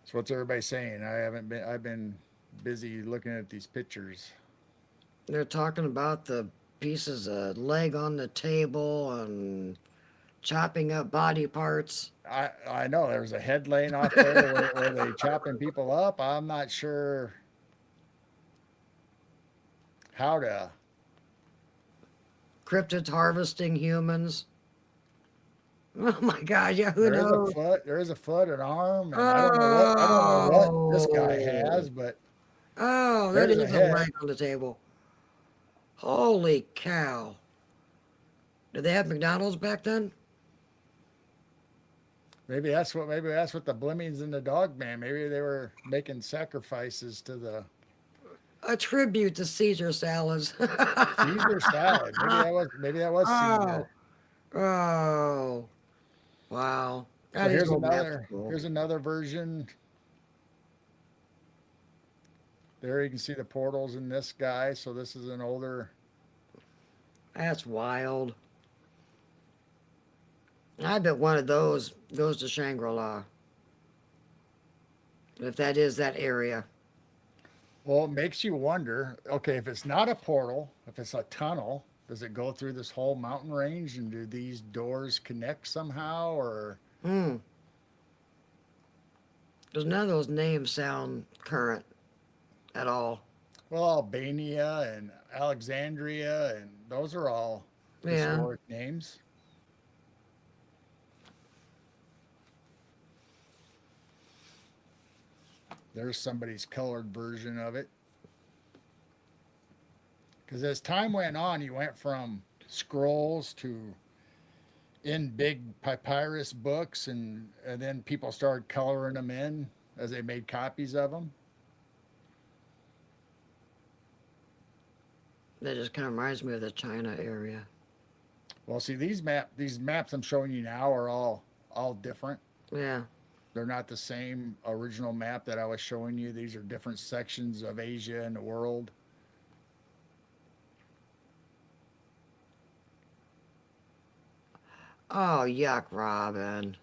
So what's everybody saying? I've been busy looking at these pictures. They're talking about the pieces of leg on the table and chopping up body parts. I know there's a head laying off there where they chopping people up. I'm not sure how to. Cryptids harvesting humans. Oh my God, yeah, who There is a knows? foot. There is a foot, an arm, and I don't know what this guy Oh, has, but oh, that there's a is a leg head. on the table. Holy cow. Did they have McDonald's back then? Maybe that's what the Blimmings and the Dog Man. Maybe they were making sacrifices to the A tribute to Caesar salads. Caesar salad. Maybe that was Caesar. Oh, oh, wow. So That is old maps cool. here's another version. There you can see the portals in this guy. So this is an older. That's wild. I bet one of those goes to Shangri-La. If that is that area. Well, it makes you wonder. Okay, if it's not a portal, if it's a tunnel, does it go through this whole mountain range, and do these doors connect somehow, or Hmm. Because none of those names sound current at all. well, Albania and Alexandria, and those are all Yeah. historic names. There's somebody's colored version of it. Because as time went on, you went from scrolls to in big papyrus books, and then people started coloring them in as they made copies of them. That just kind of reminds me of the China area. Well, see these maps I'm showing you now are all different. Yeah. They're not the same original map that I was showing you. These are different sections of Asia and the world. Oh, yuck, Robin.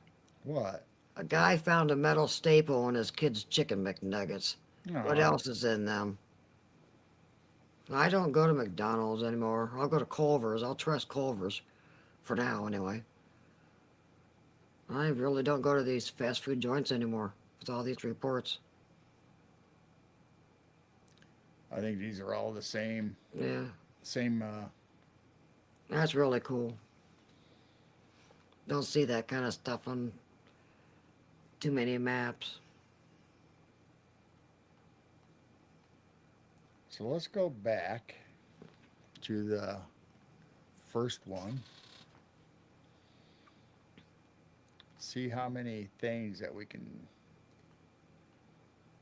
What? A guy found a metal staple in his kid's chicken McNuggets. What Aw. else is in them? I don't go to McDonald's anymore. I'll go to Culver's. I'll trust Culver's. For now, anyway. I really don't go to these fast food joints anymore with all these reports. I think these are all the Yeah, same. that's really cool. Don't see that kind of stuff on too many maps. So let's go back to the first one. See how many things that we can.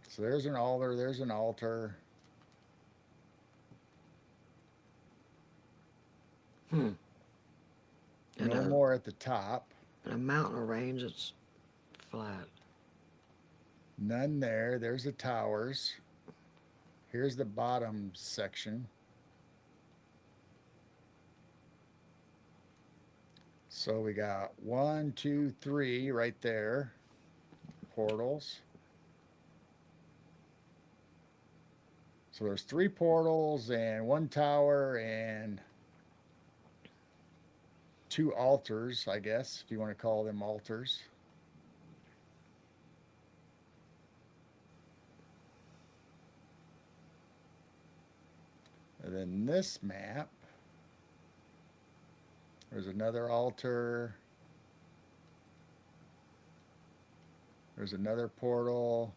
So there's an altar. There's an altar. Hmm. And No more at the top. a mountain range that's flat. None there. There's the towers. Here's the bottom section. So we got 1, 2, 3 right there. Portals. So there's 3 portals and 1 tower and 2 altars, I guess, if you want to call them altars. And then this map, there's another altar. There's another portal.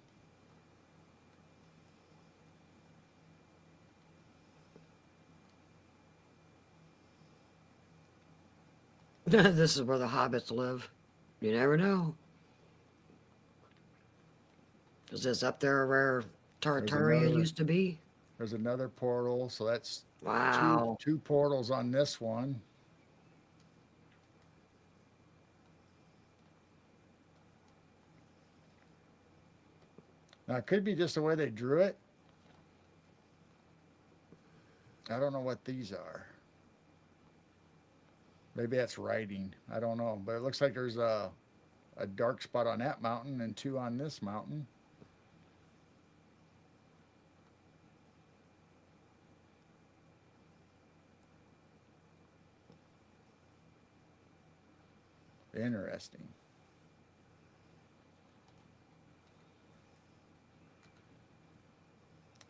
This is where the hobbits live. You never know. Is this up there where There's Tartaria another used to be? there's another portal. So that's Wow. two portals on this one. Now, it could be just the way they drew it. I don't know what these are. Maybe that's writing. I don't know. But it looks like there's a dark spot on that mountain and two on this mountain. Interesting.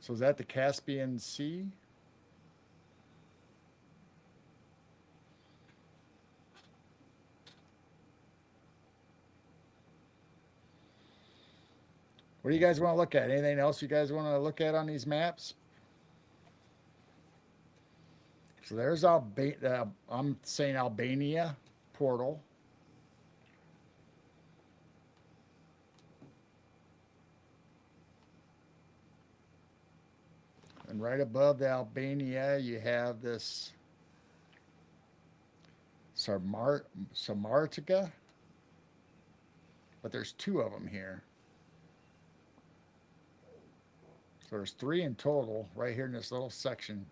So is that the Caspian Sea? What do you guys want to look at? Anything else you guys want to look at on these maps? So there's I'm saying Albania portal. And right above the Albania, you have this Samartica. But there's two of them here. So there's three in total right here in this little section.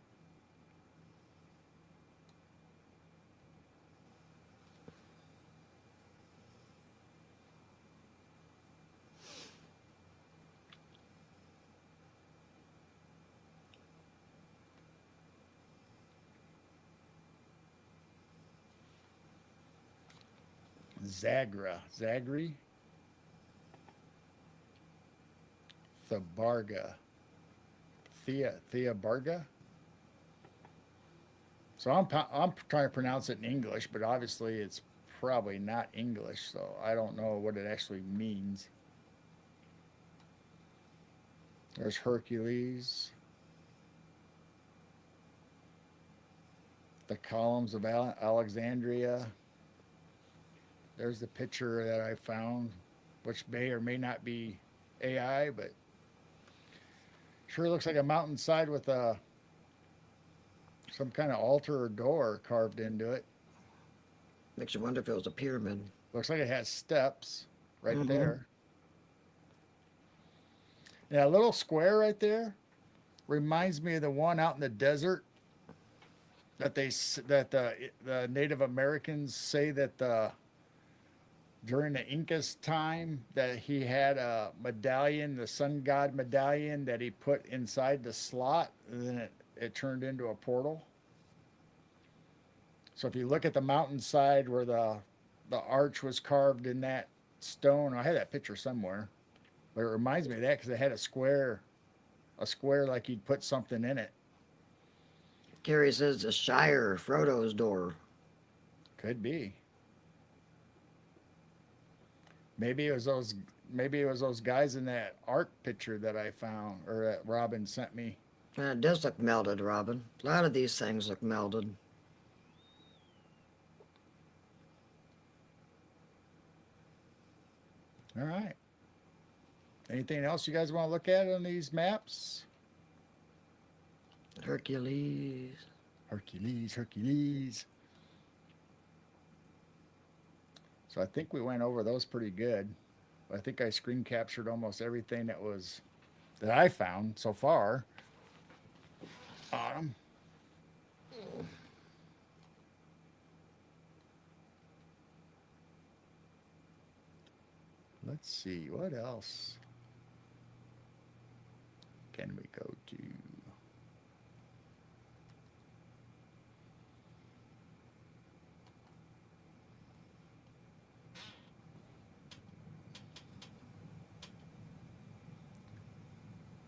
Zagri, Thabarga, Theabarga. So I'm trying to pronounce it in English, but obviously it's probably not English, so I don't know what it actually means. There's Hercules, the columns of Alexandria. There's the picture that I found, which may or may not be AI, but sure looks like a mountainside with some kind of altar or door carved into it. Makes you wonder if it was a pyramid. Looks like it has steps right Mm-hmm. there. And that little square right there reminds me of the one out in the desert that the Native Americans say that during the Incas time that he had a medallion, the sun god medallion that he put inside the slot, and then it turned into a portal. So if you look at the mountainside where the arch was carved in that stone, I had that picture somewhere, but it reminds me of that because it had a square like you'd put something in it. Gary says the Shire, Frodo's door. Could be. Maybe it was those. Maybe it was those guys in that art picture that I found or that Robin sent me. It does look melded, Robin. A lot of these things look melded. All right. Anything else you guys want to look at on these maps? Hercules. Hercules. So I think we went over those pretty good. I think I screen captured almost everything that I found so far on them. Let's see, what else can we go to?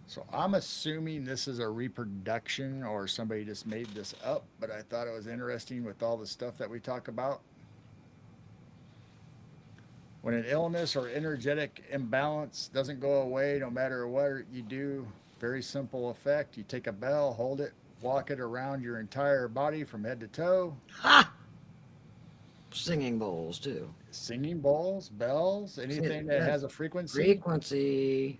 So I'm assuming this is a reproduction or somebody just made this up, but I thought it was interesting with all the stuff that we talk about. When an illness or energetic imbalance doesn't go away, no matter what you do, very simple effect. You take a bell, hold it, walk it around your entire body from head to toe. Ha! Singing bowls, too. Singing bowls, bells, anything that has a frequency. Frequency.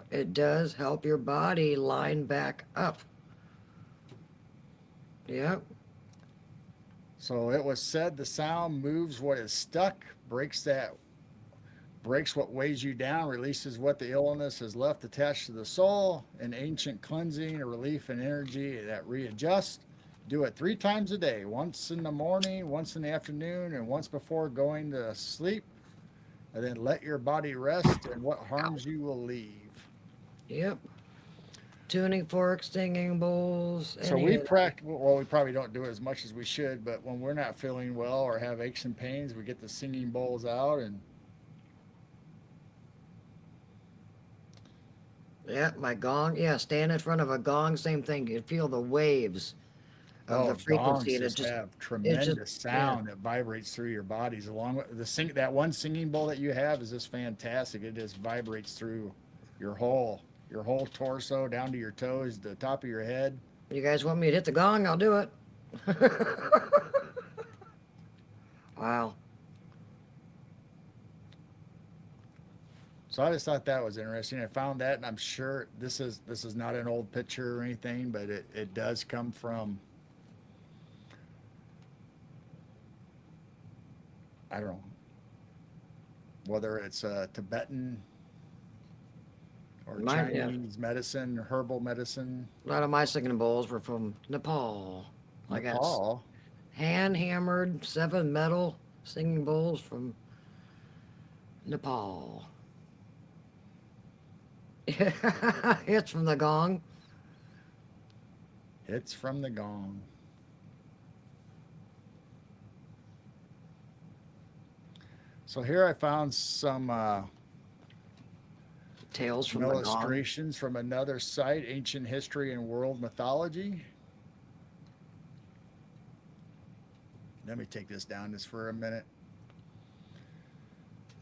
It does help your body line back up. Yep. So it was said the sound moves what is stuck, breaks that breaks what weighs you down, releases what the illness has left attached to the soul, an ancient cleansing, a relief and energy that readjusts. Do it 3 times a day, once in the morning, once in the afternoon, and once before going to sleep. And then let your body rest, and what harms you will leave. Yep. Tuning forks, singing bowls, So any we of that. practice, well, we probably don't do it as much as we should, but when we're not feeling well or have aches and pains, we get the singing bowls out and Yeah, my gong. Yeah, stand in front of a gong, same thing. You feel the waves of the oh, frequency, gongs and just have it's just, tremendous yeah. sound that vibrates through your bodies. Along with the that one singing bowl that you have is just fantastic. It just vibrates through your whole torso down to your toes, the top of your head. You guys want me to hit the gong? I'll do it. Wow. So I just thought that was interesting. I found that, and I'm sure this is not an old picture or anything, but it does come from, I don't know, whether it's Tibetan or Mine, yeah. Chinese medicine, herbal medicine. A lot of my singing bowls were from Nepal. I got Nepal. hand hammered 7 metal singing bowls from Nepal. It's from the gong. It's from the gong. So here I found Tales some from the gong. illustrations from another site, Ancient History and World Mythology. Let me take this down just for a minute.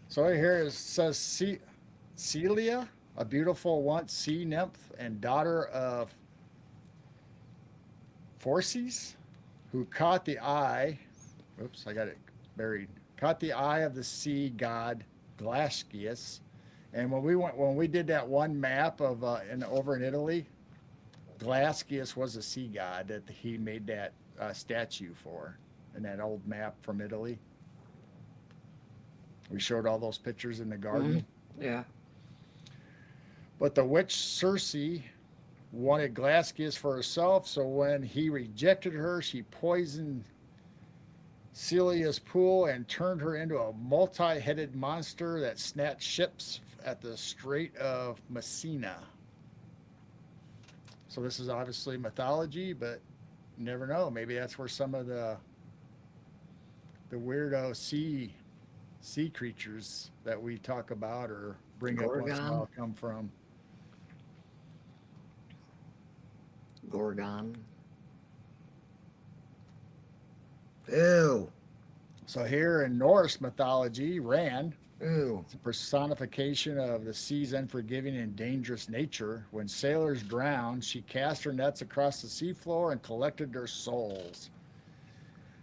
So right here it says Celia, a beautiful once sea nymph and daughter of Phorcys, who caught the eye. Oops, I got it buried. Caught the eye of the sea god Glacius. And when we did that one map of over in Italy, Glacius was a sea god that he made that statue for, in that old map from Italy. We showed all those pictures in the Hmm. garden. Yeah. But the witch Circe wanted Glacius for herself, so when he rejected her, she poisoned Celia's pool and turned her into a multi-headed monster that snatched ships at the Strait of Messina. So this is obviously mythology, but you never know. Maybe that's where some of the weirdo sea creatures that we talk about or bring up once in a Gorgon. while come from. Gorgon. Ew. So here in Norse mythology, Ran, Ew. it's a personification of the sea's unforgiving and dangerous nature. When sailors drowned, she cast her nets across the seafloor and collected their souls.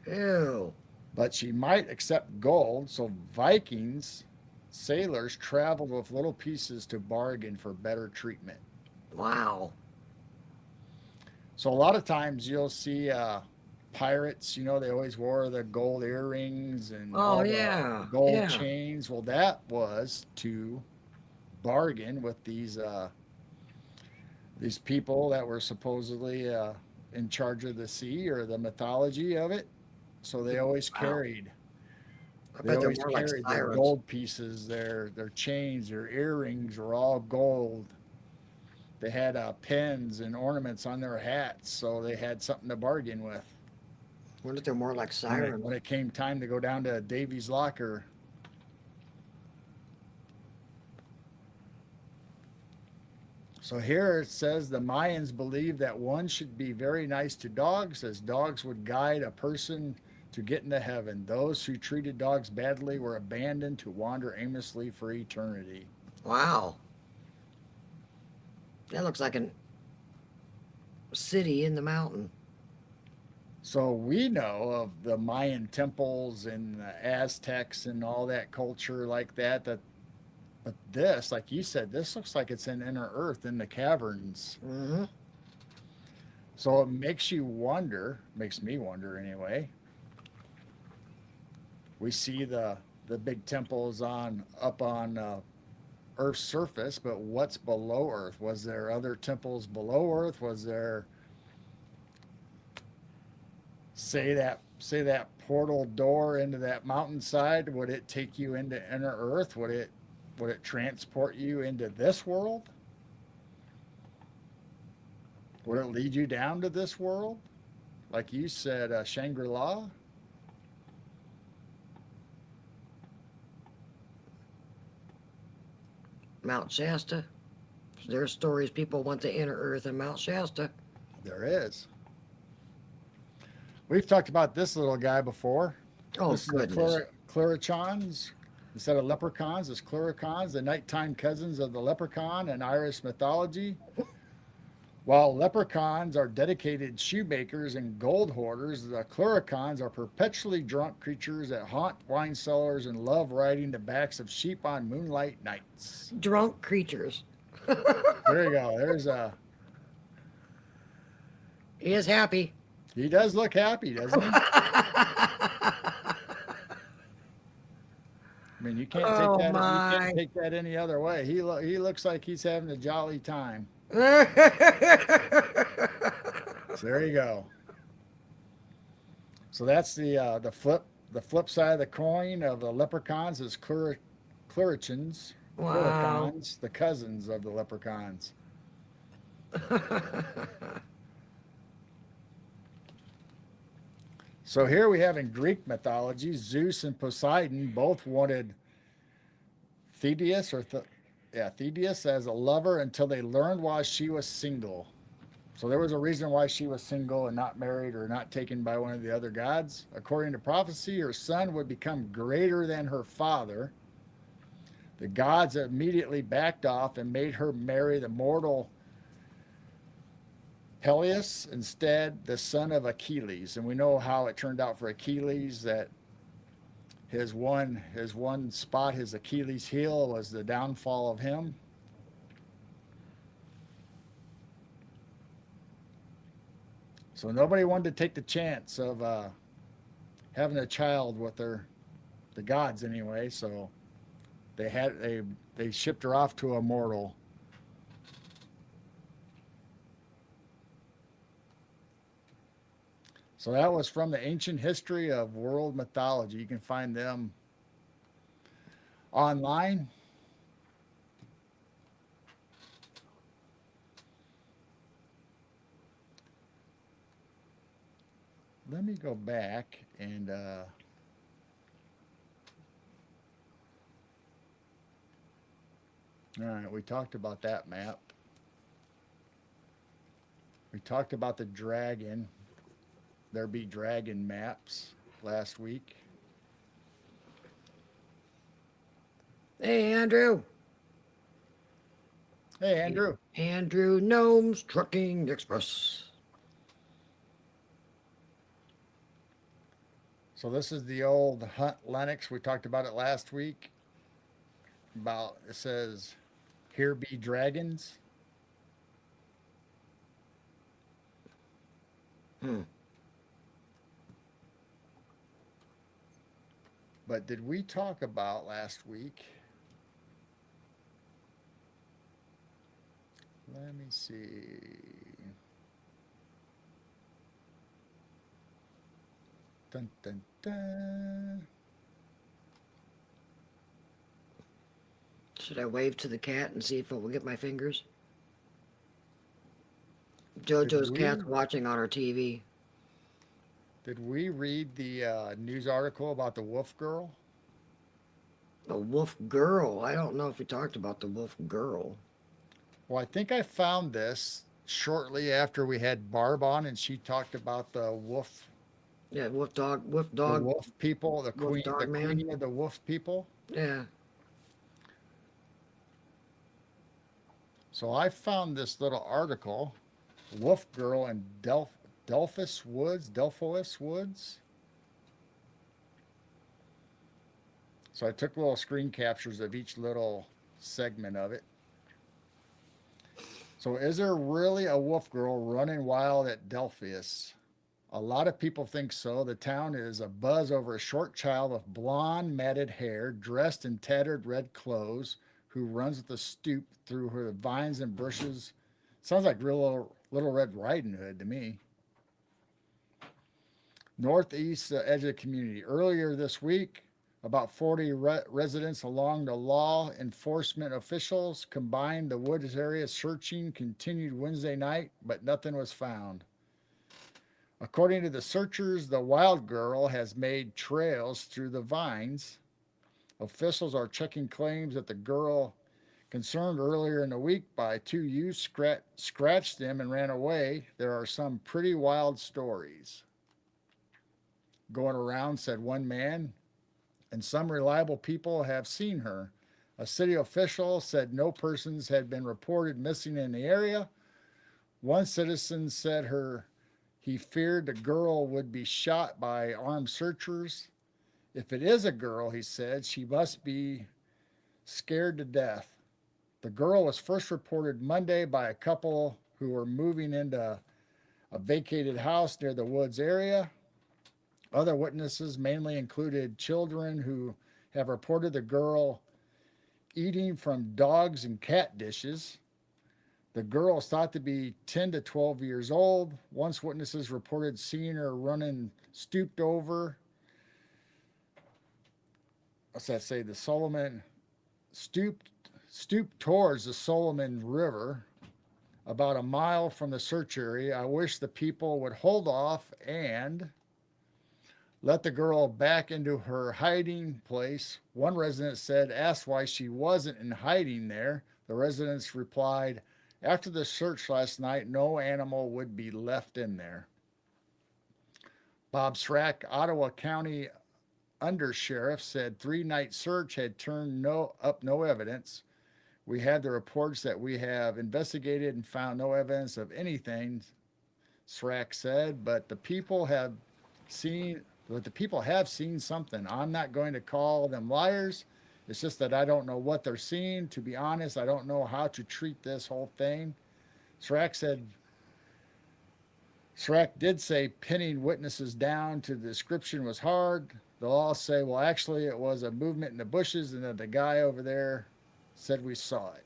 Ew. But she might accept gold, so Vikings sailors traveled with little pieces to bargain for better treatment. Wow. So a lot of times you'll see pirates, they always wore the gold earrings and Oh, all the yeah. gold Yeah. chains. Well, that was to bargain with these people that were supposedly in charge of the sea or the mythology of it. So Wow. I they bet they're always more like carried their sirens. gold pieces, their chains, their earrings were all gold. They had pins and ornaments on their hats, so they had something to bargain with Wonder if they're more like when it sirens. when it came time to go down to Davy's locker. So here it says the Mayans believed that one should be very nice to dogs, as dogs would guide a person to get into heaven. Those who treated dogs badly were abandoned to wander aimlessly for eternity. Wow. That looks like a city in the mountain. So we know of the Mayan temples and the Aztecs and all that culture like that. But this, like you said, this looks like it's in inner Earth in the caverns. Mm-hmm. So it makes you wonder, makes me wonder anyway. We see the big temples on up on Earth's surface, but what's below Earth? Was there other temples below Earth? Was there say that portal door into that mountainside? Would it take you into inner Earth? Would it transport you into this world? Would it lead you down to this world? Like you said, Shangri-La? Mount Shasta. There's stories people want to enter Earth in Mount Shasta. There is. We've talked about this little guy before. Oh, This is the goodness. Clurichons. Instead of leprechauns, it's cluricons, the nighttime cousins of the leprechaun in Irish mythology. While leprechauns are dedicated shoemakers and gold hoarders, the cluricons are perpetually drunk creatures that haunt wine cellars and love riding the backs of sheep on moonlight nights. Drunk creatures. There you go. There's a. He is happy. He does look happy, doesn't he? I mean, you can't take Oh that. You my. can't take that any other way. He looks like he's having a jolly time. So there you go. So that's the flip side of the coin of the leprechauns is clurichons, Wow. cluricons, the cousins of the leprechauns. So here we have in Greek mythology, Zeus and Poseidon both wanted Thetis Thetis as a lover until they learned why she was single. So there was a reason why she was single and not married or not taken by one of the other gods. According to prophecy, her son would become greater than her father. The gods immediately backed off and made her marry the mortal Peleus, instead the son of Achilles. And we know how it turned out for Achilles, that his one spot, his Achilles heel, was the downfall of him. So nobody wanted to take the chance of having a child with the gods anyway. So they shipped her off to a mortal. So that was from the ancient history of world mythology. You can find them online. Let me go back and all right, we talked about that map. We talked about the dragon. There be dragon maps last week. Hey, Andrew. Hey, Andrew. Andrew Gnome's Trucking Express. So this is the old Hunt Lennox. We talked about it last week. About it says, "Here be dragons." Hmm. But did we talk about last week? Let me see. Dun, dun, dun. Should I wave to the cat and see if it will get my fingers? Did JoJo's we cat's watching on her TV. did we read the news article about the wolf girl? The Wolf Girl. I don't know if we talked about the Wolf Girl. Well, I think I found this shortly after we had Barb on, and she talked about Yeah, the wolf people, Wolf the Dog Man. queen of the wolf people. Yeah. So I found this little article, Wolf Girl in Delphos Woods. So I took little screen captures of each little segment of it. So is there really a wolf girl running wild at Delphos A lot of people think so. The town is abuzz over a short child with blonde, matted hair, dressed in tattered red clothes, who runs with a stoop through her vines and bushes. Sounds like real Little Red Riding Hood to me. Northeast edge of the community. Earlier this week, about 40 residents along the law enforcement officials combined the woods area searching continued Wednesday night, but nothing was found. According to the searchers, the wild girl has made trails through the vines. Officials are checking claims that the girl concerned earlier in the week by two youths scratched them and ran away. There are some pretty wild stories going around, said one man, and some reliable people have seen her. A city official said no persons had been reported missing in the area. One citizen said he feared the girl would be shot by armed searchers. If it is a girl, he said, she must be scared to death. The girl was first reported Monday by a couple who were moving into a vacated house near the woods area. Other witnesses mainly included children who have reported the girl eating from dogs and cat dishes. The girl is thought to be 10 to 12 years old. Once witnesses reported seeing her running stooped over, what's that say? The Solomon stooped towards the Solomon River about a mile from the search area. I wish the people would hold off and let the girl back into her hiding place. One resident said, asked why she wasn't in hiding there. The residents replied, after the search last night, no animal would be left in there. Bob Srack, Ottawa County Undersheriff, said 3-night search had turned up no evidence. We had the reports that we have investigated and found no evidence of anything, Srack said, but the people have seen something. I'm not going to call them liars. It's just that I don't know what they're seeing. To be honest, I don't know how to treat this whole thing. Srack did say pinning witnesses down to the description was hard. They'll all say, well, actually, it was a movement in the bushes, and then the guy over there said we saw it.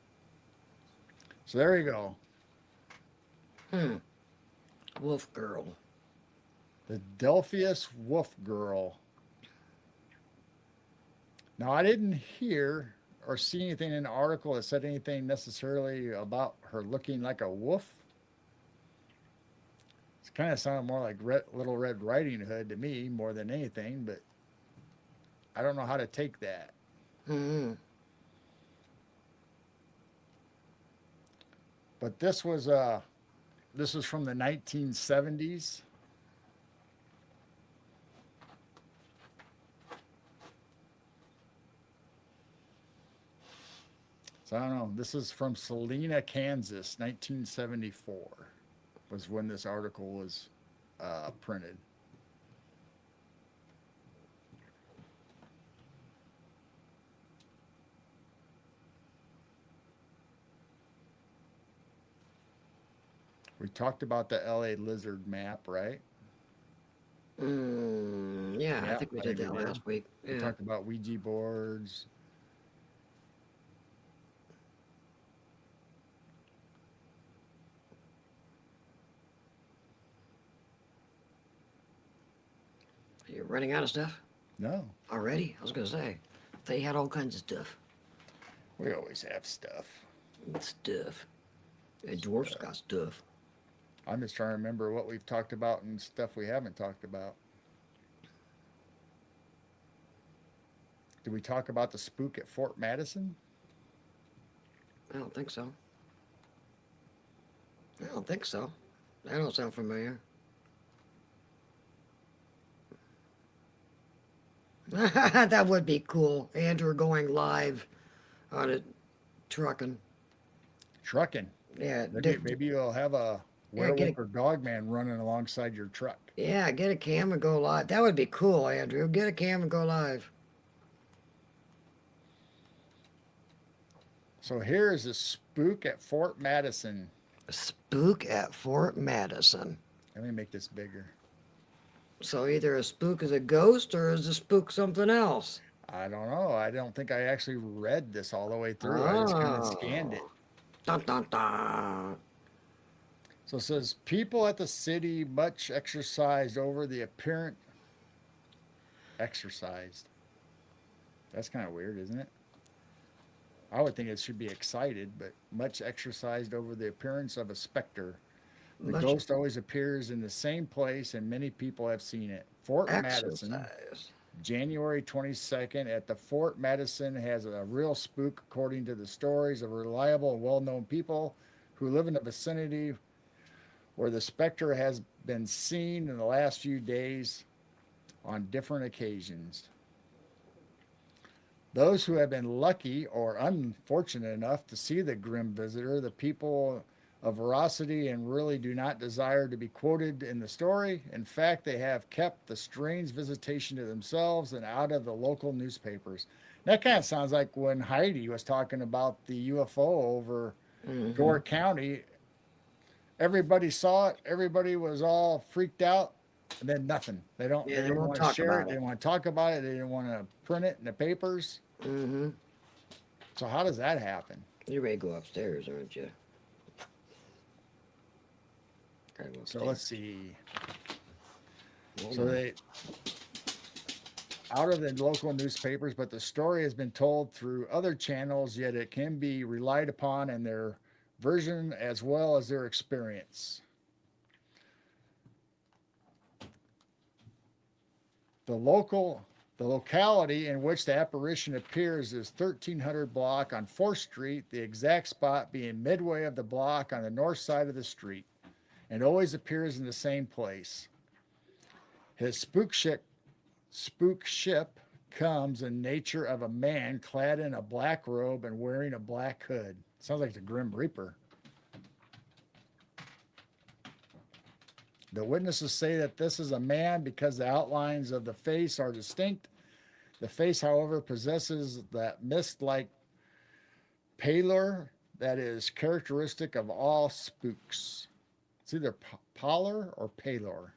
So there you go. Wolf girl. The Delphius Wolf Girl. Now, I didn't hear or see anything in the article that said anything necessarily about her looking like a wolf. It kind of sounded more like Little Red Riding Hood to me more than anything, but I don't know how to take that. Mm-hmm. But this was from the 1970s. So I don't know. This is from Salina, Kansas, 1974 was when this article was printed. We talked about the LA lizard map, right? Yeah, I think we did that last week. We Yeah. talked about Ouija boards. Are you running out of stuff No, already? I was going to say, they had all kinds of stuff. we always have stuff. Stuff. And dwarfs got stuff. I'm just trying to remember what we've talked about and stuff we haven't talked about. Did we talk about the spook at Fort Madison? I don't think so. I don't think so. That don't sound familiar. That would be cool. Andrew going live on it, trucking. Trucking. Yeah, Maybe you'll have a Yeah, werewolf or dog man running alongside your truck. yeah, get a cam and go live. That would be cool, Andrew. Get a cam and go live. So here is a spook at Fort Madison. Spook at Fort Madison. Let me make this bigger. So either a spook is a ghost or is a spook something else? I don't know. I don't think I actually read this all the way through. I just kind of scanned Oh. it. Dun dun dun. So it says people at the city much exercised over the apparent exercised. That's kind of weird, isn't it? I would think it should be excited, but much exercised over the appearance of a specter. The Much ghost always appears in the same place, and many people have seen it. Fort Madison, exercise. January 22nd, at the Fort Madison has a real spook, according to the stories of reliable and well known people who live in the vicinity where the specter has been seen in the last few days on different occasions. Those who have been lucky or unfortunate enough to see the grim visitor, the people of veracity and really do not desire to be quoted in the story. In fact, they have kept the strange visitation to themselves and out of the local newspapers. That kind of sounds like when Heidi was talking about the UFO over Mm-hmm. Door County. Everybody saw it, everybody was all freaked out, and then nothing. Yeah, They they didn't won't want to talk share it, about they it. didn't want to talk about it, they didn't want to print it in the papers. Mm-hmm. So how does that happen? You're ready to go upstairs, aren't you? Gotta go So upstairs. let's see. Hold So on. they out of the local newspapers, but the story has been told through other channels, yet it can be relied upon in their version as well as their experience. The local the locality in which the apparition appears is 1300 block on 4th Street, the exact spot being midway of the block on the north side of the street, and always appears in the same place. His spook ship comes in nature of a man clad in a black robe and wearing a black hood. Sounds like the Grim Reaper. The witnesses say that this is a man because the outlines of the face are distinct. The face, however, possesses that mist like pallor that is characteristic of all spooks. It's either pallor or pallor.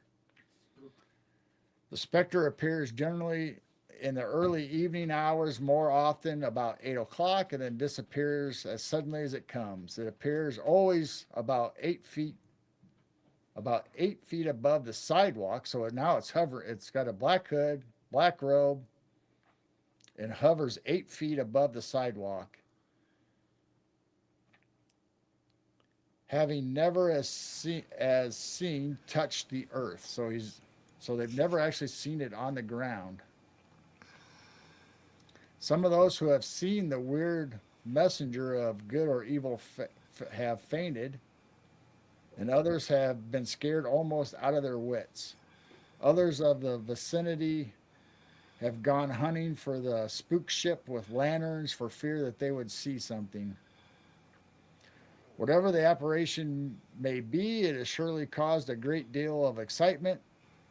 The specter appears generally in the early evening hours, more often about 8 o'clock, and then disappears as suddenly as it comes. It appears always about 8 feet above the sidewalk. So now it's hovering. It's got a black hood, black robe, and hovers 8 feet above the sidewalk, having never as seen touched the earth. So they've never actually seen it on the ground. Some of those who have seen the weird messenger of good or evil have fainted, and others have been scared almost out of their wits. Others of the vicinity have gone hunting for the spook ship with lanterns for fear that they would see something. Whatever the apparition may be, it has surely caused a great deal of excitement,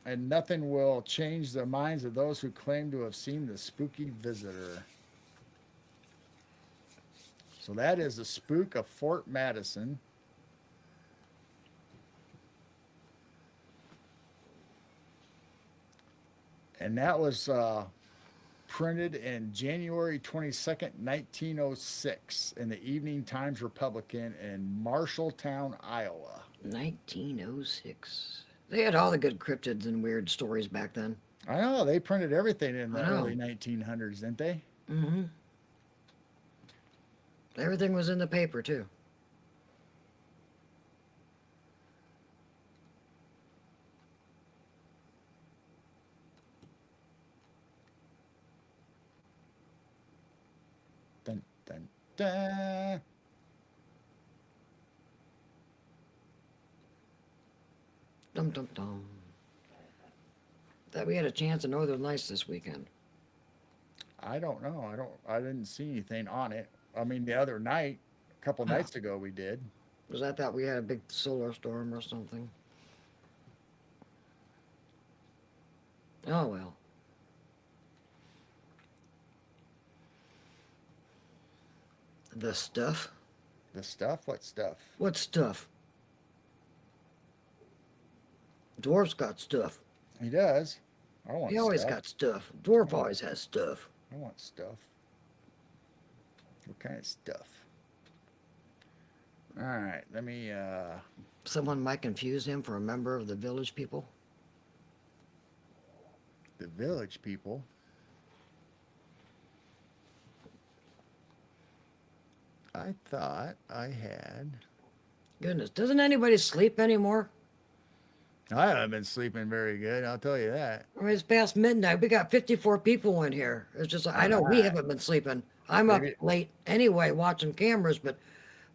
and nothing will change the minds of those who claim to have seen the spooky visitor. So that is the spook of Fort Madison. And that was printed in January 22nd, 1906, in the Evening Times Republican in Marshalltown, Iowa. 1906. They had all the good cryptids and weird stories back then. I know, they printed everything in I the know. early 1900s, didn't they? Mm-hmm. Everything was in the paper, too. Dun, dun, dun. Dum dum dum. That we had a chance of Northern Lights this weekend. I don't know. I didn't see anything on it. I mean, the other night, a couple Huh. nights ago, we did. Was I thought we had a big solar storm or something? Oh well. The stuff? The stuff? What stuff? What stuff? Dwarfs got stuff. He does. I He want always stuff. got stuff. Dwarf I want, always has stuff. I want stuff. What kind of stuff? All right, let me. Someone might confuse him for a member of the village people. The village people. I thought I had. Goodness, doesn't anybody sleep anymore? I haven't been sleeping very good. I'll tell you that. I mean, it's past midnight. We got 54 people in here. It's just, All I know we right. haven't been sleeping. I'm up Maybe. late anyway watching cameras, but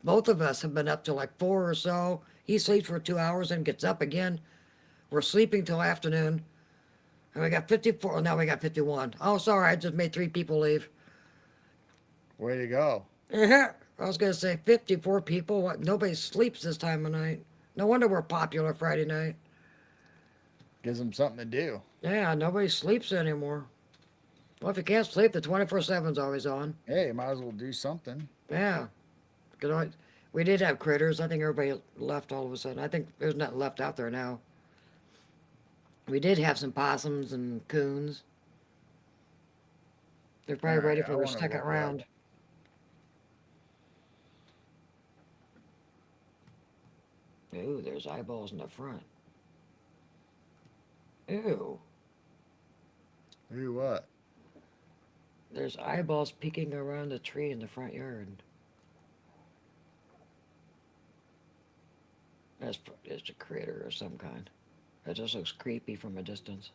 both of us have been up till like 4 or so. He sleeps for 2 hours and gets up again. We're sleeping till afternoon. And we got 54. Oh, now we got 51. Oh, sorry. I just made 3 people leave. Way to go. I was going to say 54 people. What? Nobody sleeps this time of night. No wonder we're popular Friday night. Gives them something to do. Yeah, nobody sleeps anymore. Well, if you can't sleep, the 24/7's always on. Hey, might as well do something. Yeah. We did have critters. I think everybody left all of a sudden. I think there's nothing left out there now. We did have some possums and coons. They're All probably ready right, for I their want to second look up. round. Ooh, there's eyeballs in the front. Ew. Who what? There's eyeballs peeking around a tree in the front yard. It's a critter of some kind. It just looks creepy from a distance.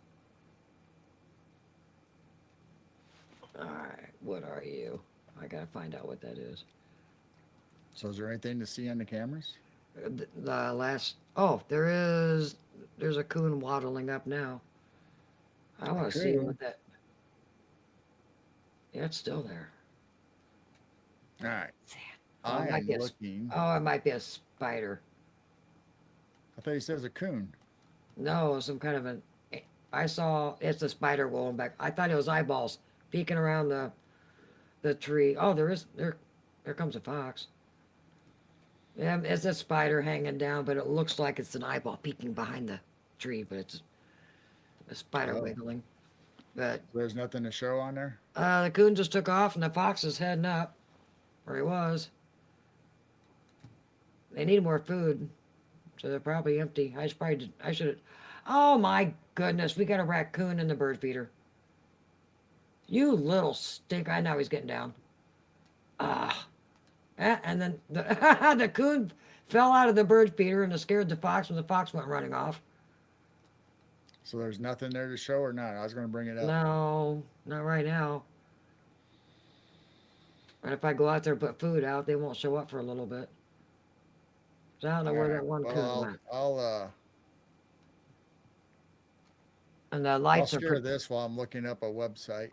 Alright, what are you? I gotta find out what that is. So is there anything to see on the cameras? The last. Oh, there's a coon waddling up now. I want to see Coon. what that. Yeah, it's still there. All right. Oh, I it might am be looking. oh, it might be a spider. I thought he said it was a coon. No, some kind of an. I saw it's a spider rolling back. I thought it was eyeballs peeking around the tree. Oh, there comes a fox. Yeah, it's a spider hanging down, but it looks like it's an eyeball peeking behind the tree, but it's a spider Oh, wiggling. But there's nothing to show on there. the coon just took off, and the fox is heading up where he was. They need more food, so they're probably empty. I should. Oh my goodness, we got a raccoon in the bird feeder. You little stink! I know he's getting down. Ah, and then the the coon fell out of the bird feeder and it scared the fox, and the fox went running off. So there's nothing there to show or not. I was going to bring it up. No, not right now. And if I go out there and put food out, they won't show up for a little bit. So I don't know All where right. that one Well, coon went. And the I'll lights are share pretty. this while I'm looking up a website.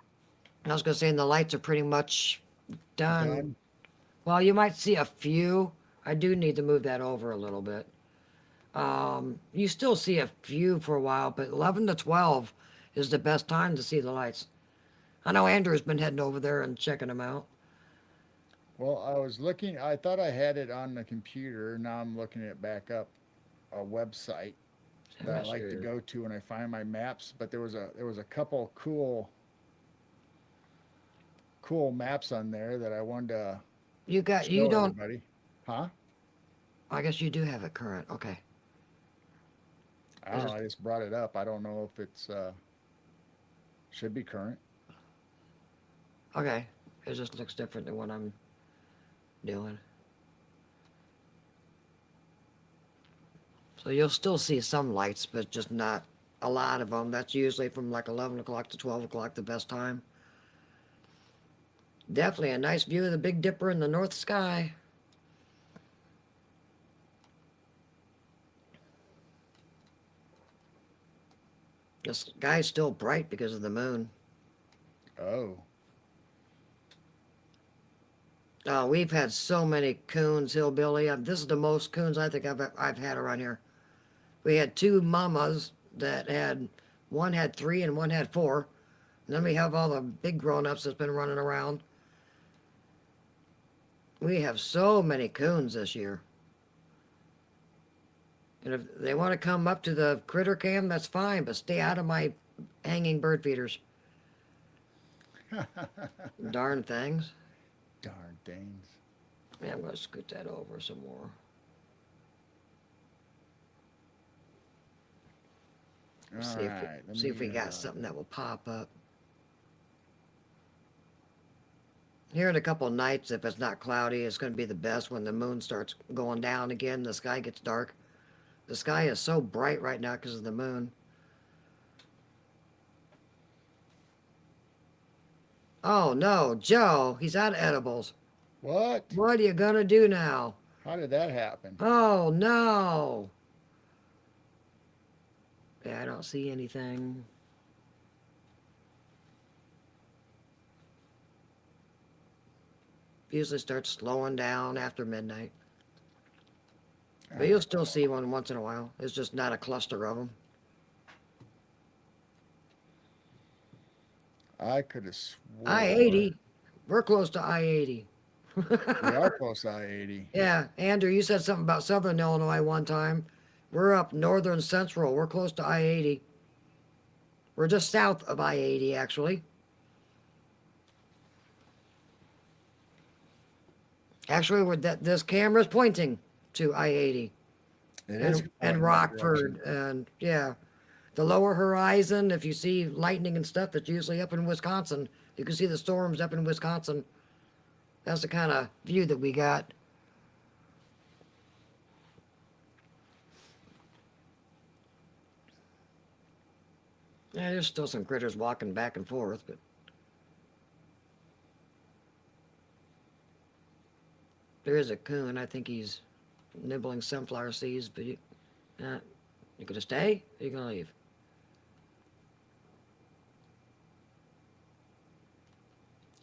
I was gonna say, and the lights are pretty much done. Done. Well, you might see a few. I do need to move that over a little bit. You still see a few for a while, but 11 to 12 is the best time to see the lights. I know Andrew's been heading over there and checking them out. Well, I was looking. I thought I had it on the computer. Now I'm looking it back up a website I'm that I not like to sure. go to when I find my maps. But there was a couple cool maps on there that I wanted to You show don't, everybody. Huh? I guess you do have it current. Okay. I Is don't know. it- I just brought it up. I don't know if it's should be current. Okay. It just looks different than what I'm doing. So you'll still see some lights, but just not a lot of them. That's usually from like 11 o'clock to 12 o'clock, the best time. Definitely a nice view of the Big Dipper in the north sky. The sky's still bright because of the moon. Oh, We've had so many coons, hillbilly. This is the most coons I think I've had around here. We had two mamas that one had 3 and one had 4. And then we have all the big grown-ups that's been running around. We have so many coons this year. And if they want to come up to the critter cam, that's fine, but stay out of my hanging bird feeders. Darn things. Darn things. Yeah, I'm going to scoot that over some more. All See if we, right. Let see if we me. got something that will pop up. Here in a couple of nights, if it's not cloudy, it's going to be the best when the moon starts going down again. The sky gets dark. The sky is so bright right now because of the moon. Oh no, Joe, he's out of edibles. What? What are you going to do now? How did that happen? Oh no. Yeah, I don't see anything. Usually starts slowing down after midnight. But you'll still see one once in a while. It's just not a cluster of them. I could have swore. I 80. We're close to I 80. We are close to I-80. Yeah, Andrew, you said something about Southern Illinois one time. We're up northern central. We're close to I 80. We're just south of I 80, actually. Actually, this camera's pointing to I 80 It is and pointing that Rockford. direction. And yeah, the lower horizon, if you see lightning and stuff, it's usually up in Wisconsin. You can see the storms up in Wisconsin. That's the kind of view that we got. Yeah, there's still some critters walking back and forth, but there is a coon. I think he's nibbling sunflower seeds, but you gonna stay or you gonna leave?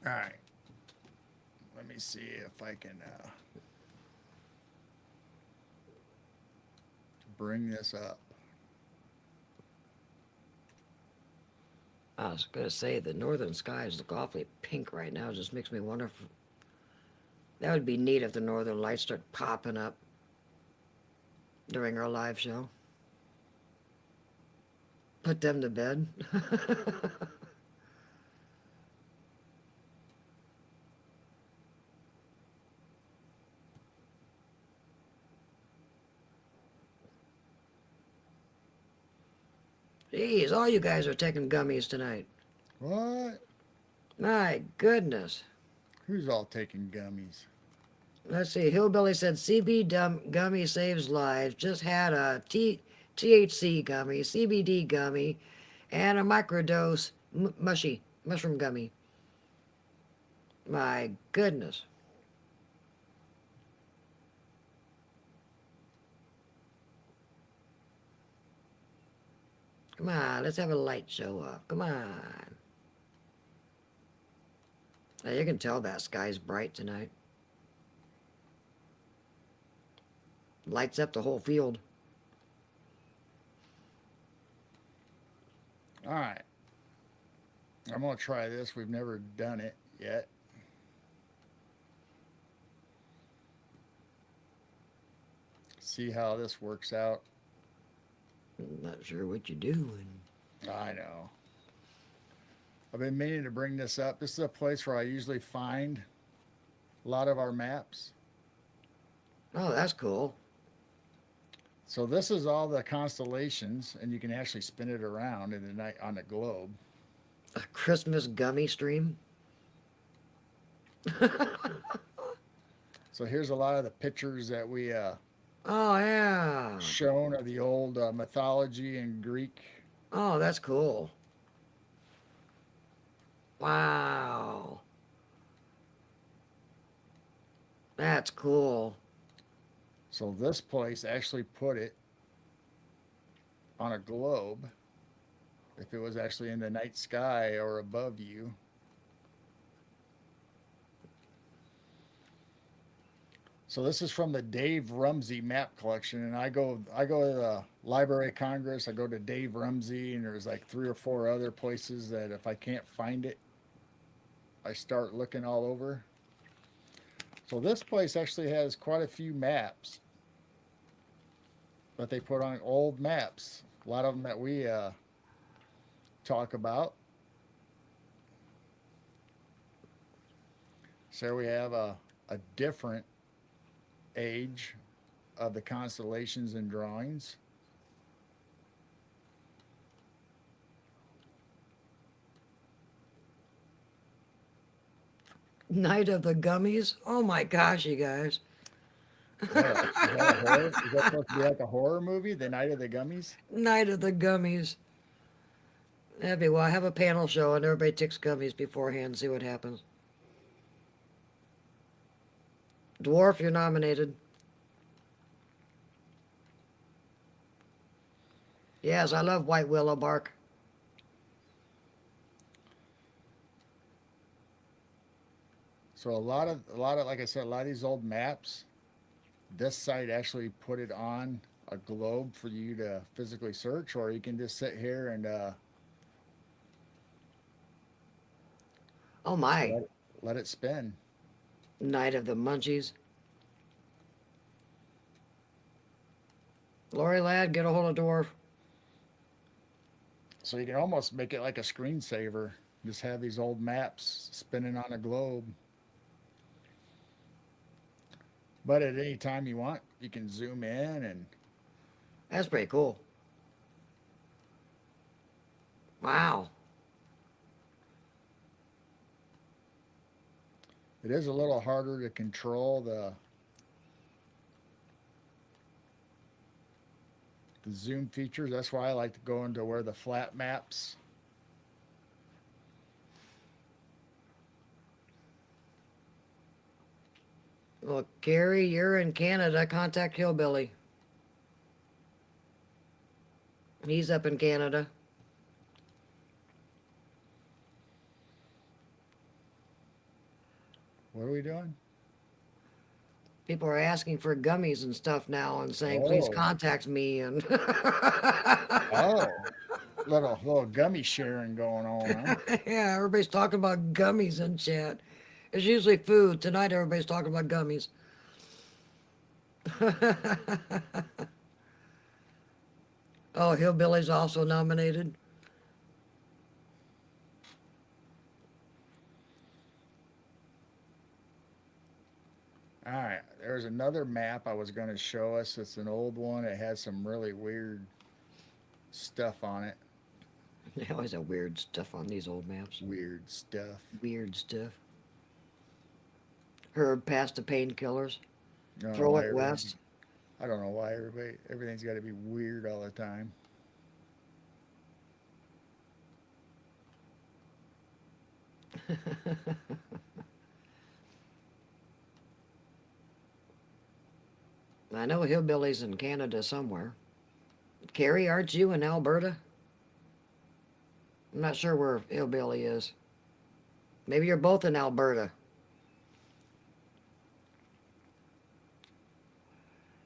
All right. Let me see if I can bring this up. I was gonna say the northern skies look awfully pink right now. It just makes me wonder if that would be neat if the northern lights start popping up during our live show. Put them to bed. Jeez, all you guys are taking gummies tonight. What? My goodness. Who's all taking gummies? Let's see. Hillbilly said gummy saves lives. Just had a THC gummy, CBD gummy, and a microdose mushroom gummy. My goodness. Come on, let's have a light show up. Come on. Now you can tell that sky's bright tonight. Lights up the whole field. All right. I'm going to try this. We've never done it yet. See how this works out. I'm not sure what you're doing. I know. I've been meaning to bring this up. This is a place where I usually find a lot of our maps. Oh, that's cool. So this is all the constellations, and you can actually spin it around in the night on the globe. A Christmas gummy stream. So here's a lot of the pictures that we Oh, yeah. shown of the old mythology and Greek. Oh, that's cool. Wow. That's cool. So this place actually put it on a globe. If it was actually in the night sky or above you. So this is from the Dave Rumsey map collection, and I go to the Library of Congress. I go to Dave Rumsey, and there's like 3 or 4 other places that if I can't find it, I start looking all over. So this place actually has quite a few maps. but they put on old maps. A lot of them that we talk about. So we have a different age of the constellations and drawings. Night of the Gummies. Oh my gosh, you guys. Is that a horror? Is that supposed to be like a horror movie? The Night of the Gummies? Night of the Gummies. That'd be well. I have a panel show and everybody takes gummies beforehand and see what happens. Dwarf, you're nominated. Yes, I love white willow bark. So a lot of like I said, a lot of these old maps, this site actually put it on a globe for you to physically search, or you can just sit here and Oh my. let it spin. Night of the Munchies. Lori Lad, get a hold of Dwarf. So you can almost make it like a screensaver. Just have these old maps spinning on a globe. But at any time you want, you can zoom in, and That's pretty cool. Wow. it is a little harder to control the zoom features. That's why I like to go into where the flat maps. Well, Gary, you're in Canada. Contact Hillbilly. He's up in Canada. What are we doing? People are asking for gummies and stuff now and saying, please Oh, contact me. And oh, little gummy sharing going on, huh? yeah, everybody's talking about gummies in chat. It's usually food. Tonight, everybody's talking about gummies. Oh, Hillbilly's also nominated. All right, there's another map I was going to show us. It's an old one. It has some really weird stuff on it. They always have weird stuff on these old maps. Weird stuff. Weird stuff. Herb passed the painkillers. I don't know Throw why it west. I don't know why everything's got to be weird all the time. I know Hillbilly's in Canada somewhere. Carrie, aren't you in Alberta? I'm not sure where Hillbilly is. Maybe you're both in Alberta.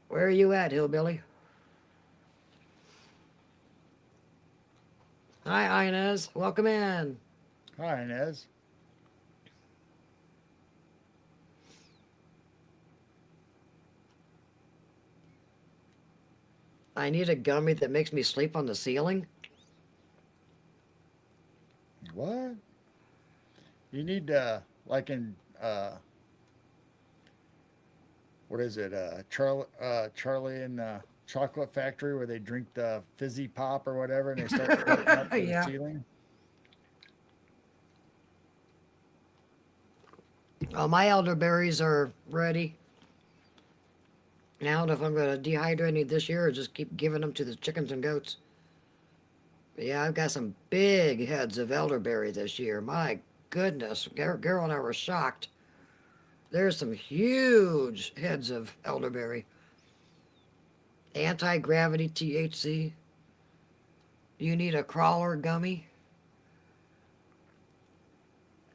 Where are you at, Hillbilly? Hi, Inez. Welcome in. Hi, Inez. I need a gummy that makes me sleep on the ceiling. What? You need like in what is it? Charlie and Chocolate Factory, where they drink the fizzy pop or whatever, and they start floating up to the Yeah. ceiling. Oh, my elderberries are ready. Now, I don't know if I'm going to dehydrate any this year or just keep giving them to the chickens and goats. But yeah, I've got some big heads of elderberry this year. My goodness. Carol and I were shocked. There's some huge heads of elderberry. Anti-gravity THC. You need a crawler gummy.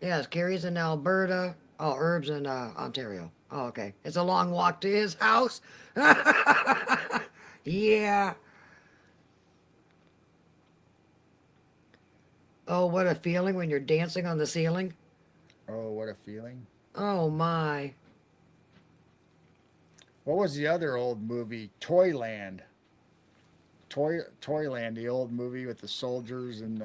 Yes, Carrie's in Alberta. Oh, Herb's in Ontario. Oh, okay. It's a long walk to his house. Yeah. Oh, what a feeling when you're dancing on the ceiling. Oh, what a feeling! Oh, my. What was the other old movie? Toyland. Toyland, the old movie with the soldiers and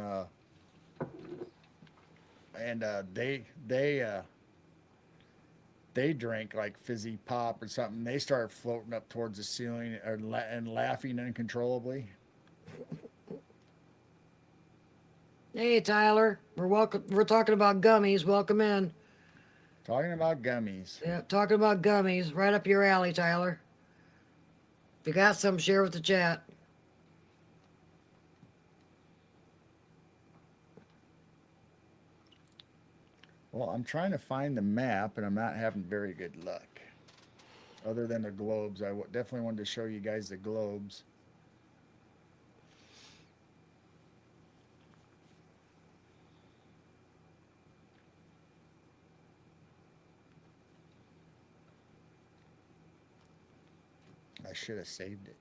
they drank like fizzy pop or something. They started floating up towards the ceiling and laughing uncontrollably. Hey, Tyler. We're welcome. We're talking about gummies. Welcome in. Talking about gummies. Yeah, talking about gummies. Right up your alley, Tyler. If you got some, share with the chat. Well, I'm trying to find the map, and I'm not having very good luck. Other than the globes, definitely wanted to show you guys the globes. I should have saved it.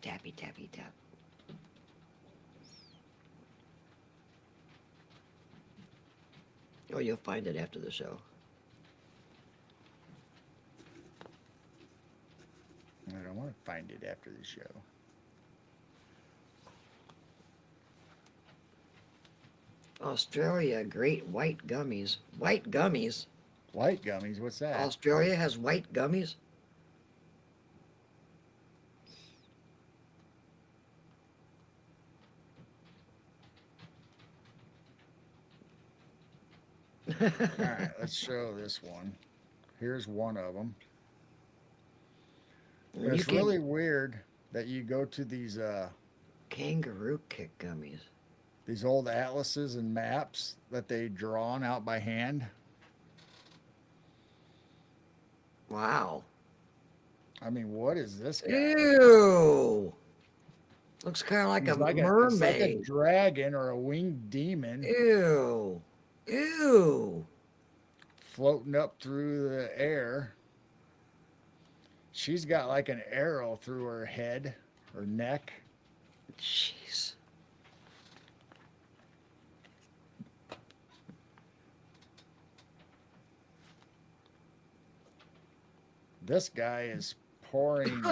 Tappy, tappy, tap. Oh, you'll find it after the show. I don't want to find it after the show. Australia, great white gummies. White gummies? White gummies, what's that? Australia has white gummies? All right, let's show this one. Here's one of them. It's really weird that you go to kangaroo kick gummies. These old atlases and maps that they drawn out by hand. Wow. I mean, what is this guy? Ew. Looks kind of like He's a like mermaid. It's like a dragon or a winged demon. Ew. Ew. Floating up through the air. She's got like an arrow through her head, her neck. Jeez. This guy is pouring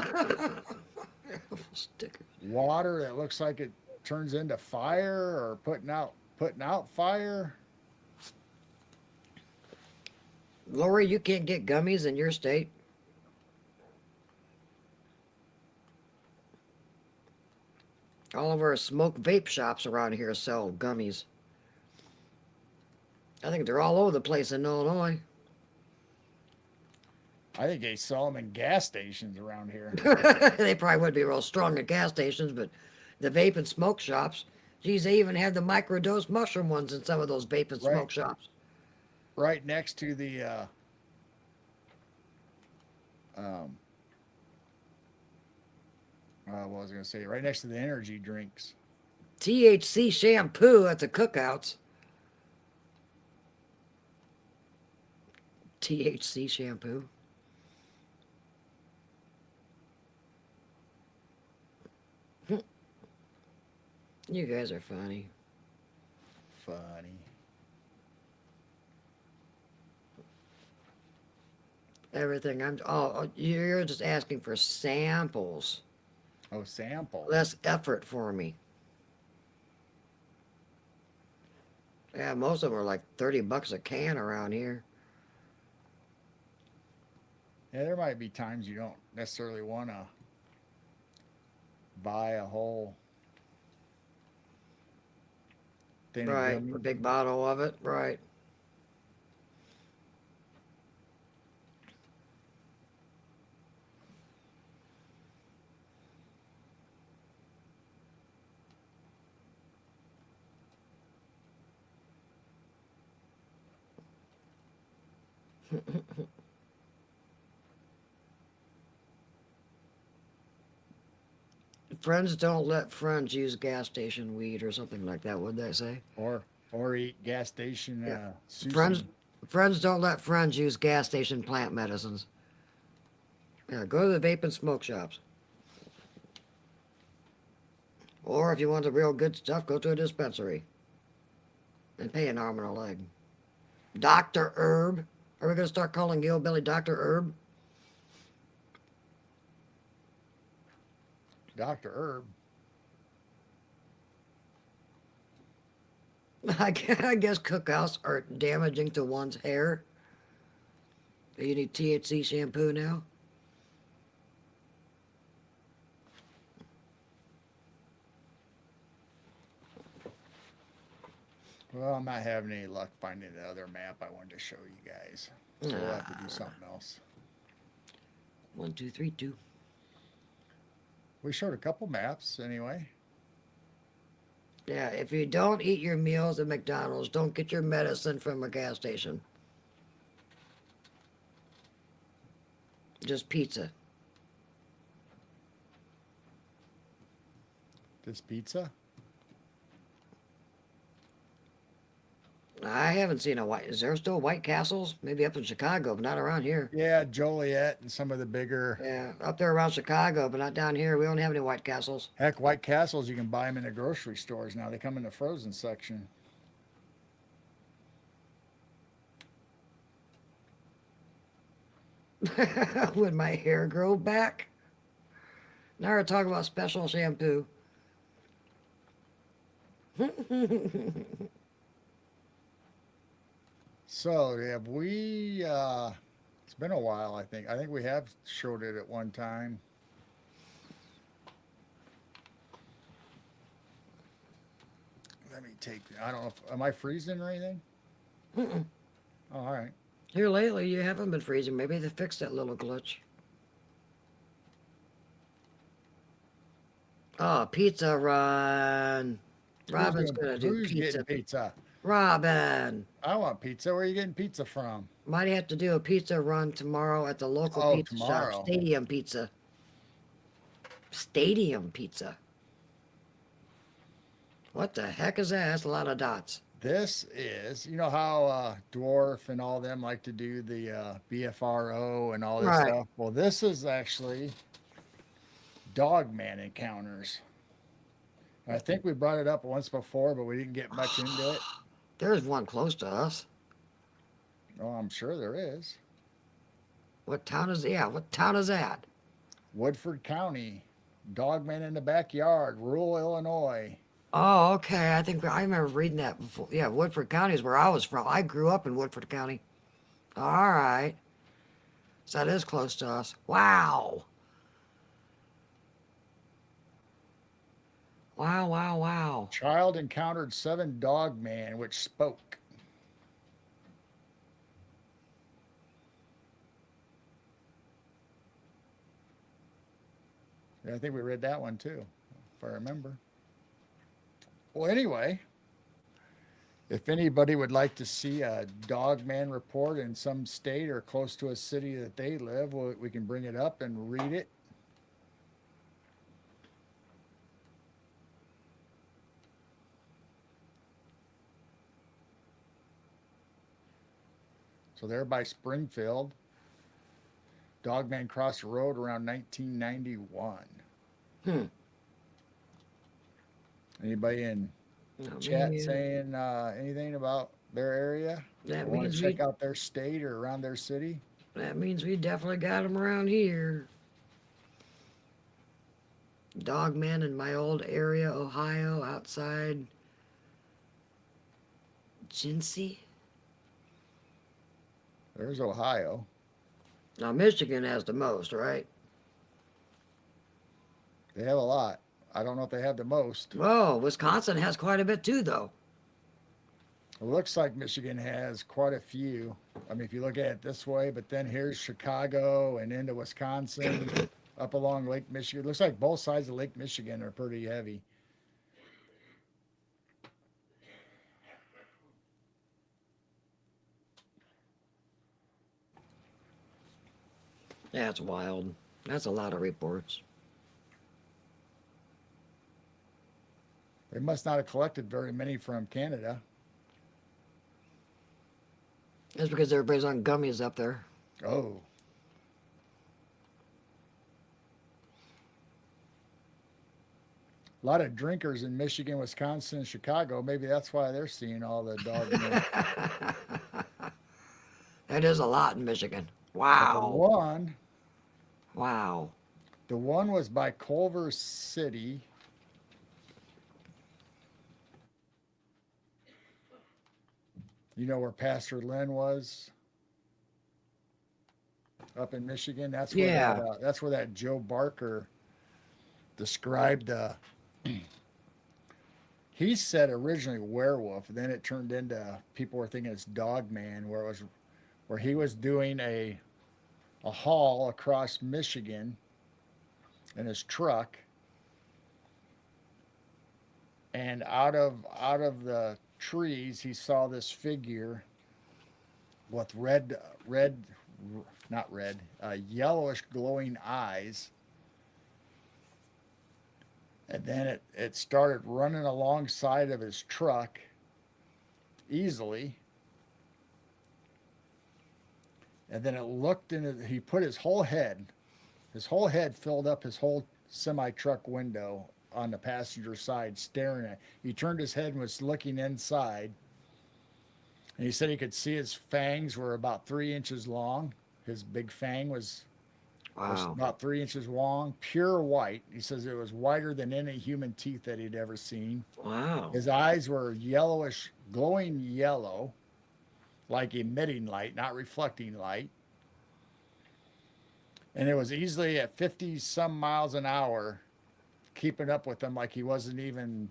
Sticker. water that looks like it turns into fire or putting out fire. Lori, you can't get gummies in your state? All of our smoke vape shops around here sell gummies. I think they're all over the place in Illinois. I think they sell them in gas stations around here. They probably would be real strong at gas stations, but the vape and smoke shops, geez, they even have the microdose mushroom ones in some of those vape and smoke shops. Right next to the what was I going to say? Right next to the energy drinks. THC shampoo at the cookouts. THC shampoo. You guys are funny. Funny. Everything. You're just asking for samples. Oh, sample. Less effort for me. Yeah, most of them are like $30 a can around here. Yeah, there might be times you don't necessarily want to buy a whole thing of Right, gummy. a big bottle of it. Right. Friends don't let friends use gas station weed or something like that, would they say? Or eat gas station Friends sushi. friends don't let friends use gas station plant medicines. Yeah, go to the vape and smoke shops. Or if you want the real good stuff, go to a dispensary. And pay an arm and a leg. Dr. Herb. Are we going to start calling Hillbilly Dr. Herb? Dr. Herb. I guess cookouts are damaging to one's hair. You need THC shampoo now? Well, I'm not having any luck finding the other map I wanted to show you guys. So we'll have to do something else. 1, 2, 3, 2. We showed a couple maps anyway. Yeah, if you don't eat your meals at McDonald's, don't get your medicine from a gas station. Just pizza. This pizza? I haven't seen a white. Is there still White Castles? Maybe up in Chicago, but not around here. Yeah, Joliet and some of the bigger. Yeah, up there around Chicago, but not down here. We don't have any White Castles. Heck, White Castles, you can buy them in the grocery stores now. They come in the frozen section. Would my hair grow back? Now we're talking about special shampoo. So have we? It's been a while. I think. I think we have showed it at one time. Let me take. I don't know. Am I freezing or anything? Mm-mm. Oh, all right. Here lately, you haven't been freezing. Maybe they fixed that little glitch. Oh, pizza run. Robin's gonna do Who's pizza. getting pizza? Robin. I want pizza. Where are you getting pizza from? Might have to do a pizza run tomorrow at the local Oh, pizza tomorrow. shop. Stadium Pizza. Stadium Pizza. What the heck is that? That's a lot of dots. This is, you know how Dwarf and all them like to do the BFRO and all this Right. stuff? Well, this is actually Dogman encounters. I think we brought it up once before, but we didn't get much into it. There's one close to us. Oh, I'm sure there is. What town is? Yeah, what town is that? Woodford County, Dogman in the backyard, rural Illinois. Oh, okay. I remember reading that before. Yeah, Woodford County is where I was from. I grew up in Woodford County. All right. So that is close to us. Wow. Wow, wow, wow. Child encountered 7 dogman which spoke. Yeah, I think we read that one too, if I remember. Well, anyway, if anybody would like to see a dogman report in some state or close to a city that they live, we can bring it up and read it. So there by Springfield, dogman crossed the road around 1991. Hmm. Anybody in That chat means, saying anything about their area? that Want means to check out their state or around their city? that means we definitely got them around here. Dogman in my old area, Ohio, outside Jincy. There's Ohio. Now Michigan has the most, right? They have a lot. I don't know if they have the most. Whoa, Wisconsin has quite a bit too, though. It looks like Michigan has quite a few. I mean, if you look at it this way, but then here's Chicago and into Wisconsin, up along Lake Michigan. It looks like both sides of Lake Michigan are pretty heavy. That's wild. That's a lot of reports. They must not have collected very many from Canada. That's because everybody's on gummies up there. Oh. A lot of drinkers in Michigan, Wisconsin, and Chicago. Maybe that's why they're seeing all the dog. That is a lot in Michigan. But Wow. Wow. the one was by Culver City. You know where Pastor Lynn was up in Michigan? Yeah. That's where that Joe Barker described. He said originally werewolf, then it turned into people were thinking it's dog man, where he was doing a haul across Michigan in his truck, and out of the trees he saw this figure with not red, yellowish glowing eyes. And then it started running alongside of his truck easily. And then it looked into, he put his whole head filled up his whole semi truck window on the passenger side, staring at. He turned his head and was looking inside. And he said he could see his fangs were about 3 inches long. His big fang was Wow. about 3 inches long, pure white. He says it was whiter than any human teeth that he'd ever seen. Wow. His eyes were yellowish, glowing yellow, like emitting light, not reflecting light. And it was easily at 50 some miles an hour, keeping up with them like he wasn't even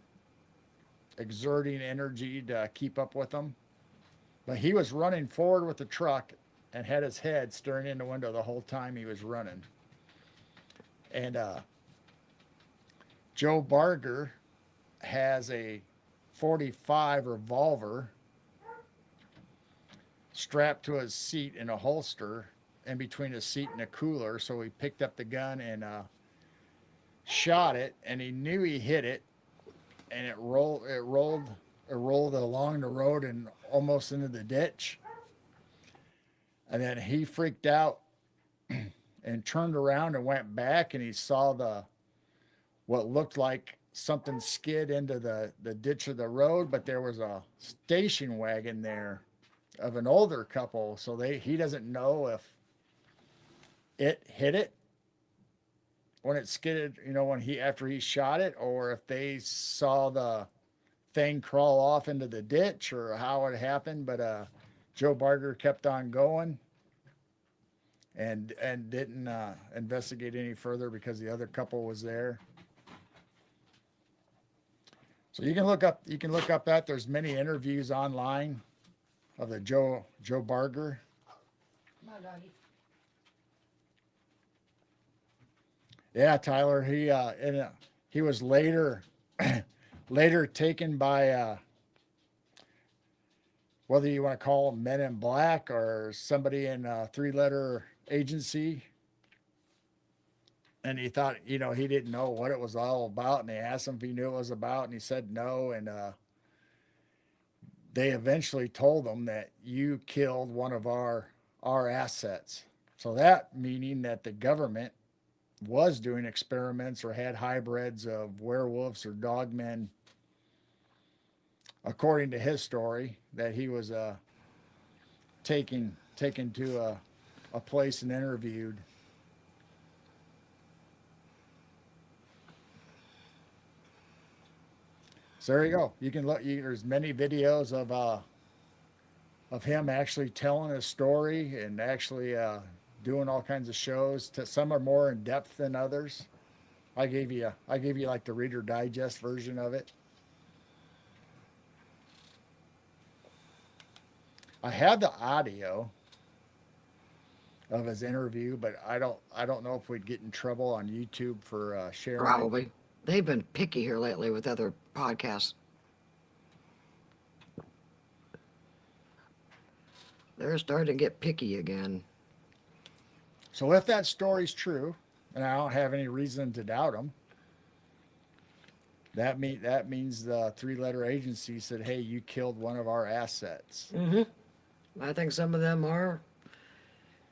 exerting energy to keep up with them. But he was running forward with the truck and had his head staring in the window the whole time he was running. And Joe Barger has a 45 revolver strapped to his seat in a holster in between his seat and a cooler. So he picked up the gun and shot it, and he knew he hit it, and it rolled along the road and almost into the ditch. And then he freaked out and turned around and went back, and he saw what looked like something skid into the ditch of the road, but there was a station wagon there of an older couple. So he doesn't know if it hit it when it skidded, after he shot it, or if they saw the thing crawl off into the ditch or how it happened. But Joe Barger kept on going and didn't investigate any further because the other couple was there. So you can look up that. There's many interviews online of the Joe Barger. Come on, doggy. Yeah, Tyler. He was later later taken by whether you want to call them Men in Black or somebody in a three-letter agency. And he thought, he didn't know what it was all about. And they asked him if he knew what it was about, and he said no. And they eventually told him that you killed one of our assets. So that meaning that the government was doing experiments or had hybrids of werewolves or dogmen, according to his story, that he was taken to a place and interviewed. So there you go. You can look. There's many videos of him actually telling his story and actually doing all kinds of shows. Some are more in depth than others. I gave you like the Reader Digest version of it. I have the audio of his interview, but I don't know if we'd get in trouble on YouTube for sharing it. Probably. They've been picky here lately with other podcasts. They're starting to get picky again. So if that story's true, and I don't have any reason to doubt him, that means the three-letter agency said, "Hey, you killed one of our assets." Mm-hmm. I think some of them are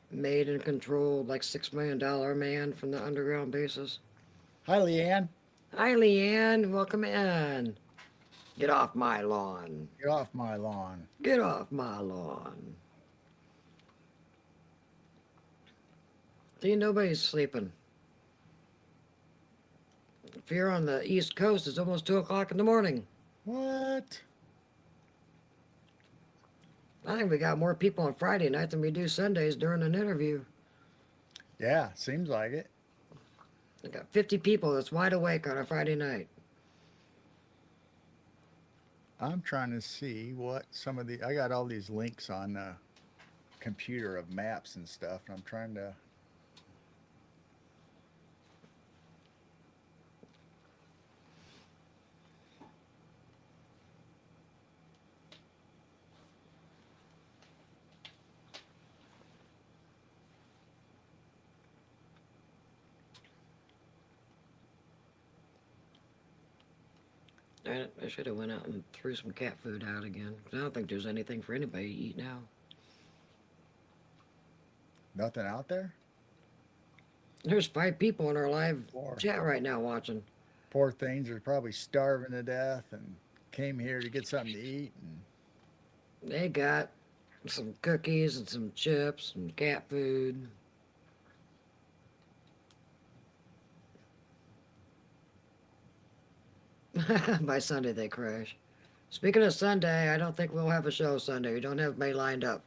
made and controlled, like $6 million man from the underground bases. Hi, Leanne. Hi, Leanne. Welcome in. Get off my lawn. Get off my lawn. Get off my lawn. See, nobody's sleeping. If you're on the East Coast, it's almost 2 o'clock in the morning. What? I think we got more people on Friday night than we do Sundays during an interview. Yeah, seems like it. I got 50 people that's wide awake on a Friday night. I'm trying to see what some of the. I got all these links on the computer of maps and stuff, and I'm trying to. I should have went out and threw some cat food out again. 'Cause I don't think there's anything for anybody to eat now. Nothing out there? There's 5 people in our live Poor, chat right now watching. poor things are probably starving to death and came here to get something to eat. And They got some cookies and some chips and cat food. By Sunday they crash. Speaking of Sunday, I don't think we'll have a show Sunday. We don't have May lined up.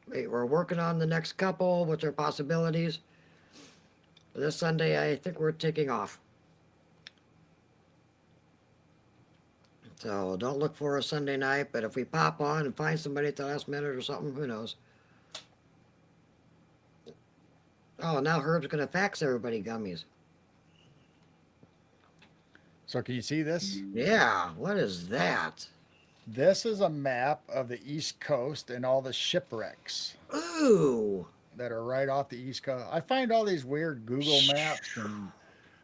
We're working on the next couple, which are possibilities. This Sunday, I think we're taking off. So don't look for a Sunday night, but if we pop on and find somebody at the last minute or something, who knows? Oh, now Herb's going to fax everybody gummies. so, can you see this? Yeah, what is that? This is a map of the East Coast and all the shipwrecks Ooh, that are right off the East Coast. I find all these weird Google maps and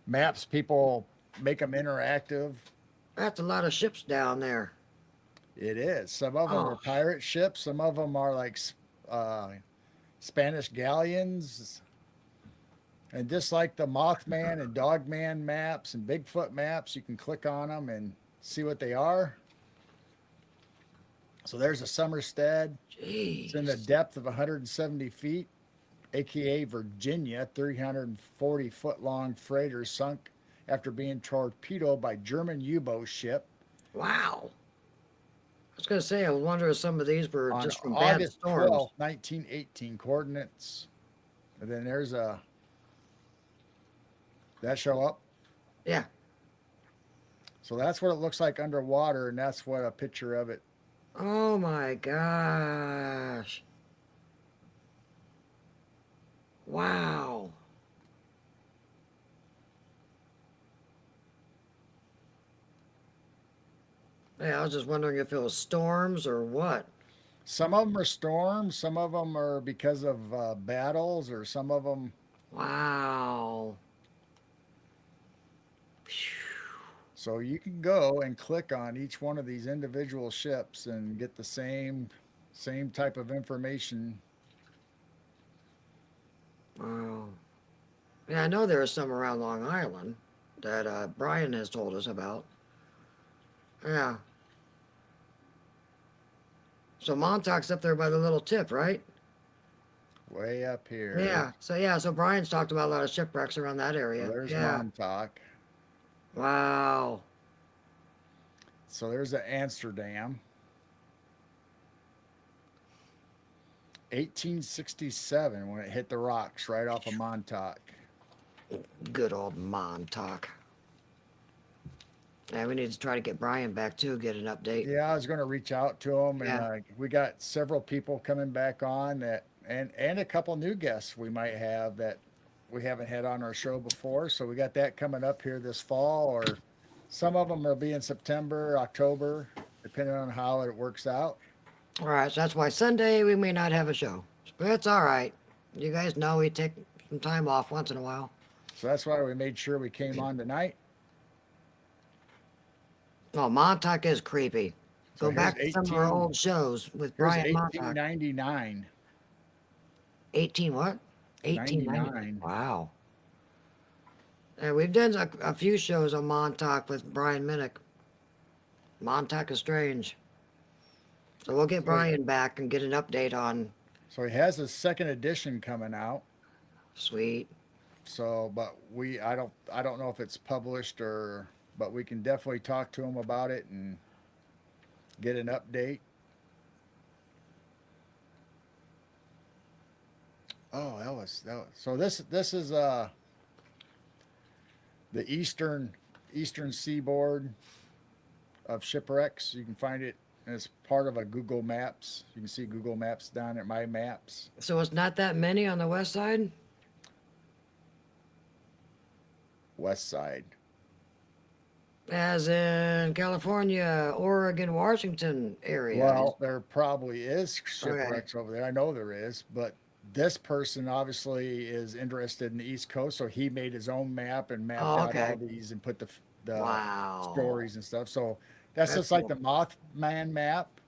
maps people make them interactive. that's a lot of ships down there. It is. Some of them are Oh, pirate ships. Some of them are like Spanish galleons. And just like the Mothman and Dogman maps and Bigfoot maps, you can click on them and see what they are. So there's a Somerstead. It's in the jeez. depth of 170 feet, aka Virginia. 340-foot long freighter sunk after being torpedoed by German U-boat ship Wow. I was going to say, I wonder if some of these were on just from bad August storms. 12th, 1918. Coordinates. And then there's a. That show up? Yeah. So that's what it looks like underwater, and that's what a picture of it. Oh my gosh. Wow. Yeah, I was just wondering if it was storms or what. Some of them are storms, some of them are because of battles, or some of them. Wow. So you can go and click on each one of these individual ships and get the same type of information. Wow. Yeah, I know there are some around Long Island that Brian has told us about. Yeah. So Montauk's up there by the little tip, right? Way up here. Yeah. So Brian's talked about a lot of shipwrecks around that So area. there's Yeah. Montauk. Wow. So there's the Amsterdam. 1867 when it hit the rocks right off of Montauk. Good old Montauk. Yeah, we need to try to get Brian back too, get an update. Yeah, I was going to reach out to him, and Yeah. we got several people coming back on that, and a couple new guests we might have that we haven't had on our show before. So we got that coming up here this fall, or some of them will be in September, October, depending on how it works out. All right, so that's why Sunday we may not have a show. But it's all right. You guys know we take some time off once in a while. So that's why we made sure we came on tonight. Oh, Montauk is creepy. So Go here's back to some of our 18 old shows with Here's Brian Montauk. 1899. 18 what? 1890. 99. Wow. And we've done a few shows on Montauk with Brian Minnick. Montauk is strange. So we'll get So, Brian back and get an update on. so he has a second edition coming out. Sweet. So, but I don't know if it's published or, but we can definitely talk to them about it and get an update. Oh, that was. So this is the eastern seaboard of shipwrecks. You can find it as part of a Google Maps. You can see Google Maps down at My Maps. So it's not that many on the west side? West side. As in California, Oregon, Washington area. Well, there probably is Okay. shipwrecks over there. I know there is, but this person obviously is interested in the East Coast, so he made his own map and mapped Oh, out all okay. these and put the Wow. stories and stuff. So that's That's just like cool. the Mothman map,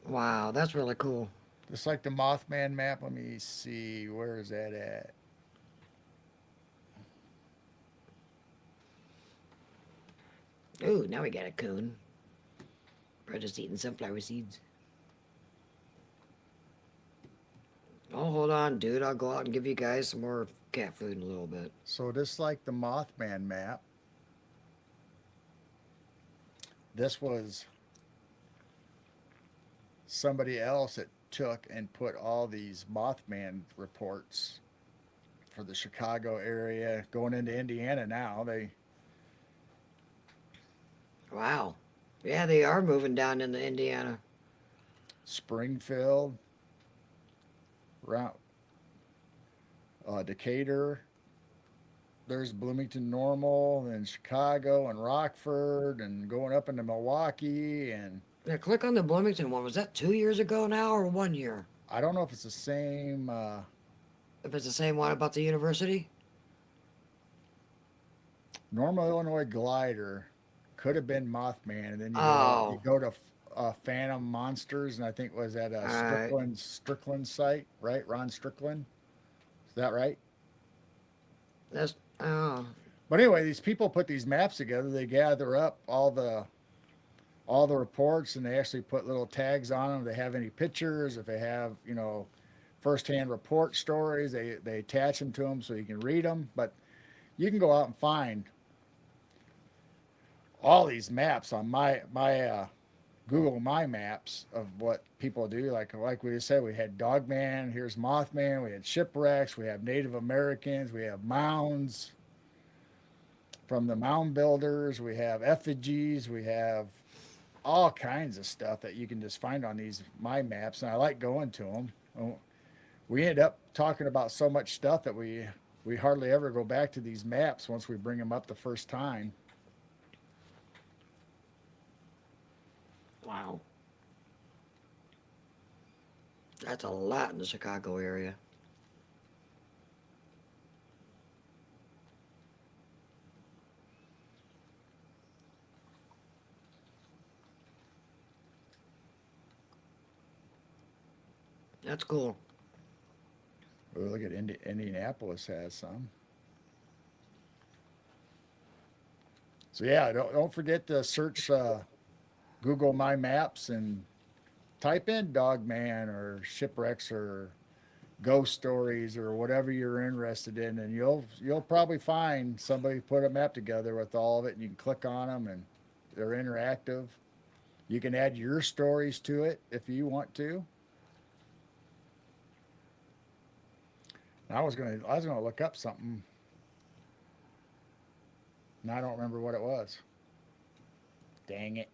Wow, that's really cool. just like the Mothman map. Let me see, where is that at? Ooh, now we got a coon. We're just eating sunflower seeds. Oh, hold on, dude. I'll go out and give you guys some more cat food in a little bit. So just like the Mothman map, this was somebody else that took and put all these Mothman reports for the Chicago area going into Indiana now. They Wow. Yeah, they are moving down into Indiana. Springfield, around Decatur. There's Bloomington Normal and Chicago and Rockford and going up into Milwaukee. And Yeah, click on the Bloomington one. Was that 2 years ago now or 1 year? I don't know if it's the same. If it's the same one about the university? Normal Illinois glider could have been Mothman, and then you Oh, go to Phantom Monsters, and I think was at a alright. Strickland site, right? Ron Strickland, is that right? That's, oh, But anyway, these people put these maps together. They gather up all the reports, and they actually put little tags on them. If they have any pictures, if they have firsthand report stories, they attach them to them so you can read them. But you can go out and find all these maps on my Google My Maps of what people do. Like we just said, we had Dogman, here's Mothman, we had shipwrecks, we have Native Americans, we have mounds from the mound builders, we have effigies, we have all kinds of stuff that you can just find on these My Maps, and I like going to them. We end up talking about so much stuff that we hardly ever go back to these maps once we bring them up the first time. wow. That's a lot in the Chicago area. That's cool. Look at Indianapolis has some. So yeah, don't forget to search Google My Maps and type in Dogman or shipwrecks or ghost stories or whatever you're interested in, and you'll probably find somebody put a map together with all of it, and you can click on them, and they're interactive. You can add your stories to it if you want to. And I was gonna look up something, and I don't remember what it was. Dang it!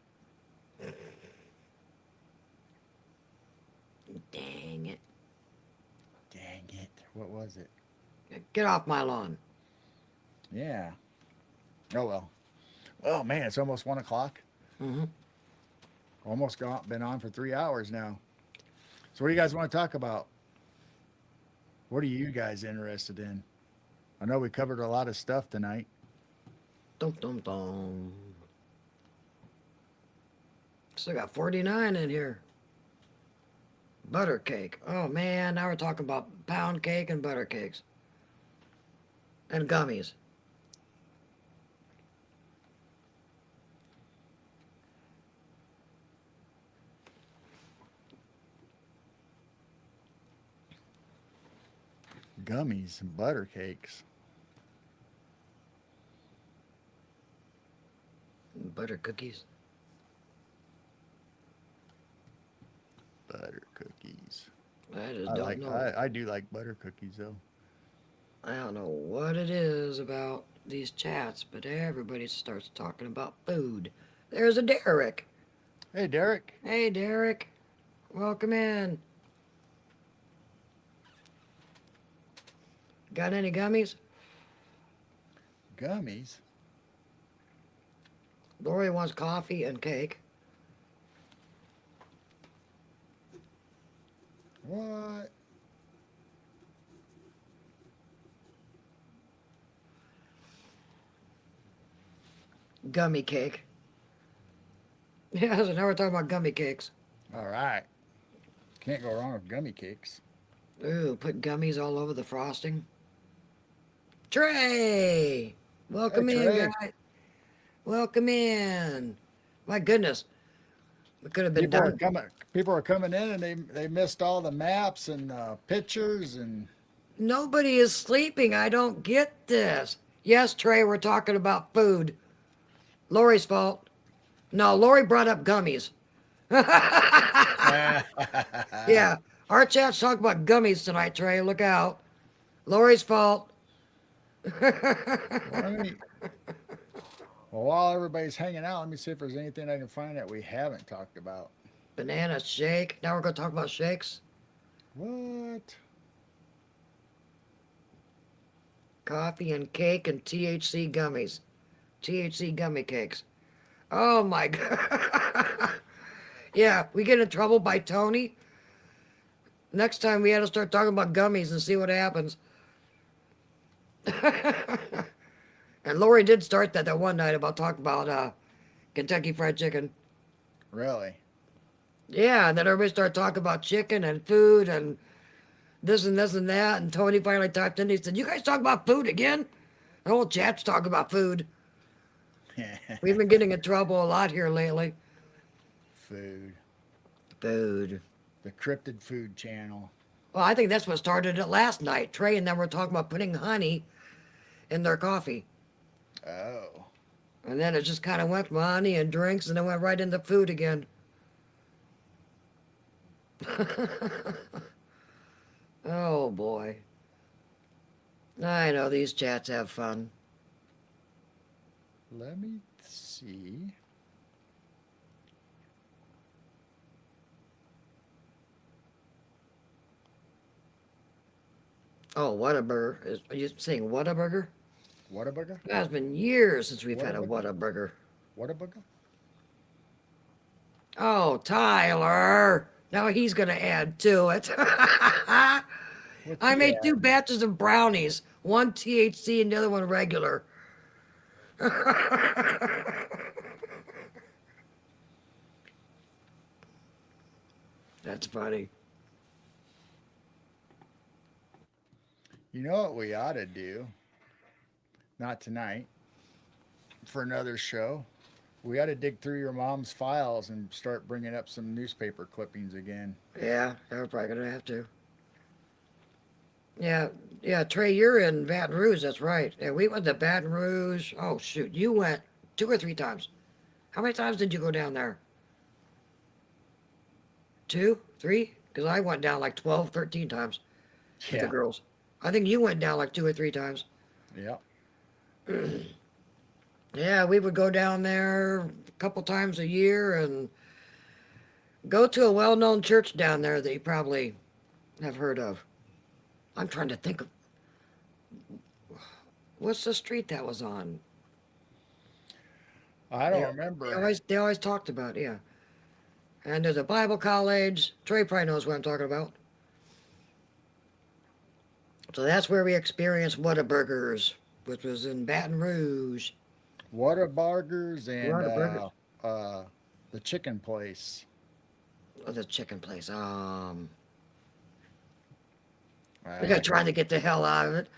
Dang it. Dang it! What was it? Get off my lawn. Yeah. Oh well. Oh man, it's almost 1 o'clock. Hmm. Almost been on for 3 hours now. So what do you guys want to talk about? What are you guys interested in? I know we covered a lot of stuff tonight. Dum dum dum. Still got 49 in here. Butter cake. Oh man, now we're talking about pound cake and butter cakes. And gummies. Gummies and butter cakes. Butter cookies. Butter cookies. I just don't know. I do like butter cookies though. I don't know what it is about these chats, but everybody starts talking about food. There's a Derek. Hey Derek. Hey, Derek. Welcome in. Got any gummies? Gummies? Lori wants coffee and cake. What? Gummy cake. Yeah, so now we're talking about gummy cakes. All right. Can't go wrong with gummy cakes. Ooh, put gummies all over the frosting. Trey! Welcome Hey, in, Trey. guys. Welcome in. My goodness. We could have been done. People are coming in and they missed all the maps and pictures and Nobody is sleeping. I don't get this. Yes, Trey, we're talking about food. Lori's fault. No, Lori brought up gummies. Yeah, our chat's talking about gummies tonight, Trey. Look out. Lori's fault. let me, well, while everybody's hanging out, let me see if there's anything I can find that we haven't talked about. Banana shake. Now we're going to talk about shakes. What? Coffee and cake and THC gummies. THC gummy cakes. Oh my God. Yeah, we get in trouble by Tony. Next time we had to start talking about gummies and see what happens. And Lori did start that one night about talking about Kentucky Fried Chicken. Really? Yeah, and then everybody started talking about chicken and food and this and this and that. And Tony finally typed in. He said, "You guys talk about food again?" The whole chat's talking about food. We've been getting in trouble a lot here lately. Food. Food. The Cryptid Food Channel. Well, I think that's what started it last night. Trey and them were talking about putting honey in their coffee. Oh. And then it just kind of went from honey and drinks and then went right into food again. Oh, boy. I know these chats have fun. Let me see. Oh, Whataburger. Are you saying Whataburger? Whataburger? It's been years since we've had a Whataburger? Whataburger. Whataburger? Oh, Tyler. Now he's going to add to it. What's I he made at? 2 batches of brownies. One THC and the other one regular. That's funny. You know what we ought to do? Not tonight. For another show. We ought to dig through your mom's files and start bringing up some newspaper clippings again. Yeah, we're probably going to have to. Yeah, Trey, you're in Baton Rouge. That's right. Yeah, we went to Baton Rouge. Oh, shoot. You went 2 or 3 times. How many times did you go down there? 2, 3? Because I went down like 12, 13 times with the Yeah. girls. I think you went down like 2 or 3 times. Yep. Yeah, we would go down there a couple times a year and go to a well-known church down there that you probably have heard of. I'm trying to think of what's the street that was on. I don't They remember. they always talked about, yeah. And there's a Bible college. Trey probably knows what I'm talking about. So that's where we experienced Whataburgers, which was in Baton Rouge. Whataburgers and Whataburgers. The chicken place. Oh, the chicken place. I We got trying to get the hell out of it.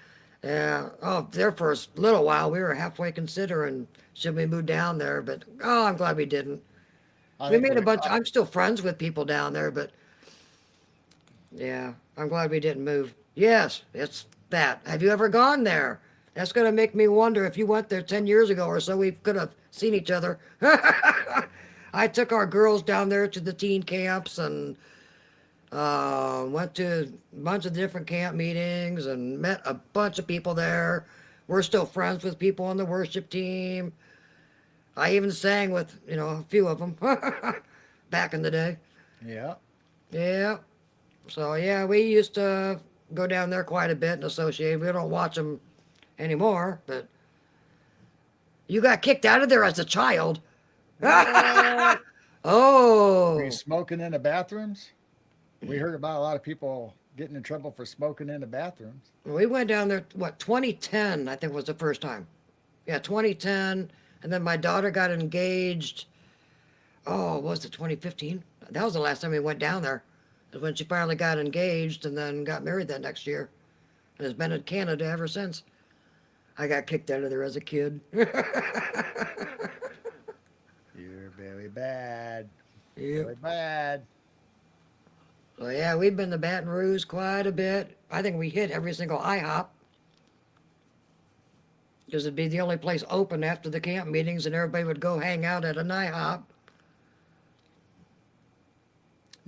Yeah. Oh, there for a little while, we were halfway considering should we move down there, but oh, I'm glad we didn't. I We think made a bunch. I- I'm still friends with people down there, but yeah, I'm glad we didn't move. Yes, that. Have you ever gone there? That's going to make me wonder if you went there 10 years ago or so, we could have seen each other. I took our girls down there to the teen camps and went to a bunch of different camp meetings and met a bunch of people there. We're still friends with people on the worship team. I even sang with, a few of them back in the day. Yeah. Yeah. So, yeah, we used to go down there quite a bit and associate. We don't watch them anymore, but you got kicked out of there as a child. What? Were you Oh, smoking in the bathrooms? We heard about a lot of people getting in trouble for smoking in the bathrooms. we went down there, 2010, I think was the first time. Yeah, 2010. And then my daughter got engaged. Oh, was it 2015? That was the last time we went down there. Is when she finally got engaged and then got married that next year. And has been in Canada ever since. I got kicked out of there as a kid. You're very bad. Yep. Very bad. So yeah, we've been to Baton Rouge quite a bit. I think we hit every single IHOP. Because it'd be the only place open after the camp meetings and everybody would go hang out at an IHOP.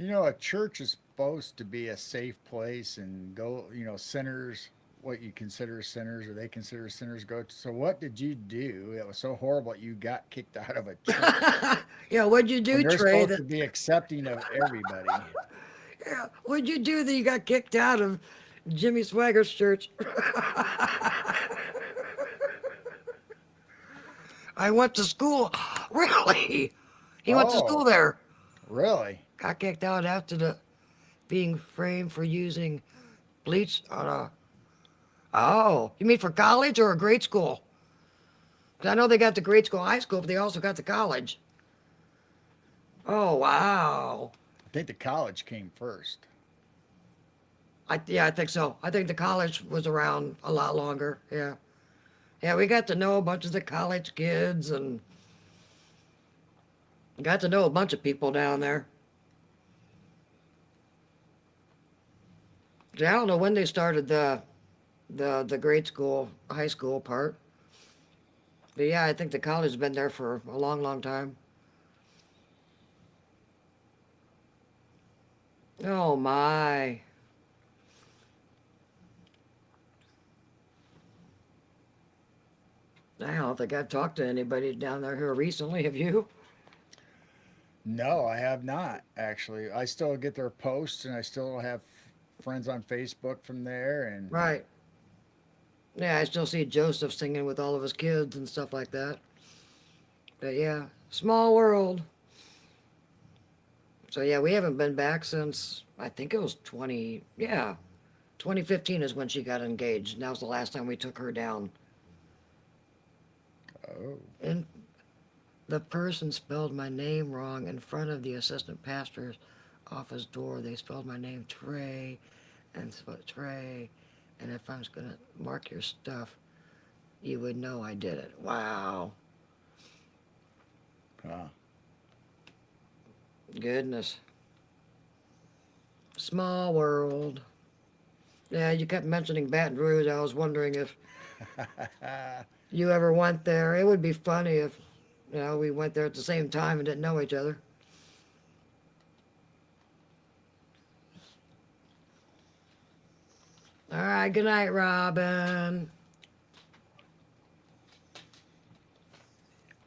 A church is supposed to be a safe place and go, sinners, what you consider sinners or they consider sinners go to. So what did you do that was so horrible that you got kicked out of a church? Yeah, what'd you do, When they're Trey? supposed to be accepting of everybody. Yeah, what'd you do that you got kicked out of Jimmy Swagger's church? I went to school. Really? He went to school Oh, there. really? Got kicked out after being framed for using bleach on a. Oh, you mean for college or a grade school? 'Cause I know they got the grade school, high school, but they also got the college. Oh wow. I think the college came first. Yeah, I think so. I think the college was around a lot longer. Yeah. Yeah, we got to know a bunch of the college kids and got to know a bunch of people down there. Yeah, I don't know when they started the grade school, high school part. But yeah, I think the college has been there for a long, long time. Oh my. I don't think I've talked to anybody down there here recently. Have you? No, I have not actually. I still get their posts and I still have friends on Facebook from there and Right. Yeah, I still see Joseph singing with all of his kids and stuff like that. But yeah, small world. So yeah, we haven't been back since I think it was 2015 is when she got engaged. And that was the last time we took her down. oh, And the person spelled my name wrong in front of the assistant pastor's office door. They spelled my name Trey and spelled Trey. And if I was going to mark your stuff, you would know I did it. Wow. huh. Goodness. Small world. Yeah, you kept mentioning Baton Rouge. I was wondering if you ever went there. It would be funny if, we went there at the same time and didn't know each other. All right, good night, Robin.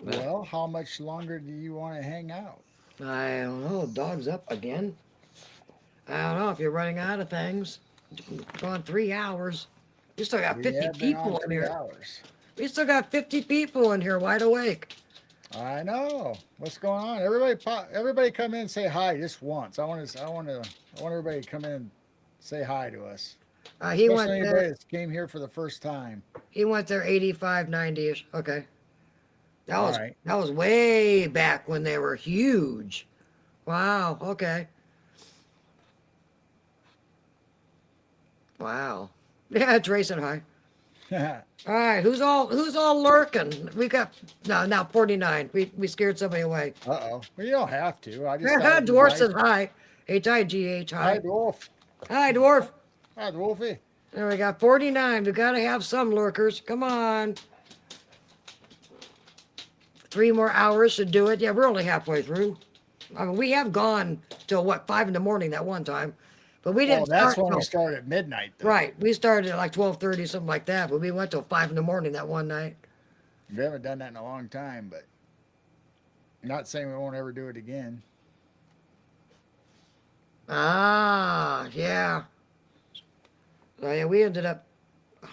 Well, how much longer do you want to hang out? I don't know. Dog's up again. I don't know if you're running out of things. Gone 3 hours. We still got We 50 have been people on in 3 here. hours. We still got 50 people in here wide awake. I know. What's going on? Everybody come in and say hi just once. I want everybody to come in and say hi to us. He went Especially anybody there. that came here for the first time. He went there 85, 90ish. Okay. That All was right. that was way back when they were huge. Wow. Okay. Wow. Yeah, Trey said hi. All right, who's all lurking? We got now 49. We scared somebody away. Uh-oh. Well, you don't have to. I just thought it'd be Dwarf nice. says hi. H-I-G-H, Hi, hi. Dwarf. Hi, Dwarf. Hi, Dwarfy. There we got 49. We got to have some lurkers. Come on. 3 more hours should do it. Yeah, we're only halfway through. I mean, we have gone till what, 5 in the morning that one time, but we Oh, didn't that's start when we till, started at midnight, though. right. We started at like 12:30, something like that, but we went till 5 in the morning that one night. We haven't done that in a long time, but not saying we won't ever do it again. Ah, yeah. So yeah, we ended up,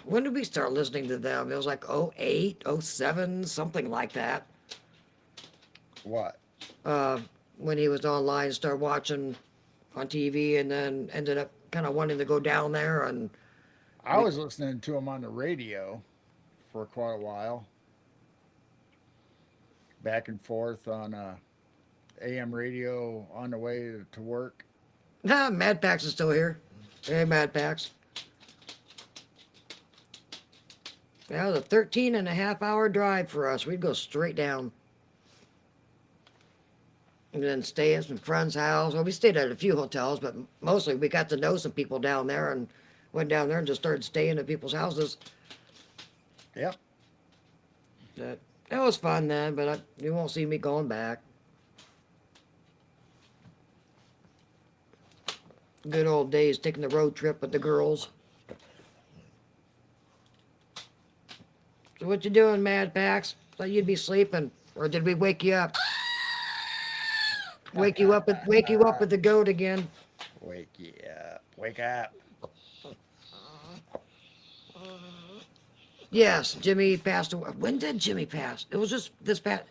when did we start listening to them? It was like '08, '07, something like that. What? Uh, when he was online, started watching on TV, and then ended up kind of wanting to go down there. And I was listening to him on the radio for quite a while, back and forth on AM radio on the way to work. nah, Mad Pax is still here. Hey, Mad Pax. That was a 13 and a half hour drive for us. We'd go straight down and then stay at some friend's house. Well, we stayed at a few hotels, but mostly we got to know some people down there and went down there and just started staying at people's houses. Yep. That was fun then, but you won't see me going back. Good old days taking the road trip with the girls. So what you doing, Mad Pax? Thought you'd be sleeping, or did we wake you up? Wake you up with the goat again. Wake you up. Wake up. Yes, Jimmy passed away. When did Jimmy pass? It was just this past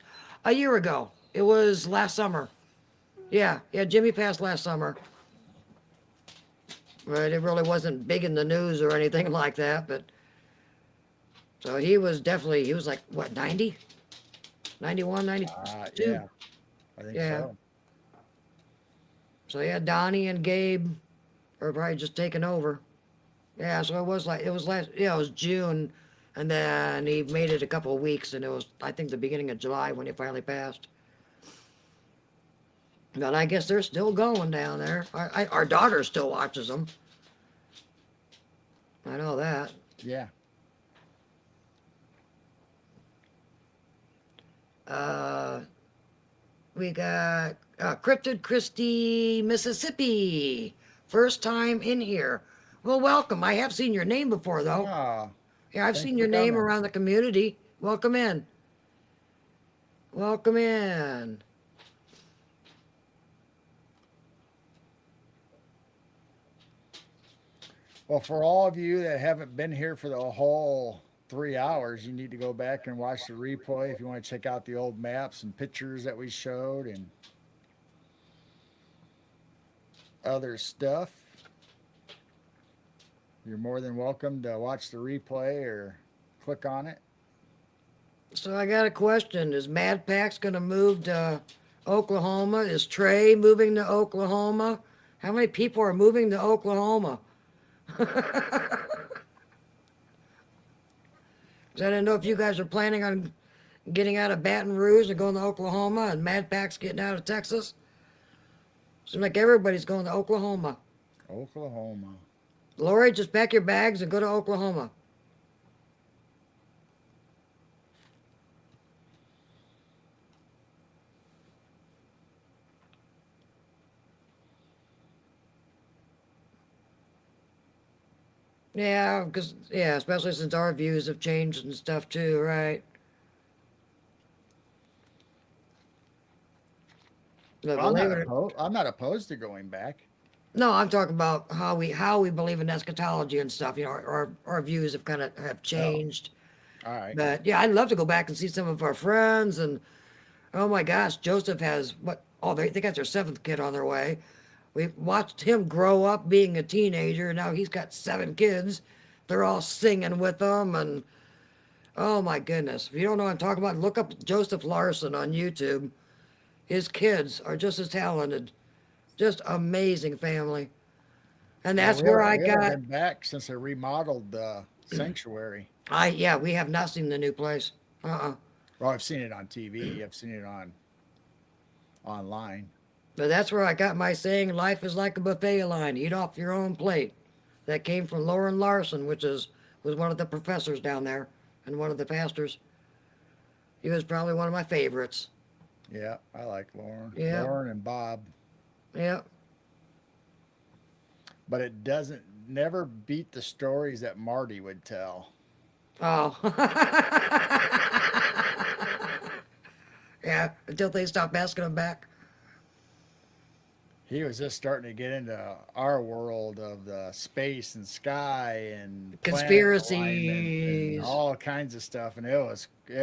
a year ago. It was last summer. Yeah, Jimmy passed last summer. Right, it really wasn't big in the news or anything like that, but so he was like what, 90? 91, 92? Yeah, I think Yeah. so. So yeah, Donnie and Gabe are probably just taking over. Yeah, so it was last, yeah, it was June, and then he made it a couple of weeks, and it was, I think, the beginning of July when he finally passed. But I guess they're still going down there. Our daughter still watches them. I know that. Yeah. Uh, we got Cryptid Christie, Mississippi. First time in here. Well, welcome. I have seen your name before, though. Ah, Yeah, I've thanks seen for your name coming. around the community. Welcome in. Welcome in. Well, for all of you that haven't been here for the whole 3 hours, you need to go back and watch the replay if you want to check out the old maps and pictures that we showed and other stuff. You're more than welcome to watch the replay or click on it. So I got a question. Is Mad Pax going to move to Oklahoma? Is Trey moving to Oklahoma? How many people are moving to Oklahoma? 'Cause I didn't know if you guys are planning on getting out of Baton Rouge and going to Oklahoma, and Mad Pax getting out of Texas. Seems like everybody's going to Oklahoma. Oklahoma. Lori, just pack your bags and go to Oklahoma. Yeah, because, yeah, especially since our views have changed and stuff too, right? But I'm believe not it or opposed. I'm not opposed to going back. no, I'm talking about how we believe in eschatology and stuff. You know, our views have Oh, changed. all right. But yeah, I'd love to go back and see some of our friends. And oh my gosh, Joseph has what? Oh, they got their 7th kid on their way. We watched him grow up being a teenager. Now he's got 7 kids. They're all singing with him, and oh my goodness, if you don't know what I'm talking about, look up Joseph Larson on YouTube. His kids are just as talented, just amazing family. And Yeah, that's where I we haven't got. been back since they remodeled the sanctuary. Yeah, we have not seen the new place. Uh-uh. Well, I've seen it on TV. I've seen it on online. But that's where I got my saying, life is like a buffet line. Eat off your own plate. that came from Lauren Larson, was one of the professors down there and one of the pastors. He was probably one of my favorites. Yeah, I like Lauren. Yeah, Lauren and Bob. yeah. But it doesn't never beat the stories that Marty would tell. Oh. Yeah, until they stop asking him back. He was just starting to get into our world of the space and sky and planet alignment and Conspiracies. all kinds of stuff, and it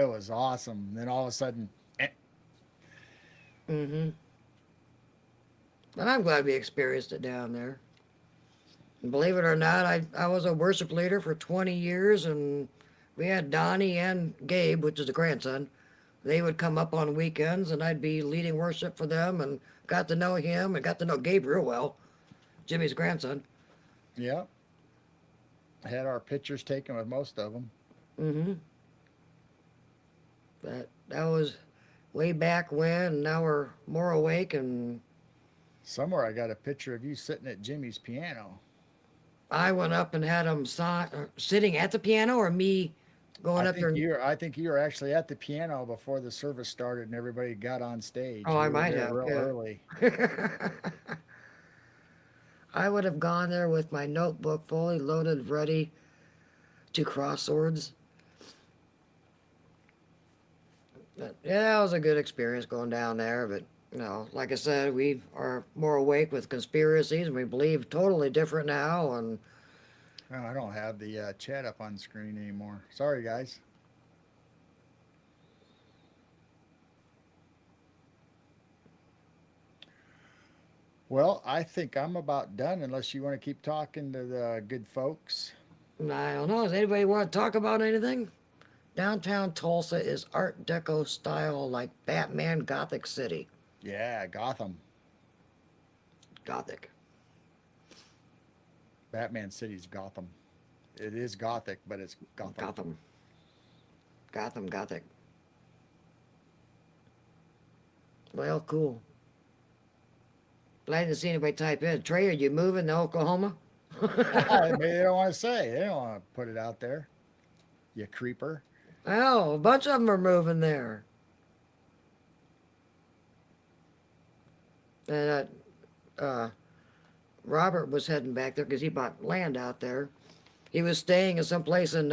was awesome. Then all of a sudden, Mm-hmm. But I'm glad we experienced it down there. And believe it or not, I was a worship leader for 20 years, and we had Donnie and Gabe, which is the grandson. They would come up on weekends, and I'd be leading worship for them, and got to know him and got to know Gabe real well, Jimmy's grandson. yeah, had our pictures taken with most of them. Mm-hmm. That was way back when, and now we're more awake, and Somewhere I got a picture of you sitting at Jimmy's piano. I went up and had him sitting at the piano, or me going up there. I think you were actually at the piano before the service started and everybody got on stage. Oh, I You were might there have, real yeah. early. I would have gone there with my notebook fully loaded, ready to cross swords. But, yeah, that was a good experience going down there. But, like I said, we are more awake with conspiracies, and we believe totally different now. And Oh, I don't have the chat up on screen anymore. Sorry, guys. Well, I think I'm about done unless you want to keep talking to the good folks. I don't know. Does anybody want to talk about anything? Downtown Tulsa is Art Deco style, like Batman Gothic City. Yeah, Gotham. Gothic. Batman City's Gotham. It is Gothic, but it's Gotham. Gotham. Gotham Gothic. Well, cool. Glad to see anybody type in. Trey, are you moving to Oklahoma? Maybe they don't want to say. They don't want to put it out there. You creeper. Oh, a bunch of them are moving there. And Robert was heading back there because he bought land out there. He was staying in some place in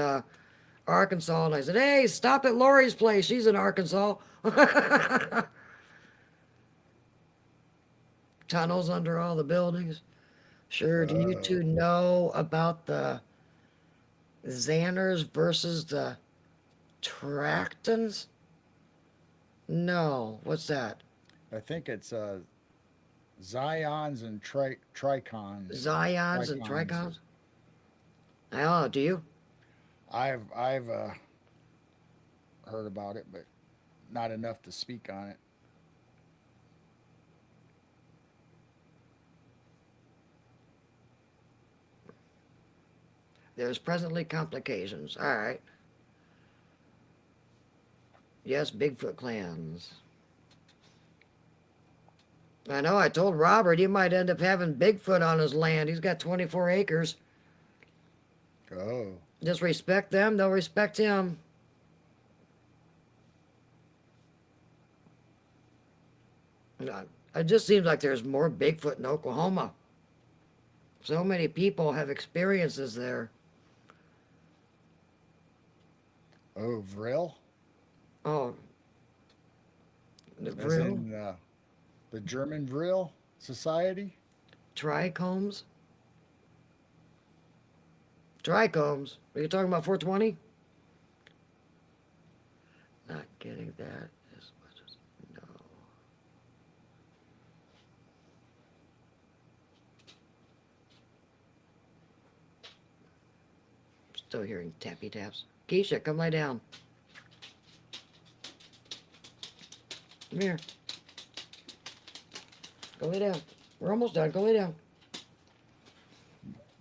Arkansas, and I said, "Hey, stop at Lori's place. She's in Arkansas." Tunnels under all the buildings. Sure. Do you two Oh, know about the Xanners versus the Tractons? No. What's that? I think it's Zions and Tricons. Zions and Tricons. Tricons? I don't know. Do you? I've heard about it, but not enough to speak on it. There's presently complications. All right. Yes, Bigfoot clans. I know. I told Robert he might end up having Bigfoot on his land. He's got 24 acres. Oh, Just respect them, they'll respect him. It just seems like there's more Bigfoot in Oklahoma. So many people have experiences there. oh, Vril, Oh, the as Vril, in the German Vril Society. trichomes. Trichomes. Are you talking about 420? Not getting that as much as no. Still hearing tappy taps. Keisha, come lie down. Come here. Go lay down. We're almost done. Go lay down.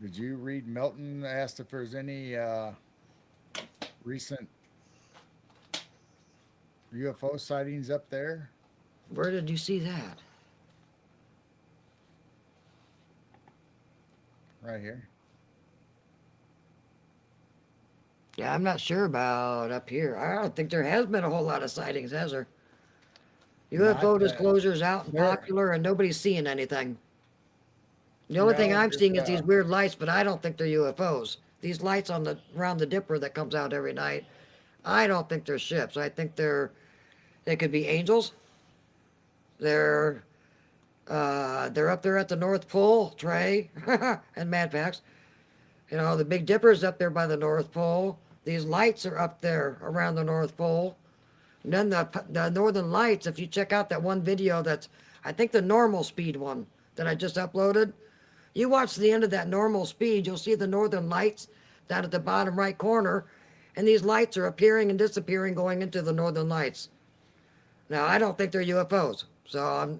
Did you read Milton asked if there's any recent UFO sightings up there? Where did you see that? Right here. Yeah, I'm not sure about up here. I don't think there has been a whole lot of sightings, has there? Not UFO disclosures out and there. popular, and nobody's seeing anything. The only thing No, I'm just seeing is these weird lights, but I don't think they're UFOs. These lights on the around the Dipper that comes out every night, I don't think they're ships. I think they could be angels. They're they're up there at the North Pole, Trey and Mad Pax. You know, the Big Dipper's up there by the North Pole. These lights are up there around the North Pole. And then the Northern Lights, if you check out that one video that's, I think the normal speed one that I just uploaded, you watch the end of that normal speed, you'll see the Northern Lights down at the bottom right corner, and these lights are appearing and disappearing going into the Northern Lights. Now, I don't think they're UFOs, so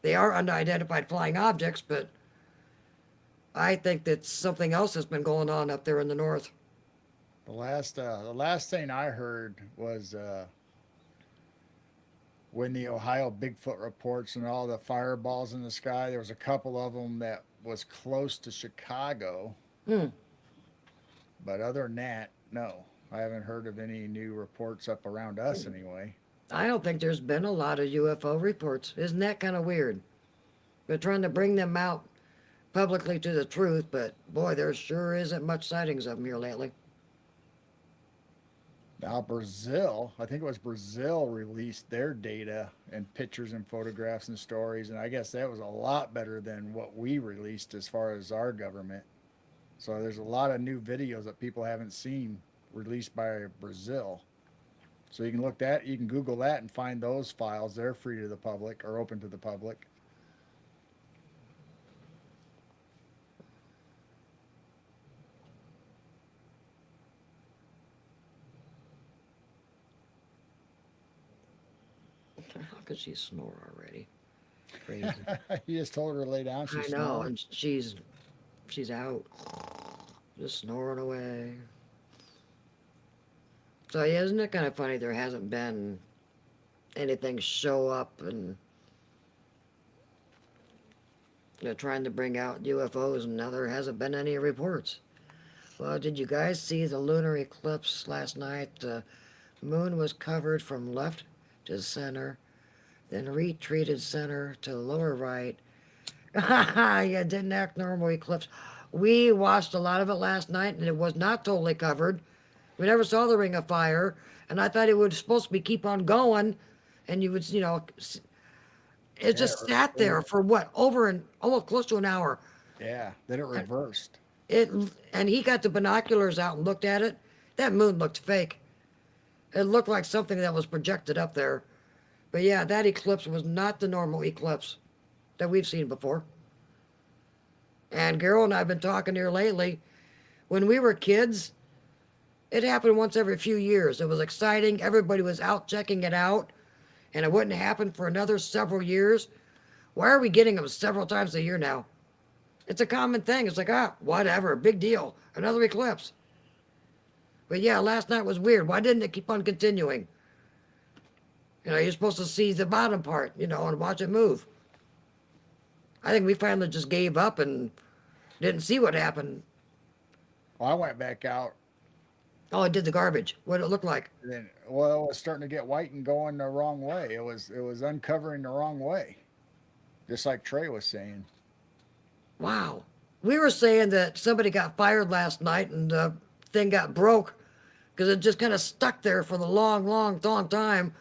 they are unidentified flying objects, but I think that something else has been going on up there in the north. the last thing I heard was when the Ohio Bigfoot reports and all the fireballs in the sky. There was a couple of them that was close to Chicago, Hmm. but other than that, no. I haven't heard of any new reports up around us anyway. I don't think there's been a lot of UFO reports. Isn't that kind of weird? They're trying to bring them out publicly to the truth, but boy, there sure isn't much sightings of them here lately. Now, Brazil, I think it was Brazil, released their data and pictures and photographs and stories, and I guess that was a lot better than what we released as far as our government. So there's a lot of new videos that people haven't seen released by Brazil. So you can you can Google that and find those files. They're free to the public or open to the public. How could she snore already? Crazy. You just told her to lay down. I She's know, snoring. and she's out, just snoring away. So yeah, isn't it kind of funny? There hasn't been anything show up, and they're trying to bring out UFOs, and now there hasn't been any reports. Well, did you guys see the lunar eclipse last night? The moon was covered from left to center, then retreated center to the lower right. Yeah, didn't act normal eclipse. We watched a lot of it last night, and it was not totally covered. We never saw the ring of fire, and I thought it was supposed to be keep on going, and you would, it Yeah, just sat there for what, over an almost close to an hour. yeah. Then it reversed. It and he got the binoculars out and looked at it. That moon looked fake. It looked like something that was projected up there. But yeah, that eclipse was not the normal eclipse that we've seen before. And Carol and I have been talking here lately. When we were kids, it happened once every few years. It was exciting. Everybody was out checking it out, and it wouldn't happen for another several years. Why are we getting them several times a year now? It's a common thing. It's like, whatever, big deal. Another eclipse. But yeah, last night was weird. Why didn't it keep on continuing? You're supposed to see the bottom part, and watch it move. I think we finally just gave up and didn't see what happened. Well, I went back out. Oh, it did the garbage. What did it look like? And then, well, it was starting to get white and going the wrong way. It was uncovering the wrong way, just like Trey was saying. Wow. We were saying that somebody got fired last night and the thing got broke because it just kind of stuck there for the long, long, long time.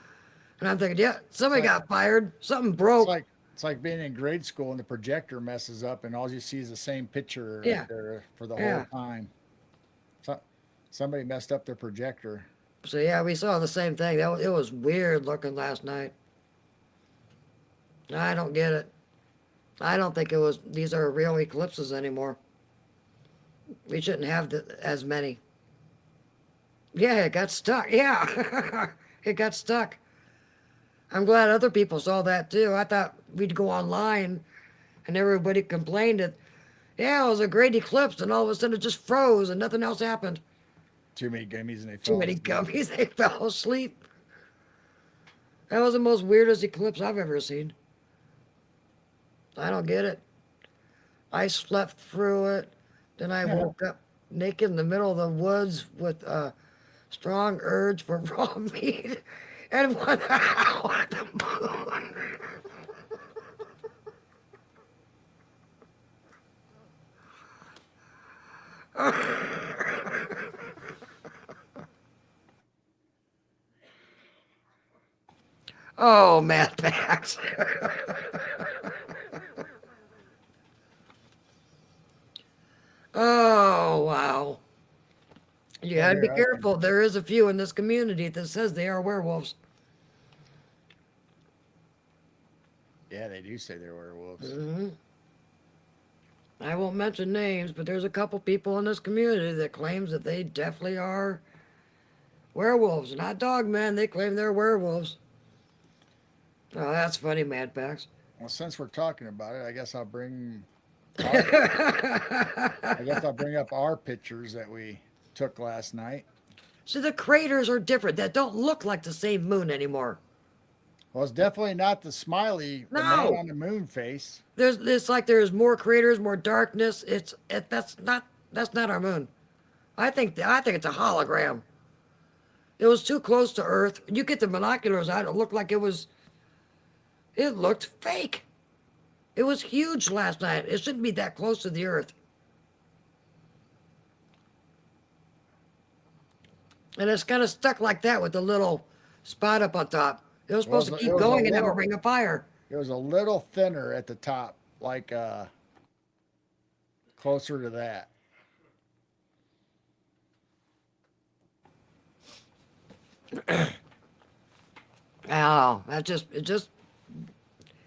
And I'm thinking, yeah, somebody got fired. Something It's broke. like it's like being in grade school and the projector messes up and all you see is the same picture Yeah. right there for the Yeah. whole time. So, somebody messed up their projector. So yeah, we saw the same thing. It was weird looking last night. I don't get it. I don't think these are real eclipses anymore. We shouldn't have as many. Yeah, it got stuck. Yeah, it got stuck. I'm glad other people saw that too. I thought we'd go online and everybody complained that, yeah, it was a great eclipse and all of a sudden it just froze and nothing else happened. Too many gummies and they Too fell many asleep. gummies, they fell asleep. That was the most weirdest eclipse I've ever seen. I don't get it. I slept through it. Then I woke up naked in the middle of the woods with Strong urge for raw meat and one hour the moon. Oh, Mad Max. Oh, wow. You Well, gotta be here I careful. can. There is a few in this community that says they are werewolves. Yeah, they do say they're werewolves. hmm I won't mention names, but there's a couple people in this community that claims that they definitely are werewolves. Not dogmen, they claim they're werewolves. Oh, that's funny, Mad Max. Well, since we're talking about it, our. I guess I'll bring up our pictures that we took last night. So the craters are different. That don't look like the same moon anymore. Well, it's definitely not the smiley, the man No, on the moon face. there's it's like there's more craters, more darkness. That's not our moon. I think it's a hologram. It was too close to Earth. You get the binoculars out, it looked like it looked fake. It was huge last night. It shouldn't be that close to the Earth. And it's kind of stuck like that with the little spot up on top. It was supposed to It keep was a going and have a little, ring of fire. it was a little thinner at the top, like closer to that. Oh,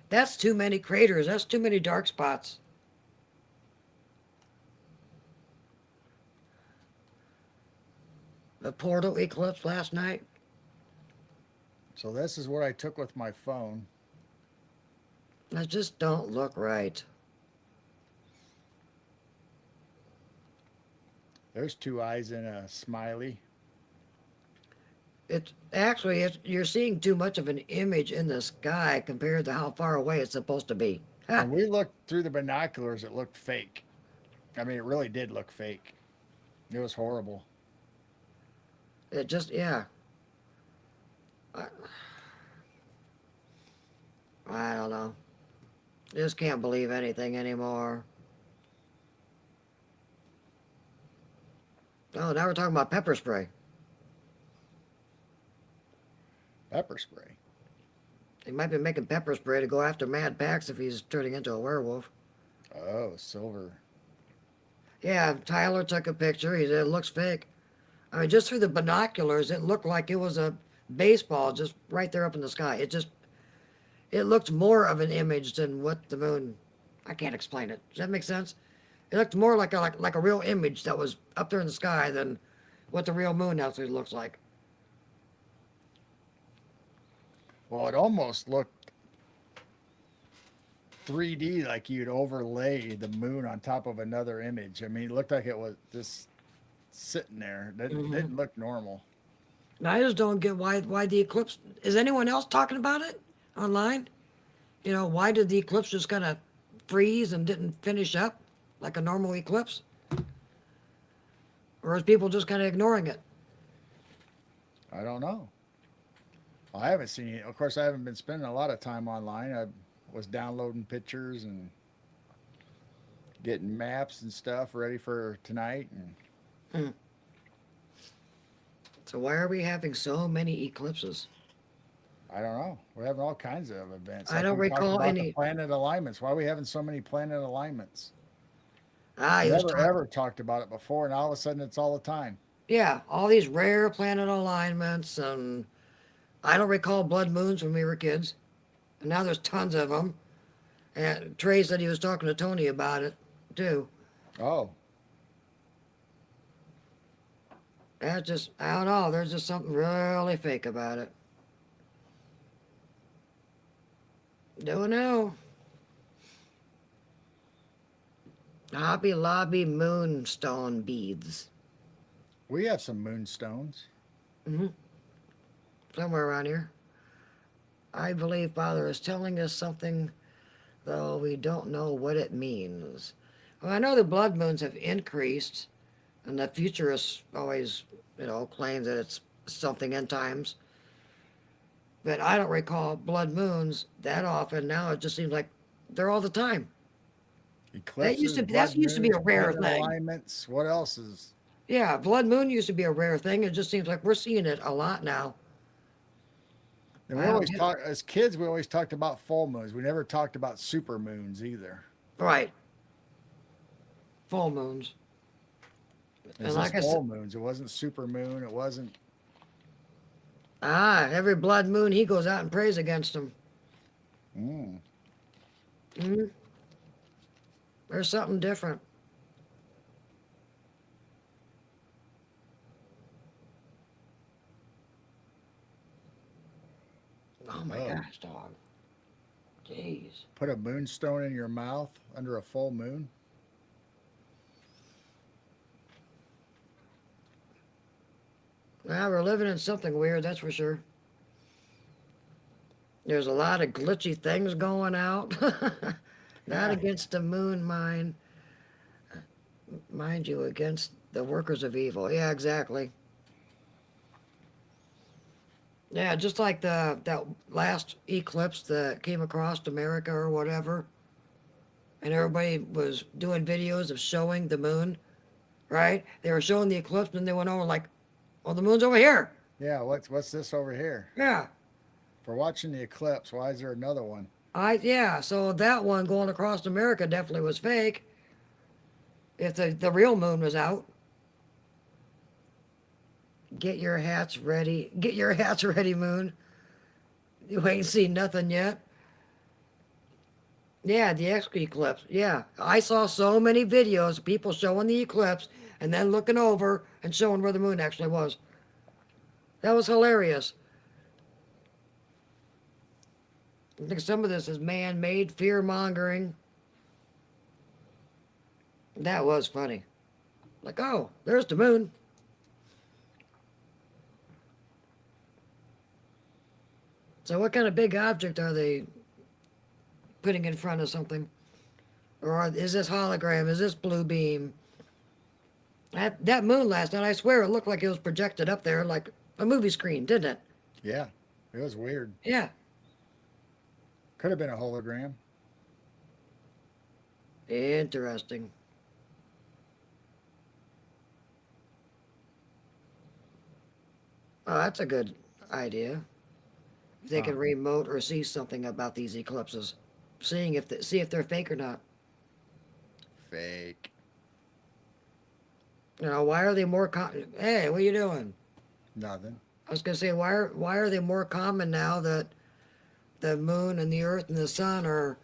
that's too many craters. That's too many dark spots. The portal eclipse last night. So this is what I took with my phone. That just don't look right. There's two eyes and a smiley. You're seeing too much of an image in the sky compared to how far away it's supposed to be. Ha! When we looked through the binoculars, it looked fake. I mean, it really did look fake. It was horrible. It just, yeah. I, I don't know. Just can't believe anything anymore. Oh, now we're talking about pepper spray. Pepper spray. They might be making pepper spray to go after Mad Max if he's turning into a werewolf. Oh, silver. Yeah, Tyler took a picture. He said it looks fake. I mean, just through the binoculars, it looked like it was a baseball just right there up in the sky. It looked more of an image than what the moon. I can't explain it. Does that make sense? It looked more like a real image that was up there in the sky than what the real moon actually looks like. Well, it almost looked 3D, like you'd overlay the moon on top of another image. I mean, it looked like it was just sitting there. It hmm didn't look normal. And I just don't get why the eclipse. Is anyone else talking about it online? Why did the eclipse just kind of freeze and didn't finish up like a normal eclipse? Or is people just kind of ignoring it? I don't know. I haven't seen it. Of course, I haven't been spending a lot of time online. I was downloading pictures and getting maps and stuff ready for tonight. And Hmm. So why are we having so many eclipses? I don't know. We're having all kinds of events. I Like don't we talked recall about the any. planet alignments. Why are we having so many planet alignments? He was Never talking. ever talked about it before, and all of a sudden it's all the time. Yeah, all these rare planet alignments, and I don't recall blood moons when we were kids. And now there's tons of them. And Trey said he was talking to Tony about it too. Oh, I don't know. There's just something really fake about it. Don't know. Hobby Lobby moonstone beads. we have some moonstones. hmm Somewhere around here. I believe Father is telling us something, though we don't know what it means. Well, I know the blood moons have increased And the futurists always, claim that it's something end times. But I don't recall blood moons that often. Now it just seems like they're all the time. Eclipses, That blood used to be moons, a rare planet thing. alignments. What else is? Yeah, blood moon used to be a rare thing. It just seems like we're seeing it a lot now. And we I don't always get it. talk as kids. We always talked about full moons. We never talked about super moons either. Right, full moons. And It's like just I said, full moons. It wasn't super moon. It wasn't. every blood moon he goes out and prays against them. Mm, Hmm. There's something different. Oh my oh, gosh, dog. Jeez. put a moonstone in your mouth under a full moon. Well, we're living in something weird, that's for sure. There's a lot of glitchy things going out. Not Yeah, against the moon, mind you, against the workers of evil. Yeah, exactly. Yeah, just like that last eclipse that came across America or whatever, and everybody was doing videos of showing the moon, right? They were showing the eclipse, and they went over like, "Well, the moon's over here." yeah. What's this over here? Yeah, For watching the eclipse, why is there another one? yeah. So that one going across America definitely was fake. If the real moon was out, get your hats ready. Get your hats ready, moon. You ain't seen nothing yet. Yeah, the eclipse. Yeah, I saw so many videos of people showing the eclipse and then looking over and showing where the moon actually was. That was hilarious. I think some of this is man-made fear mongering. That was funny. Like, oh, there's the moon. So, what kind of big object are they putting in front of something? Is this hologram? Is this blue beam? That moon last night, I swear it looked like it was projected up there like a movie screen, didn't it? Yeah, it was weird. Yeah, Could have been a hologram. interesting. Oh, that's a good idea. If they Huh. can remote or see something about these eclipses, see if they're fake or not. Fake. Why are they more Hey, what are you doing? Nothing. I was gonna say why are they more common now that the moon and the earth and the sun are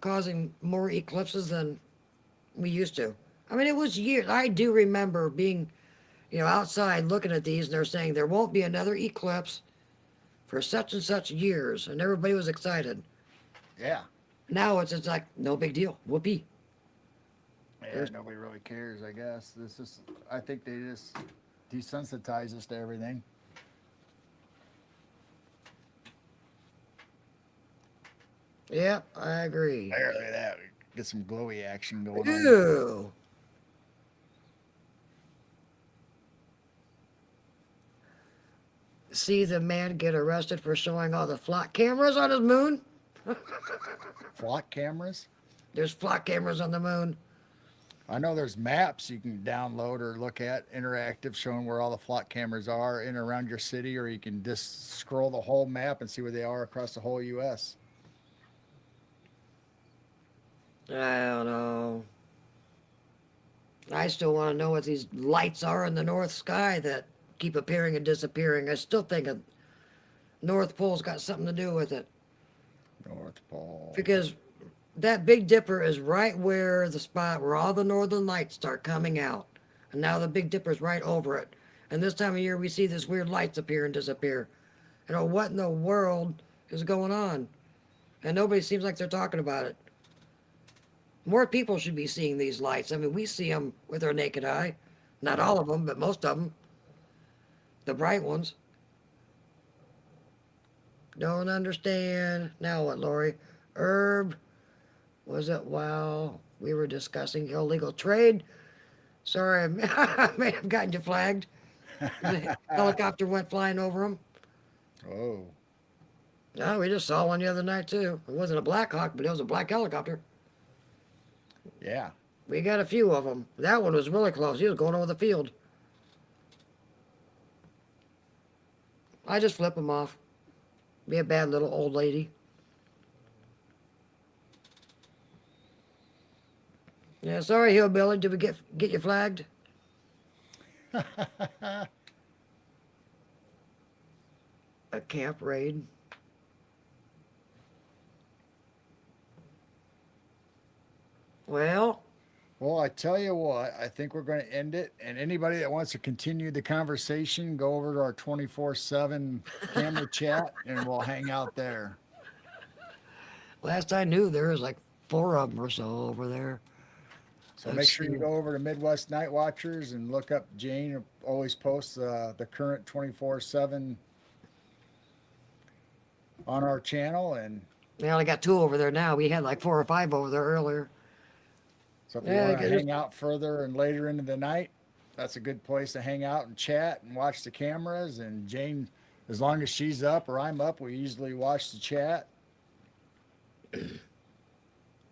causing more eclipses than we used to. I mean, it was years. I do remember being, outside looking at these, and they're saying there won't be another eclipse for such and such years, and everybody was excited. Yeah. Now it's like no big deal. Whoopee. Yeah, There's, nobody really cares, I guess. This is I think they just desensitize us to everything. yeah, I agree. There, look at that. Get some glowy action going on. Ew. See the man get arrested for showing all the flock cameras on his moon? Flock cameras. There's flock cameras on the moon. I know there's maps you can download or look at, interactive, showing where all the flock cameras are in and around your city, or you can just scroll the whole map and see where they are across the whole U.S. I don't know. I still want to know what these lights are in the north sky that keep appearing and disappearing. I still think a North Pole's got something to do with it North Pole. because that Big Dipper is right where the spot where all the northern lights start coming out. And now the Big Dipper's right over it. And this time of year we see these weird lights appear and disappear. What in the world is going on? And nobody seems like they're talking about it. More people should be seeing these lights. I mean, we see them with our naked eye. Not Yeah. all of them, but most of them. The bright ones. Don't understand. Now what, Lori? Herb, was it while we were discussing illegal trade? Sorry, I may have gotten you flagged. The helicopter went flying over them. Oh, No, we just saw one the other night too. It wasn't a Black Hawk, but it was a black helicopter. yeah. We got a few of them. That one was really close. He was going over the field. I just flip him off. Be a bad little old lady. Yeah, sorry, hillbilly. Did we get you flagged? A camp raid. Well, Well, I tell you what, I think we're going to end it. And anybody that wants to continue the conversation, go over to our 24/7 camera chat and we'll hang out there. last I knew, there was like 4 of them or so over there. So make Let's sure see. you go over to Midwest Night Watchers and look up Jane. Who always posts the current 24/7 on our channel. And We only got 2 over there now. We had like 4 or 5 over there earlier. so if you Yeah, want to 'cause hang out further and later into the night, that's a good place to hang out and chat and watch the cameras. And Jane, as long as she's up or I'm up, we usually watch the chat.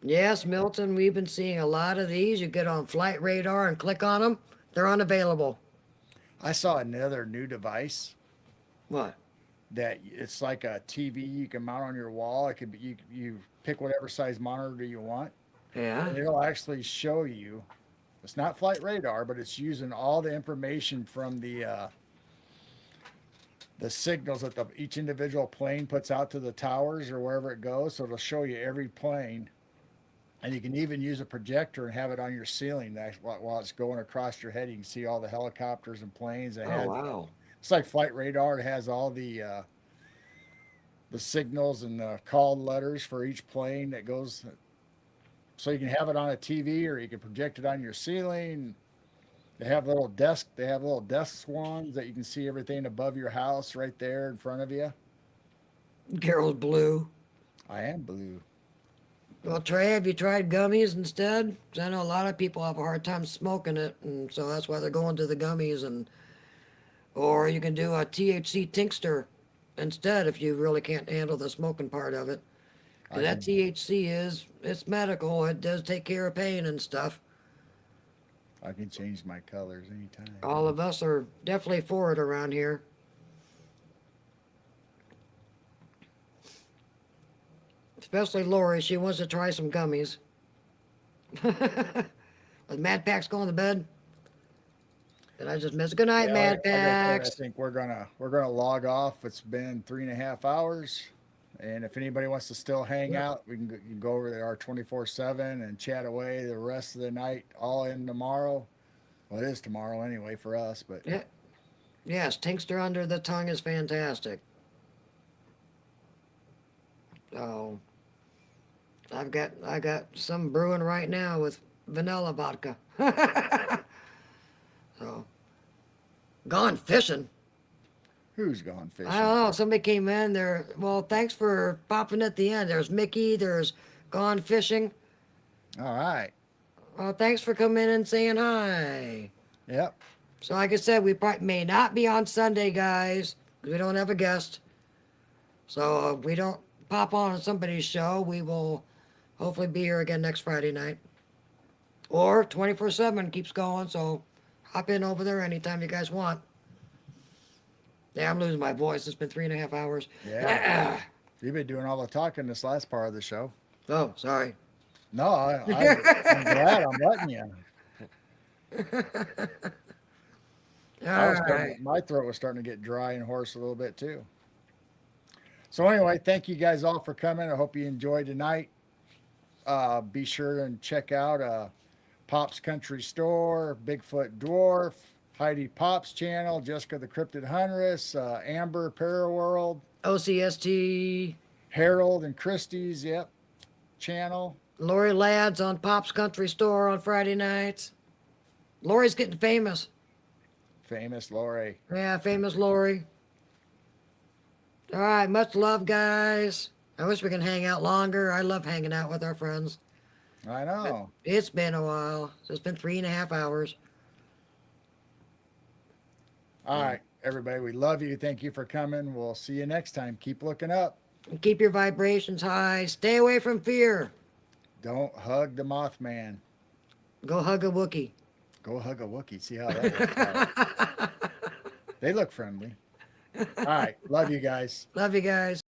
yes, Milton, we've been seeing a lot of these. You get on Flight Radar and click on them. They're unavailable. I saw another new device What? that it's like a TV you can mount on your wall. It could be you pick whatever size monitor you want. Yeah. And it'll actually show you. It's not flight radar, but it's using all the information from the signals that each individual plane puts out to the towers or wherever it goes. So it'll show you every plane, and you can even use a projector and have it on your ceiling while it's going across your head. You can see all the helicopters and planes. Oh, wow. It's like flight radar. It has all the signals and the call letters for each plane that goes. So you can have it on a TV or you can project it on your ceiling. They have little desk. They have little desk ones that you can see everything above your house right there in front of you. Carol's blue. I am blue. Well, Trey, have you tried gummies instead? 'Cause I know a lot of people have a hard time smoking it, and so that's why they're going to the gummies. And or you can do a THC tincture instead if you really can't handle the smoking part of it. 'Cause I that can THC it's medical. It does take care of pain and stuff. I can change my colors anytime. All of us are definitely for it around here. Especially Lori, she wants to try some gummies. Was Mad Pax going to bed? Did I just miss? Good night, Yeah, Mad like I said, I Pax. think we're gonna log off. It's been 3.5 hours, and if anybody wants to still hang Yep. out, you can go over to our 24/7 and chat away the rest of the night, all in tomorrow. Well, it is tomorrow anyway for us, but Yeah. Yes, tincture under the tongue is fantastic. So I got some brewing right now with vanilla vodka. So gone fishing. who's gone I fishing? don't know. Somebody came in there. Well, thanks for popping at the end. There's Mickey. There's gone fishing. All right. Well, thanks for coming in and saying hi. Yep. So, like I said, we probably may not be on Sunday, guys, because we don't have a guest. So, if we don't pop on somebody's show, we will hopefully be here again next Friday night. Or 24/7 keeps going, so hop in over there anytime you guys want. Yeah, I'm losing my voice. It's been 3.5 hours. Yeah. You've been doing all the talking this last part of the show. Oh, sorry. No, I'm glad I'm letting you. All right. My throat was starting to get dry and hoarse a little bit too. So anyway, thank you guys all for coming. I hope you enjoyed tonight. Be sure and check out Pop's Country Store, Bigfoot Dwarf, Heidi Pop's channel, Jessica the Cryptid Huntress, Amber Paraworld, OCST. Harold and Christie's, yep, channel. Lori Ladd's on Pop's Country Store on Friday nights. Lori's getting famous. Famous Lori. Yeah, famous Lori. All right, much love, guys. I wish we could hang out longer. I love hanging out with our friends. I know. It's been a while. It's been 3.5 hours. All right, everybody, we love you. Thank you for coming. We'll see you next time. Keep looking up. And keep your vibrations high. Stay away from fear. Don't hug the Mothman. Go hug a Wookiee. Go hug a Wookiee. See how that works out. They look friendly. All right. Love you guys. Love you guys.